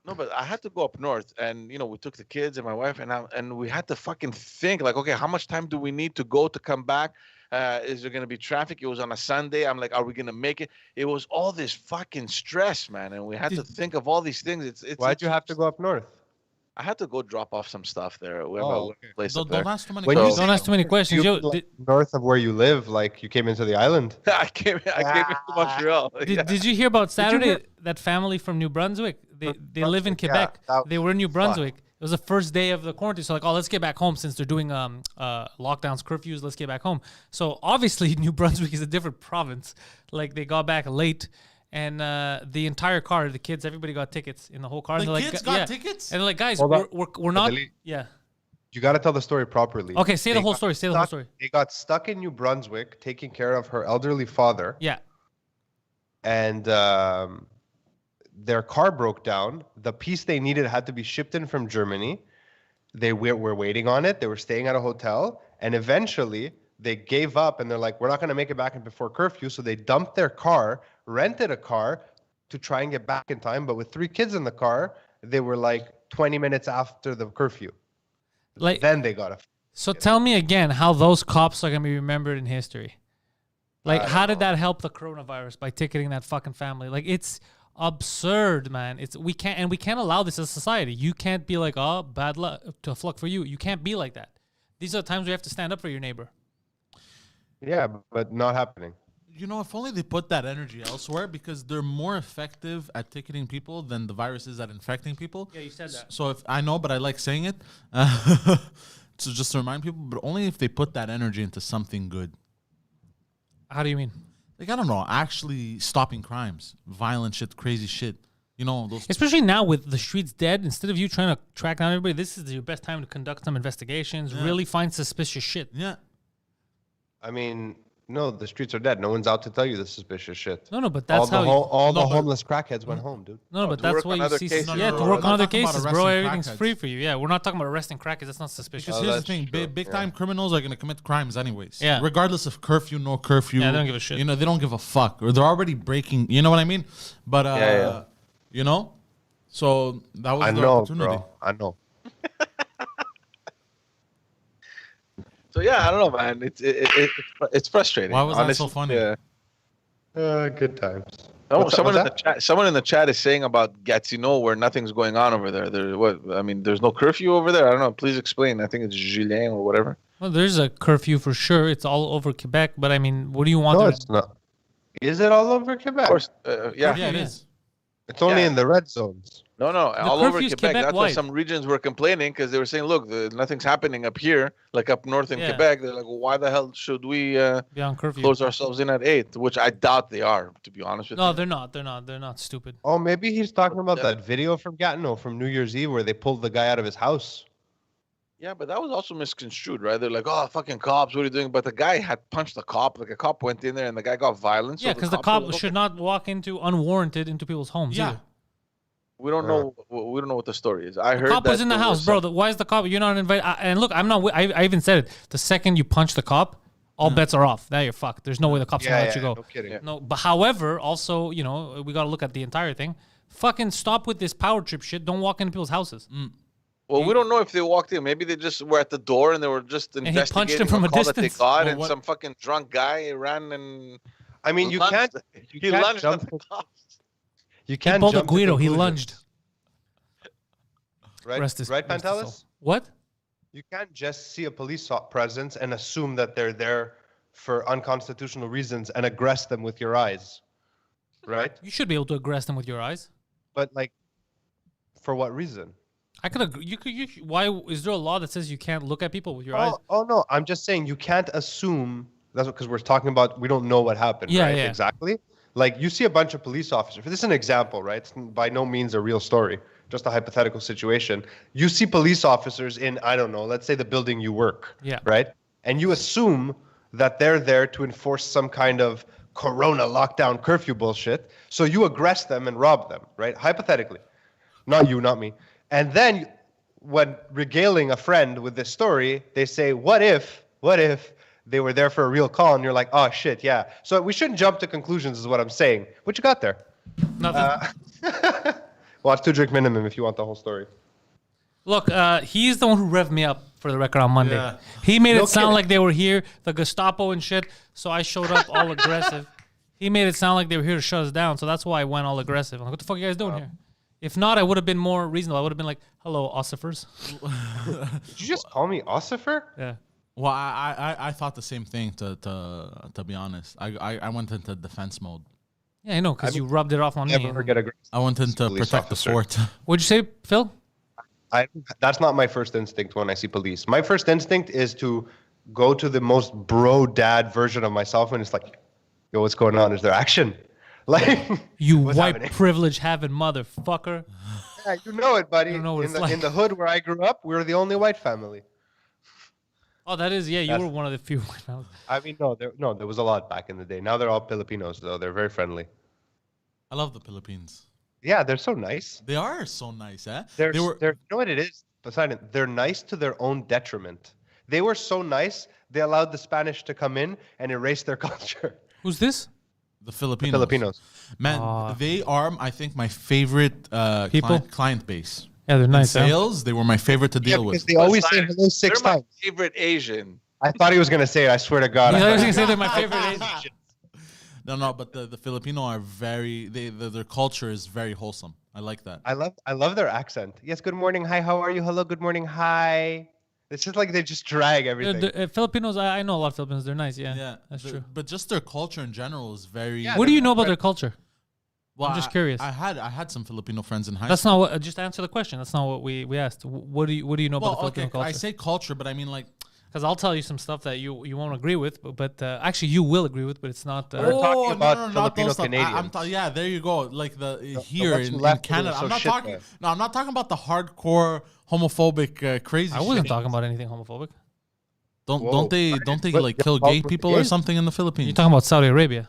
No, but I had to go up north, and we took the kids and my wife, and we had to fucking think like, okay, how much time do we need to go to come back? Is there gonna be traffic? It was on a Sunday. I'm like, are we gonna make it? It was all this fucking stress, man, and we had to think of all these things. Why'd you have to go up north? I had to go drop off some stuff there. We have Oh, a okay. place up Don't there. ask too many When you questions. Don't ask too many questions. You Yo, like, north of where you live, like you came into the island. I came into Montreal. did you hear about Saturday? That family from New Brunswick. They live in yeah, Quebec. that They were in New was Brunswick. It was the first day of the quarantine. So like, oh, let's get back home since they're doing lockdowns, curfews. Let's get back home. So obviously New Brunswick is a different province. Like they got back late. And the entire car, the kids, everybody got tickets in the whole car. The And they're kids like, got yeah. tickets? And they're like, guys, Hold on. we're not. Delete. Yeah. You got to tell the story properly. Okay, say the They whole got story. Say the whole stuck- story. They got stuck in New Brunswick taking care of her elderly father, Yeah. and their car broke down. The piece they needed had to be shipped in from Germany. They were waiting on it. They were staying at a hotel, and eventually they gave up and they're like, we're not going to make it back in before curfew. So they dumped their car, rented a car to try and get back in time. But with 3 kids in the car, they were like 20 minutes after the curfew. Like, Then they got a. so tell me again how those cops are gonna be remembered in history. Like, how did that help the coronavirus by ticketing that fucking family? Like, it's absurd, man. We can't allow this as a society. You can't be like, oh, bad luck, tough luck for you. You can't be like that. These are the times we have to stand up for your neighbor. Yeah, but not happening. You know, if only they put that energy elsewhere, because they're more effective at ticketing people than the virus is at infecting people. Yeah, you said that. So if I know, but I like saying it. So just to remind people, but only if they put that energy into something good. How do you mean? Like, I don't know, actually stopping crimes, violent shit, crazy shit. You know, those. Especially now with the streets dead, instead of you trying to track down everybody, this is your best time to conduct some investigations, really find suspicious shit. Yeah. I mean, no, the streets are dead. No one's out to tell you the suspicious shit. No, but that's how all the homeless crackheads went home, dude. No, but to that's work what on you other see. cases. Yeah, No, to no, work we're on other not talking about cases, bro. arresting Everything's crackheads. free for you. Yeah, we're not talking about arresting crackers. That's not suspicious. Because here's the thing, big time criminals are going to commit crimes anyways. Yeah. Regardless of curfew, no curfew. Yeah, they don't give a shit. You know, they don't give a fuck. Or they're already breaking, you know what I mean? But, you know? So that was I the know, opportunity. bro. I know. So yeah, I don't know, man. It's frustrating. Why was that so honestly. funny? Yeah. Good times. No, What's someone in that? the chat. Someone in the chat is saying about Gatineau where nothing's going on over there. There's no curfew over there. I don't know. Please explain. I think it's Julien or whatever. Well, there's a curfew for sure. It's all over Quebec. But I mean, what do you want? No, it's not. Is it all over Quebec? Of course, yeah. Yeah, it is. It's only Yeah. in the red zones. No, all over curfew's Quebec. That's why Quebec-wide. some regions were complaining because they were saying, "Look, nothing's happening up here, like up north in Yeah. Quebec." They're like, well, "Why the hell should we Be on curfew. close ourselves in at 8?" Which I doubt they are, to be honest with No, you. they're not. They're not stupid. Oh, maybe he's talking about that video from Gatineau from New Year's Eve where they pulled the guy out of his house. Yeah, but that was also misconstrued, right? They're like, "Oh, fucking cops, what are you doing?" But the guy had punched the cop. Like a cop went in there and the guy got violent. So Yeah, because the cops cop were like, should not walk into unwarranted into people's homes. Yeah. either. We don't know. We don't know what the story is. I The heard cop was that in the there house, bro. some- Why is the cop? You're not invited. And look, I'm not. I even said it. The second you punch the cop, all bets are off. Now you're fucked. There's no way the cops gonna let you go. no kidding. Yeah. No, but however, also, you know, we got to look at the entire thing. Fucking stop with this power trip shit. Don't walk into people's houses. Well, we don't know if they walked in. Maybe they just were at the door and they were just he investigating punched him from a a call that they distance. got, Well, and what- some fucking drunk guy ran and I mean, you lunged. can't. He can't lunged at jump- the cops. You He can't pulled a jump to Guido. He conclusions, lunged. Right, Rest his- right, rest his soul. Pantelis? What? You can't just see a police presence and assume that they're there for unconstitutional reasons and aggress them with your eyes, right? You should be able to aggress them with your eyes. But like, for what reason? I could agree. You could. Why is there a law that says you can't look at people with your eyes? Oh no, I'm just saying you can't assume. That's because we're talking about we don't know what happened. Yeah, right? yeah. Exactly. Like you see a bunch of police officers. This is an example, right? It's by no means a real story. Just a hypothetical situation. You see police officers in, I don't know, let's say the building you work. Yeah. Right? And you assume that they're there to enforce some kind of corona lockdown curfew bullshit. So you aggress them and rob them, right? Hypothetically. Not you, not me. And then when regaling a friend with this story, they say, what if they were there for a real call? And you're like, oh shit, yeah. So we shouldn't jump to conclusions is what I'm saying. What you got there? Nothing. Well, it's 2-drink minimum if you want the whole story. Look, he's the one who revved me up for the record on Monday. Yeah. He made No it sound kidding. like they were here, the Gestapo and shit. So I showed up all aggressive. He made it sound like they were here to shut us down. So that's why I went all aggressive. I'm like, what the fuck are you guys doing here? If not, I would have been more reasonable. I would have been like, hello, ossifers. Did you just call me ossifer? Yeah. Well, I thought the same thing, to be honest. I went into defense mode. Yeah, I know, because you rubbed it off on me. Never forget a I went into Police protect officer. the fort. What'd you say, Phil? That's not my first instinct when I see police. My first instinct is to go to the most bro dad version of myself and it's like, yo, what's going on? Is there action? Like, You what's white happening? privilege having motherfucker. Yeah, you know it, buddy. You know what in, it's the, in like. the hood where I grew up, we were the only white family. Oh, that is, yeah, you That's- were one of the few white families. I mean, there was a lot back in the day. Now they're all Filipinos, though. They're very friendly. I love the Philippines. Yeah, they're so nice. They are so nice, eh? They're, They were. you know what it is, Poseidon? They're nice to their own detriment. They were so nice, they allowed the Spanish to come in and erase their culture. Who's this? The Filipinos. Filipinos. Man, Aw. they are, I think, my favorite People? client base. Yeah, they're In nice. Huh? sales, they were my favorite to Yeah, deal because with. they always say Poseidon, hello 6 They're my times. favorite Asian. I thought he was going to say it. I swear to God. You I know, I was thought- gonna say they're my favorite. No, but the Filipino are their culture is very wholesome. I like that. I love their accent. Yes, good morning. Hi, how are you? Hello, good morning. Hi. It's just like they just drag everything. Filipinos, I know a lot of Filipinos. They're nice. Yeah, Yeah, that's true. But just their culture in general is very. Yeah, What do you know about their culture? Well, I'm just curious. I had some Filipino friends in high That's school. not what. Just answer the question. That's not what we asked. What do you know about the Filipino culture? I say culture, but I mean like. Because I'll tell you some stuff that you won't agree with, but actually you will agree with, but it's not. We're talking about not Filipino those stuff. Canadians. Yeah, there you go. Like here what's in left Canada, is I'm so not shit talking. there. No, I'm not talking about the hardcore homophobic crazy. I wasn't shit. talking about anything homophobic. Don't they What, like you're kill gay involved with people or gays? something in the Philippines? You're talking about Saudi Arabia.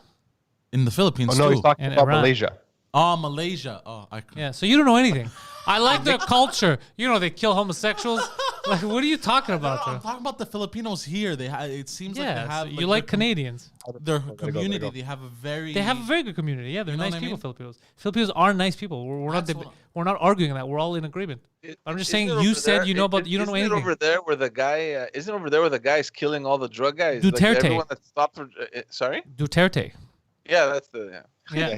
In the Philippines Oh no, too. he's talking And about Iran. Malaysia. Oh, Malaysia. Oh, Yeah, so you don't know anything. I like their culture. You know, they kill homosexuals. Like, what are you talking about? I'm talking about the Filipinos here. It seems like they Yeah, have. so you like their Canadians. their go. community. They have a very. They have a very good community. Yeah, they're You know nice what I people. mean? Filipinos. Filipinos are nice people. We're not That's what- we're not arguing on that. We're all in agreement. I'm just saying. Isn't it You over said there- you know about. You don't know isn't it anything. over there where the guy isn't over there where the guy's killing all the drug guys? Duterte. Like everyone that stopped for sorry. Duterte. Yeah, that's the Yeah.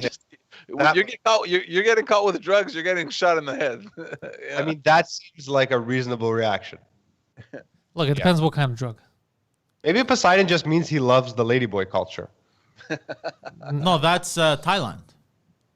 You're getting caught. You're getting caught with drugs. You're getting shot in the head. Yeah. I mean, that seems like a reasonable reaction. Look, it depends what kind of drug. Maybe Poseidon just means he loves the ladyboy culture. No, that's Thailand.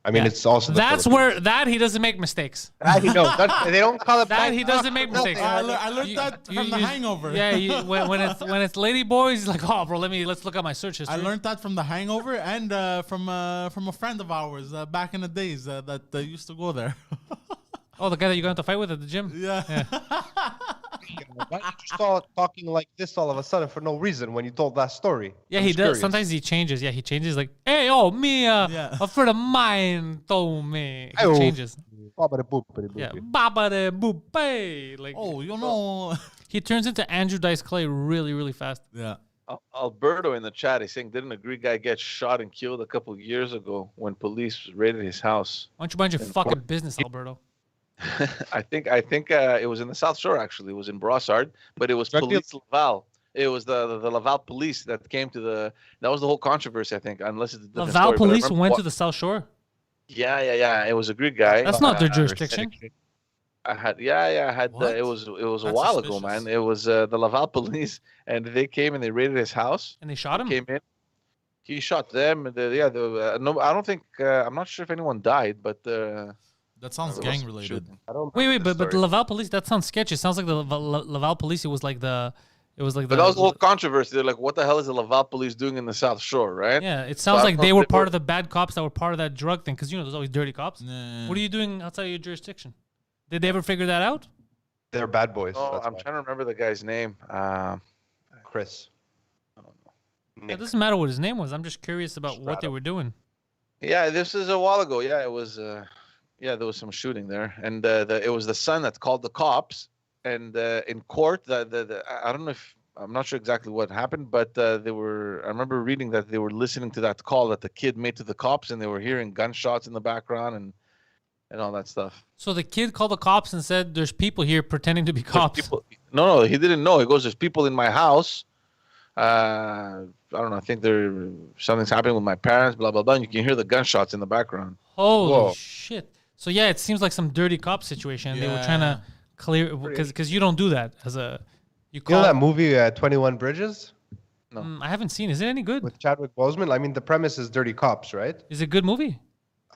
I mean, Yeah. it's also the That's Philippines. where he doesn't make mistakes. That he knows. They don't call it That he doesn't make mistakes. I learned that from The Hangover. Yeah, when it's lady boys, he's like, oh, bro, let's look at my search history. I learned that from The Hangover and from a friend of ours back in the days that used to go there. Oh, the guy that you got into a fight with at the gym. Yeah. Why did you start talking like this all of a sudden for no reason when you told that story? Yeah, I'm he just does. curious. Sometimes he changes. Yeah, he changes. Like, hey, oh, me, Yeah. a friend of mine told me. He Ayo. changes. Ba-ba-da-boop-ba-da-boop. Yeah, baba de boopay. Like, Oh, you know. he turns into Andrew Dice Clay really, really fast. Yeah. Alberto in the chat is saying, didn't a Greek guy get shot and killed a couple of years ago when police raided his house? Why don't you mind your fucking business, Alberto? I think it was in the South Shore actually. It was in Brossard, but it was Directly- Police Laval. It was the Laval police that came to the. That was the whole controversy, I think, unless it's a different Laval story, but I police remember went to the South Shore. Yeah. It was a Greek guy. That's not their Uh, jurisdiction. I had. What? It was a That's while ago, suspicious. man. It was the Laval police, and they came and they raided his house. And they shot him. Came in. He shot them. No, I don't think. I'm not sure if anyone died, but. That sounds there was gang related. shooting. I don't Wait, remember but the story. Laval police, that sounds sketchy. It sounds like the Laval police, it was like the. But that was the whole controversy. They're like, "What the hell is the Laval police doing in the South Shore?" Right? Yeah, it sounds I like thought they were they part were- of the bad cops that were part of that drug thing. Because, there's always dirty cops. Yeah. What are you doing outside your jurisdiction? Did they ever figure that out? They're bad boys. Oh, that's I'm why. trying to remember the guy's name. Chris. I don't know. It Nick. doesn't matter what his name was. I'm just curious about what they Strato. were doing. Yeah, this is a while ago. Yeah, it was. Yeah, there was some shooting there, and it was the son that called the cops, and in court, I don't know if I'm not sure exactly what happened, but they were. I remember reading that they were listening to that call that the kid made to the cops, and they were hearing gunshots in the background and all that stuff. So the kid called the cops and said, "There's people here pretending to be There's cops." people- no, he didn't know. He goes, "There's people in my house. I don't know. I think something's happening with my parents. Blah blah blah." And you can hear the gunshots in the background. Holy Whoa. shit! So yeah, it seems like some dirty cop situation. They were trying Yeah. to clear because you don't do that as a. You You know call. that movie 21 Bridges No. I haven't seen. Is it any good? with Chadwick Boseman? I mean, the premise is dirty cops, right? Is it a good movie?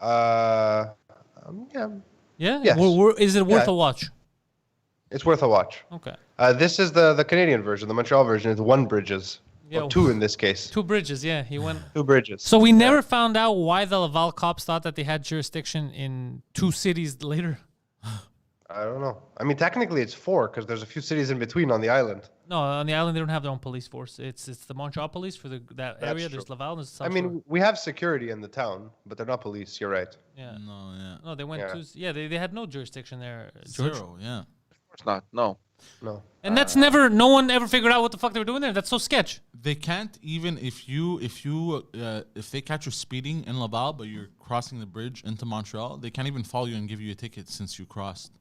Yeah, Yeah. Yes. Is it worth Yeah. a watch? it's worth a watch. Okay. This is the Canadian version, the Montreal version. It's one bridges. Yeah. Or two in this case. Two bridges. Yeah, he went. Two bridges. So we never found out why the Laval cops thought that they had jurisdiction in two cities later. I don't know. I mean, technically it's four because there's a few cities in between on the island. No, on the island they don't have their own police force. It's the Montreal police for that That's area. true. There's Laval. And there's South I mean, Shore. we have security in the town, but they're not police. You're right. Yeah. No, yeah. No, they went Yeah. to. Yeah, they had no jurisdiction there, George. Zero, yeah. Of course not. No. No. And that's never. No one ever figured out what the fuck they were doing there. That's so sketch. They can't even if they catch you speeding in Laval, but you're crossing the bridge into Montreal, they can't even follow you and give you a ticket since you crossed.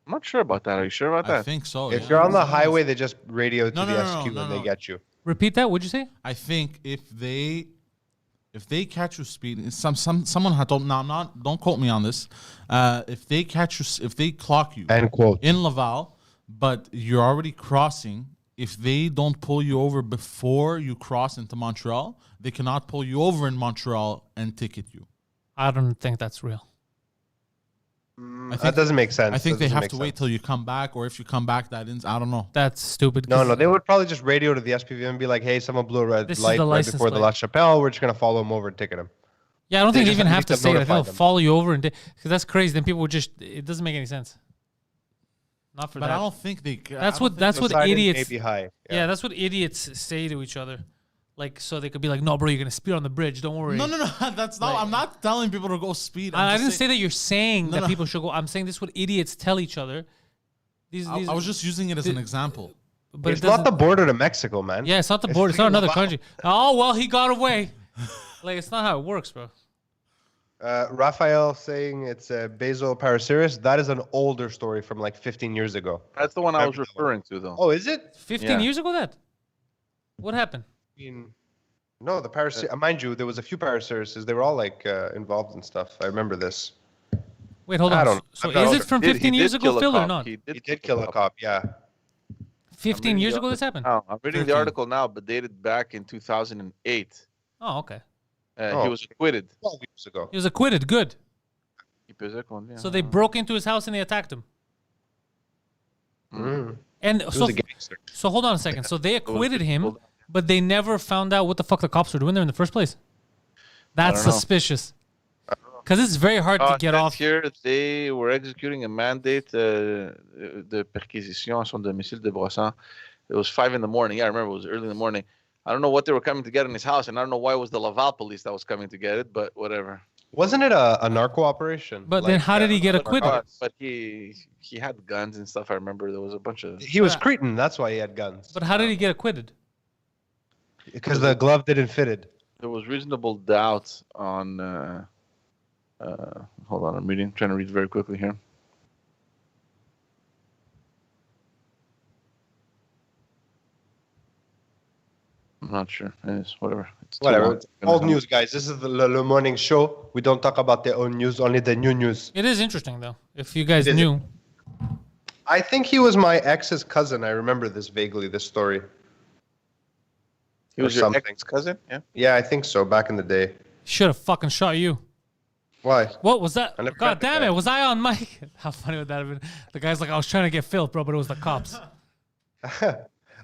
I'm not sure about that. Are you sure about I that? think so. If yeah. you're on the highway, they just radio to No, the no, no, SQ no, and no. they get you. Repeat that. What'd you say? I think if they If they catch you speeding, someone had told. Now, I'm not. Don't quote me on this. If they catch you, if they clock you End quote. in Laval, but you're already crossing, if they don't pull you over before you cross into Montreal, they cannot pull you over in Montreal and ticket you. I don't think that's real. That doesn't make sense. I think That they doesn't have make to wait sense. till you come back, or if you come back, I don't know. That's stupid. No, they would probably just radio to the SPV and be like, "Hey, someone blew a red This is light the right license before the plate. La Chapelle. We're just gonna follow him over and ticket him." Yeah, I don't think they just even at have least to have say that. notified They'll them. follow you over because that's crazy. Then people would just. It doesn't make any sense. Not for But that. I don't think they. That's what Poseidon idiots. may be high. Yeah, that's what idiots say to each other. Like, so they could be like, "No, bro, you're gonna speed on the bridge. Don't worry." No. That's not. I'm not telling people to go speed. I I'm didn't just say that you're saying that no. people should go. I'm saying this is what idiots tell each other. I was just using it as an example. But It's it not doesn't- the border to Mexico, man. Yeah, it's not the border. It's not another Laval. country. Oh well, he got away. Like, it's not how it works, bro. Raphael saying it's Basil Parasiris. That is an older story from like 15 years ago. That's the one I was Remember that one. referring to, though. Oh, is it? 15 Yeah. years ago, that. What happened? I mean, no, the Parasiris. Mind you, there was a few Parasirises. They were all like involved in stuff. I remember this. Wait, hold I on. don't know. So I'm not is sure. it from He 15 did years kill ago, a Phil, or cop. not? He He did kill a cop. Yeah. 15 years ago, this happened. Oh, I'm reading 13. the article now, but dated back in 2008. Oh, okay. Oh. He was acquitted. 12 years ago. He was acquitted. Good. So they Yeah. broke into his house and they attacked him. Mm. And He was so, a gangster. so hold on a second. So they acquitted him, people- but they never found out what the fuck the cops were doing there in the first place. That's don't know. suspicious. Because it's very hard to get off. Here, they were executing a mandate de perquisition sur domicile de Brossan. It was 5 in the morning. Yeah, I remember it was early in the morning. I don't know what they were coming to get in his house, and I don't know why it was the Laval police that was coming to get it, but whatever. Wasn't it a narco operation? But then how did he get acquitted? But he had guns and stuff. I remember there was a bunch of. He was Cretan. That's why he had guns. But how did he get acquitted? Because the glove didn't fit it. There was reasonable doubt on. Hold on, I'm trying to read very quickly here. I'm not sure. It's whatever. It's too Whatever. long. It's old news, guys. This is the Le Morning Show. We don't talk about the old news, only the new news. It is interesting, though. If you guys It is. knew. I think he was my ex's cousin. I remember this vaguely, this story. He or was your something. ex-cousin, yeah. Yeah, I think so, back in the day. Should have fucking shot you. Why? What was that? I never God got the damn guy. it. Was I on mic? How funny would that have been? The guy's like, I was trying to get Phil, bro, but it was the cops.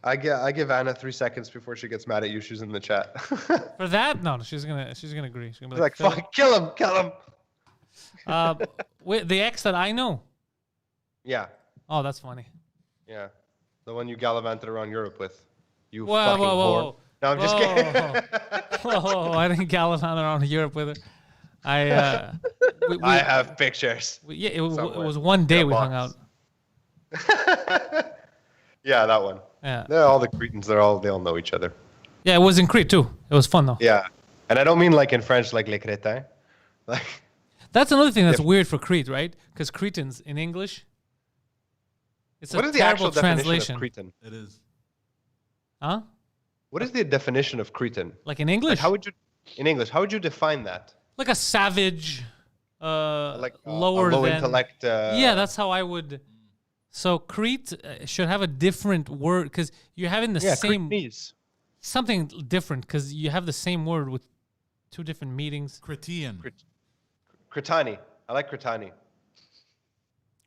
I give Anna 3 seconds before she gets mad at you. She's in the chat. For that? No, she's gonna agree. She's gonna be like, Phil. fuck, kill him. Wait, the ex that I know. Yeah, Oh, that's funny. yeah. The one you gallivanted around Europe with. You Whoa, fucking whoa, whore. whoa. No, I'm just Whoa. kidding. Whoa, I didn't gallivant around Europe with her. We, I have pictures. yeah, it somewhere. was one day In a we hung out. box. Yeah, that one. Yeah. They're all the Cretans. They all know each other. Yeah, it was in Crete too. It was fun though. Yeah, and I don't mean like in French, like les crétins. Like That's another thing that's weird for Crete, right? Because Cretans in English, it's what a is the terrible actual translation. definition of Cretan? It is. Huh? What is the definition of Cretan? Like in English? Like how would you, in English, how would you define that? Like a savage, Like lower a low than. intellect. Yeah, that's how I would. So Crete should have a different word because you're having the same Cretanese. something different because you have the same word with two different meanings. Cretian. Cretani. I like Cretani.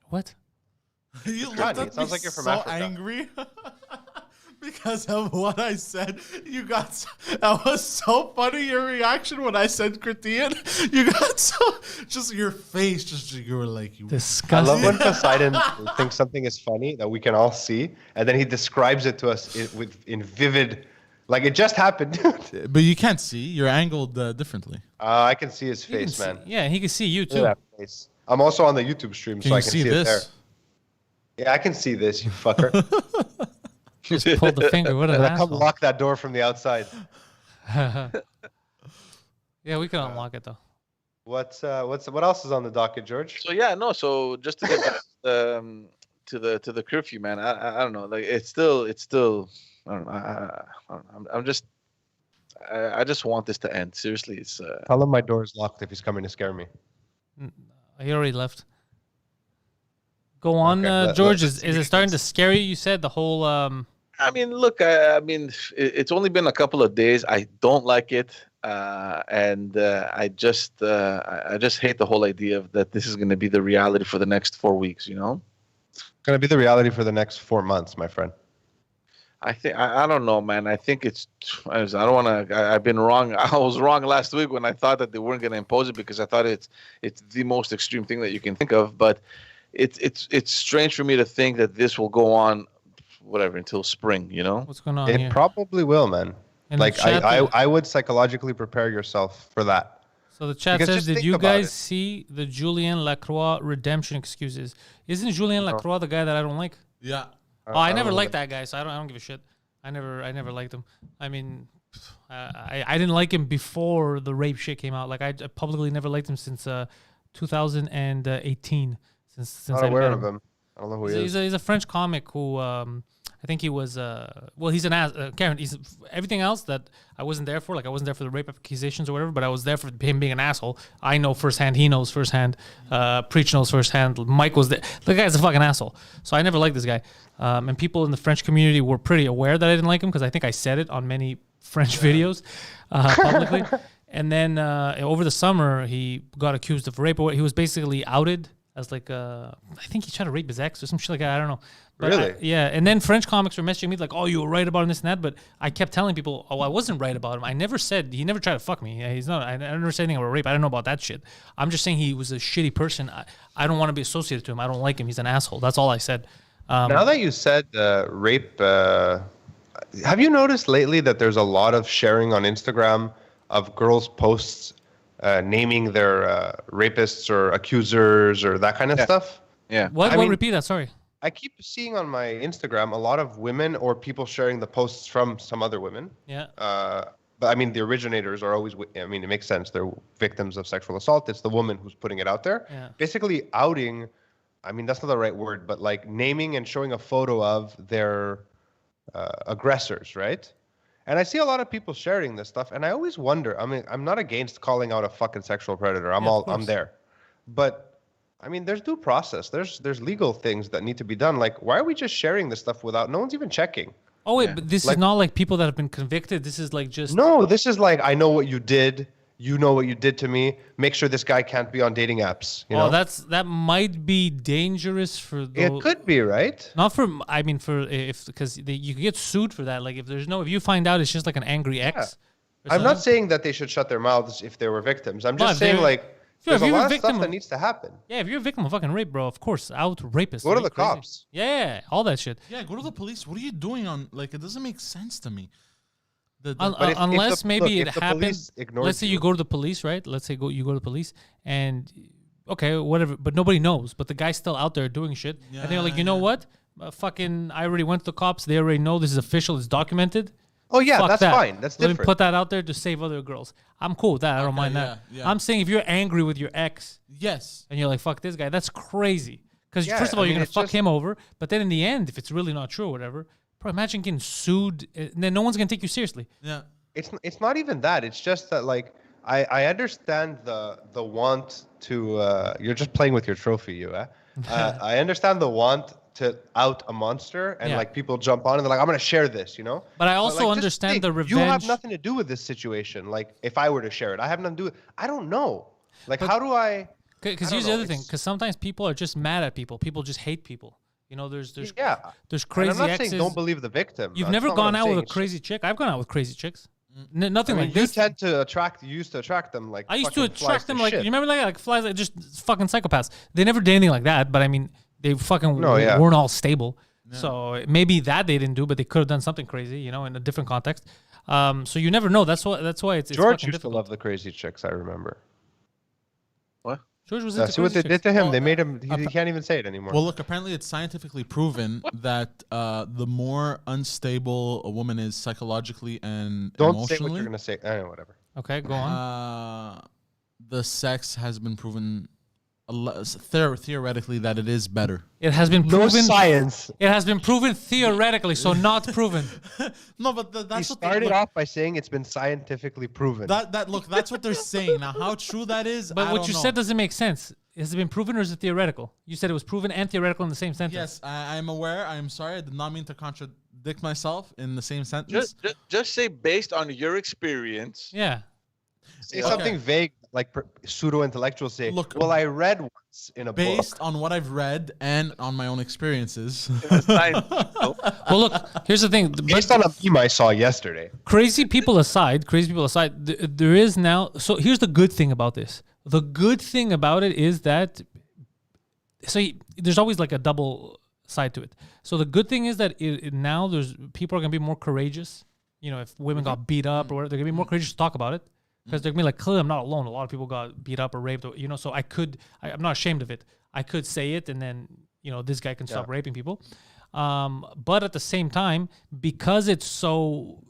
What? You looked Johnny, at it sounds me like you're from so Africa. angry because of what I said. You got that was so funny. Your reaction when I said Cretan, you got so just your face. Just you were like you. I Disgusting. love when Poseidon thinks something is funny that we can all see, and then he describes it to us in vivid, like it just happened. But you can't see. You're angled differently. I can see his You can face, see- man. Yeah, he can see you Look too. at that face. I'm also on the YouTube stream, Can so I you can see see it there. this? Yeah, I can see this, you fucker. Just pulled the finger. What an And I come asshole. lock that door from the outside. Yeah, we can unlock it though. What else is on the docket, George? So yeah, no. So just to get back to the curfew, man. I don't know. Like it's still. I don't know. I'm just. I just want this to end. Seriously, it's Tell him my door is locked if he's coming to scare me. He already left. Go on, George. Is it starting to scare you? You said the whole. I mean, look, I mean, it's only been a couple of days. I don't like it, and I just hate the whole idea of that this is going to be the reality for the next 4 weeks. You know, It's going to be the reality for the next 4 months, my friend. I think I don't know, man. I think it's. I don't want to. I've been wrong. I was wrong last week when I thought that they weren't going to impose it because I thought it's the most extreme thing that you can think of. But it's strange for me to think that this will go on, whatever, until spring. You know, What's going on It here? probably will, man. In the Like chat, I would psychologically prepare yourself for that. So the chat Because says, just did think you about guys it. see the Julien Lacroix redemption excuses? Isn't Julien Lacroix the guy that I don't like? Yeah. Oh, I don't never know liked that guy, so I don't give a shit. I never liked him. I mean, I didn't like him before the rape shit came out. Like I publicly never liked him since 2018. Since Not I aware met of him. I don't know who he is. He's a French comic who I think he was well, he's an ass. Karen, he's everything else that I wasn't there for. Like I wasn't there for the rape accusations or whatever, but I was there for him being an asshole. I know firsthand. He knows firsthand. Preach knows firsthand. Mike was there. The guy's a fucking asshole. So I never liked this guy. And people in the French community were pretty aware that I didn't like him because I think I said it on many French videos publicly. And then over the summer, he got accused of rape. He was basically outed as like I think he tried to rape his ex or some shit like that. I don't know. But Really? yeah. And then French comics were messaging me like, "Oh, you were right about him, this and that." But I kept telling people, "Oh, I wasn't right about him. I never said he never tried to fuck me. He's not. I never said anything about rape. I don't know about that shit. I'm just saying he was a shitty person. I don't want to be associated to him. I don't like him. He's an asshole. That's all I said." Now that you said rape, have you noticed lately that there's a lot of sharing on Instagram of girls' posts naming their rapists or accusers or that kind of stuff? yeah. What? I mean- Repeat that. Sorry. I keep seeing on my Instagram a lot of women or people sharing the posts from some other women. Yeah. But I mean, the originators are always, I mean, it makes sense. They're victims of sexual assault. It's the woman who's putting it out there. Yeah. Basically outing, I mean, that's not the right word, but like naming and showing a photo of their aggressors, right? And I see a lot of people sharing this stuff. And I always wonder, I mean, I'm not against calling out a fucking sexual predator. I'm course. there. But I mean, there's due process. There's legal things that need to be done. Like, why are we just sharing this stuff without no one's even checking? Oh wait, but this is not like people that have been convicted. This is like just No, this is like, I know what you did. You know what you did to me. Make sure this guy can't be on dating apps. You know? that might be dangerous for those. It could be, right? Not for I mean for if because you could get sued for that. Like if you find out it's just like an angry ex. or I'm not something. saying that they should shut their mouths if they were victims. I'm Well, just if saying they're- like Sure, if there's a you're a lot of victim stuff that of- needs to happen. Yeah, if you're a victim of fucking rape, bro, of course, out rapists. Go to Are you the crazy? cops. Yeah, all that shit. Yeah, go to the police. What are you doing on? Like, it doesn't make sense to me. Un- But if unless the- maybe look, it if the happened. police ignores Let's say you you- go to the police, right? Let's say you go to the police and okay, whatever, but nobody knows. But the guy's still out there doing shit, and they're like, you know what? Fucking, I already went to the cops. They already know this is official. It's documented. Oh yeah, Fuck that's that. fine. That's Let me different. put that out there to save other girls. I'm cool with that. I don't mind that. yeah. I'm saying if you're angry with your ex Yes. and you're like, fuck this guy, that's crazy. Because Yeah, first of all, I you're mean, gonna it's fuck just- him over, but then in the end, if it's really not true or whatever, bro, imagine getting sued, and then no one's gonna take you seriously. Yeah. It's not even that. It's just that like I understand the want to you're just playing with your trophy, you. I understand the want to out a monster and Yeah. like people jump on and they're like, I'm gonna share this, you know. But I also like, just understand think, the You have revenge- nothing to do with this situation. Like if I were to share it, I have nothing to do with. I don't know. Like But- how do I? Because I don't here's the know, other thing. it's- Because sometimes people are just mad at people. People just hate people. You know, there's Yeah. there's And crazy I'm not exes. saying don't believe the victim. You've That's never not what gone I'm out with saying. a crazy chick. I've gone out with crazy chicks. Nothing I mean, like you this. tend to attract. You used to attract them like. I used to fucking flies attract them like shit. you remember like flies like just fucking psychopaths. They never did anything like that, but I mean they fucking No, yeah. weren't all stable. So maybe that they didn't do, but they could have done something crazy, you know, in a different context. So you never know. That's why it's George fucking used difficult. to love the crazy chicks. I remember. What? George was Yeah, into see what crazy they did chicks. to him? Well, They made him. He can't even say it anymore. Well, look, apparently it's scientifically proven that the more unstable a woman is psychologically and Don't say emotionally, what you're gonna say. Whatever. Okay, go on. the sex has been proven theoretically that it is better. It has been No proven. science. It has been proven theoretically, so not proven. No, but He that's what started off by saying it's been scientifically proven. that's what they're saying. Now, how true that is, But I what don't you know. said doesn't make sense. Has it been proven or is it theoretical? You said it was proven and theoretical in the same sentence. Yes, I'm aware. I'm sorry. I did not mean to contradict myself in the same sentence. Just say based on your experience. Yeah. Say something vague, like pseudo-intellectuals say. Look, well, I read once in a Based book. on what I've read and on my own experiences. Well, look, here's the thing. Based on a meme I saw yesterday. Crazy people aside, there is now. So here's the good thing about this. The good thing about it is that, there's always like a double side to it. So the good thing is that now people are gonna be more courageous. You know, if women got beat up or whatever, they're gonna be more courageous to talk about it because they're gonna be like, clearly I'm not alone. A lot of people got beat up or raped. Or, so I'm not ashamed of it. I could say it, and then this guy can stop raping people. But at the same time, because it's so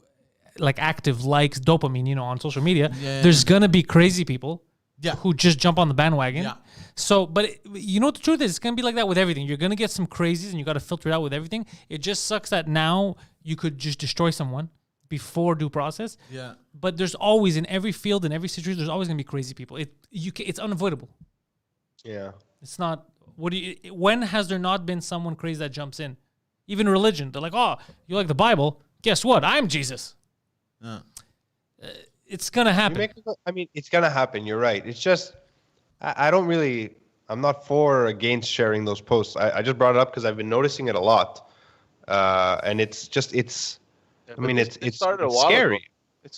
like active likes, dopamine, on social media, there's gonna be crazy people who just jump on the bandwagon. Yeah. So, but the truth is, it's gonna be like that with everything. You're gonna get some crazies, and you got to filter it out with everything. It just sucks that now you could just destroy someone before due process. Yeah. But there's always, in every field, in every situation, there's always gonna be crazy people. It's unavoidable. Yeah. It's not. When has there not been someone crazy that jumps in? Even religion, they're like, oh, you like the Bible? Guess what? I'm Jesus. It's gonna happen. It's gonna happen. You're right. It's just, I'm not for or against sharing those posts. I just brought it up because I've been noticing it a lot, and it's scary.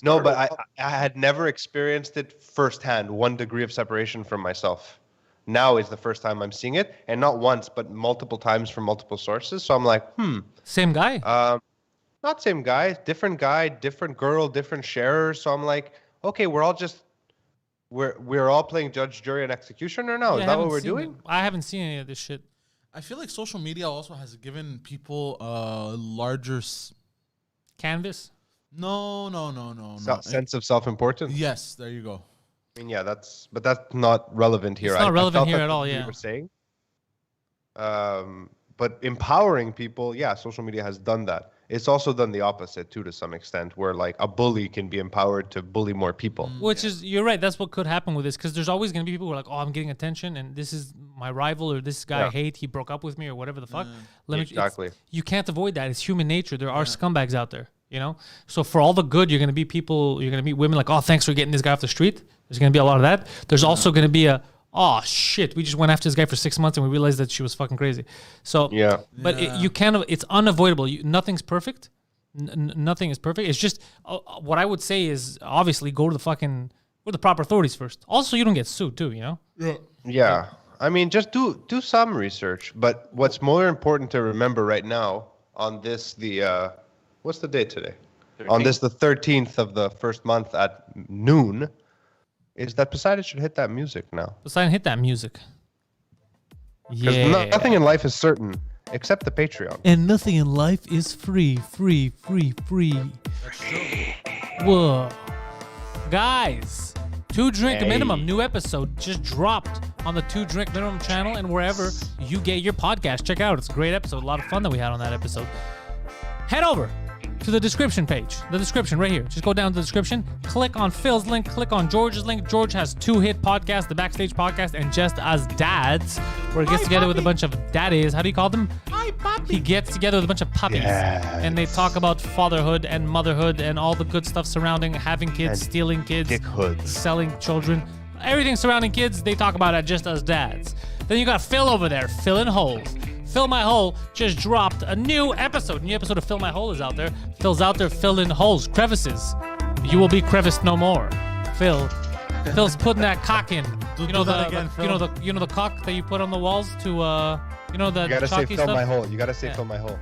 No, but I had never experienced it firsthand. 1 degree of separation from myself. Now is the first time I'm seeing it, and not once, but multiple times from multiple sources. So I'm like, Same guy? Not same guy, different girl, different sharer. So I'm like, okay, we're all playing judge, jury, and executioner now. Is that what we're doing? I haven't seen any of this shit. I feel like social media also has given people a larger canvas. No. Sense of self-importance. Yes, there you go. I mean, that's not relevant here. It's not relevant here at all. You were saying. But empowering people, social media has done that. It's also done the opposite too, to some extent, where like a bully can be empowered to bully more people. Which is, you're right. That's what could happen with this, because there's always going to be people who are like, oh, I'm getting attention, and this is my rival, or this guy I hate, he broke up with me, or whatever the fuck. Exactly. You can't avoid that. It's human nature. There are scumbags out there. So for all the good, you're going to be women like, oh, thanks for getting this guy off the street. There's going to be a lot of that. There's also going to be oh shit, we just went after this guy for 6 months and we realized that she was fucking crazy. So but it's unavoidable. Nothing's perfect. Nothing is perfect. It's just what I would say is obviously go to the proper authorities first. Also, you don't get sued too. Yeah. I mean, just do some research. But what's more important to remember right now on this what's the date today? 13th. On this, the 13th of the first month at noon, is that Poseidon should hit that music now. Poseidon, hit that music. Because nothing in life is certain except the Patreon. And nothing in life is free. That's true. Whoa. Guys, 2 Drink Minimum, new episode just dropped on the 2 Drink Minimum channel and wherever you get your podcast. Check it out. It's a great episode. A lot of fun that we had on that episode. Head over to the description page. The description right here. Just go down to the description. Click on Phil's link. Click on George's link. George has 2 hit podcasts, the Backstage Podcast and Just As Dads, where he gets together with a bunch of daddies. How do you call them? Hi, puppy. He gets together with a bunch of puppies. Yes. And they talk about fatherhood and motherhood and all the good stuff surrounding having kids, and stealing kids, selling children. Everything surrounding kids, they talk about at Just As Dads. Then you got Phil over there, filling holes. Fill My Hole just dropped a new episode. New episode of Fill My Hole is out there. Phil's out there filling holes, crevices. You will be creviced no more. Phil's putting that cock in. You know the cock that you put on the walls to the You gotta say Fill stuff? My hole. You gotta say Fill My Hole.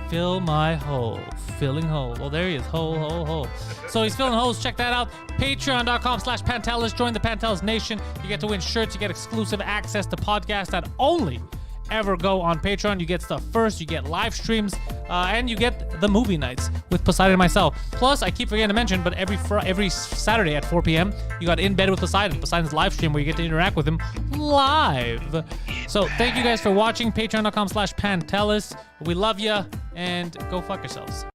Fill my hole. Filling hole. Oh, there he is. Hole. So he's filling holes. Check that out. Patreon.com/Pantelis. Join the Pantelis Nation. You get to win shirts. You get exclusive access to podcasts that only ever go on Patreon. You get stuff first, you get live streams, and you get the movie nights with Poseidon and myself. Plus, I keep forgetting to mention, but every Saturday at 4 p.m., you got In Bed with Poseidon, Poseidon's live stream where you get to interact with him live. So thank you guys for watching. Patreon.com/Pantelis. We love you, and go fuck yourselves.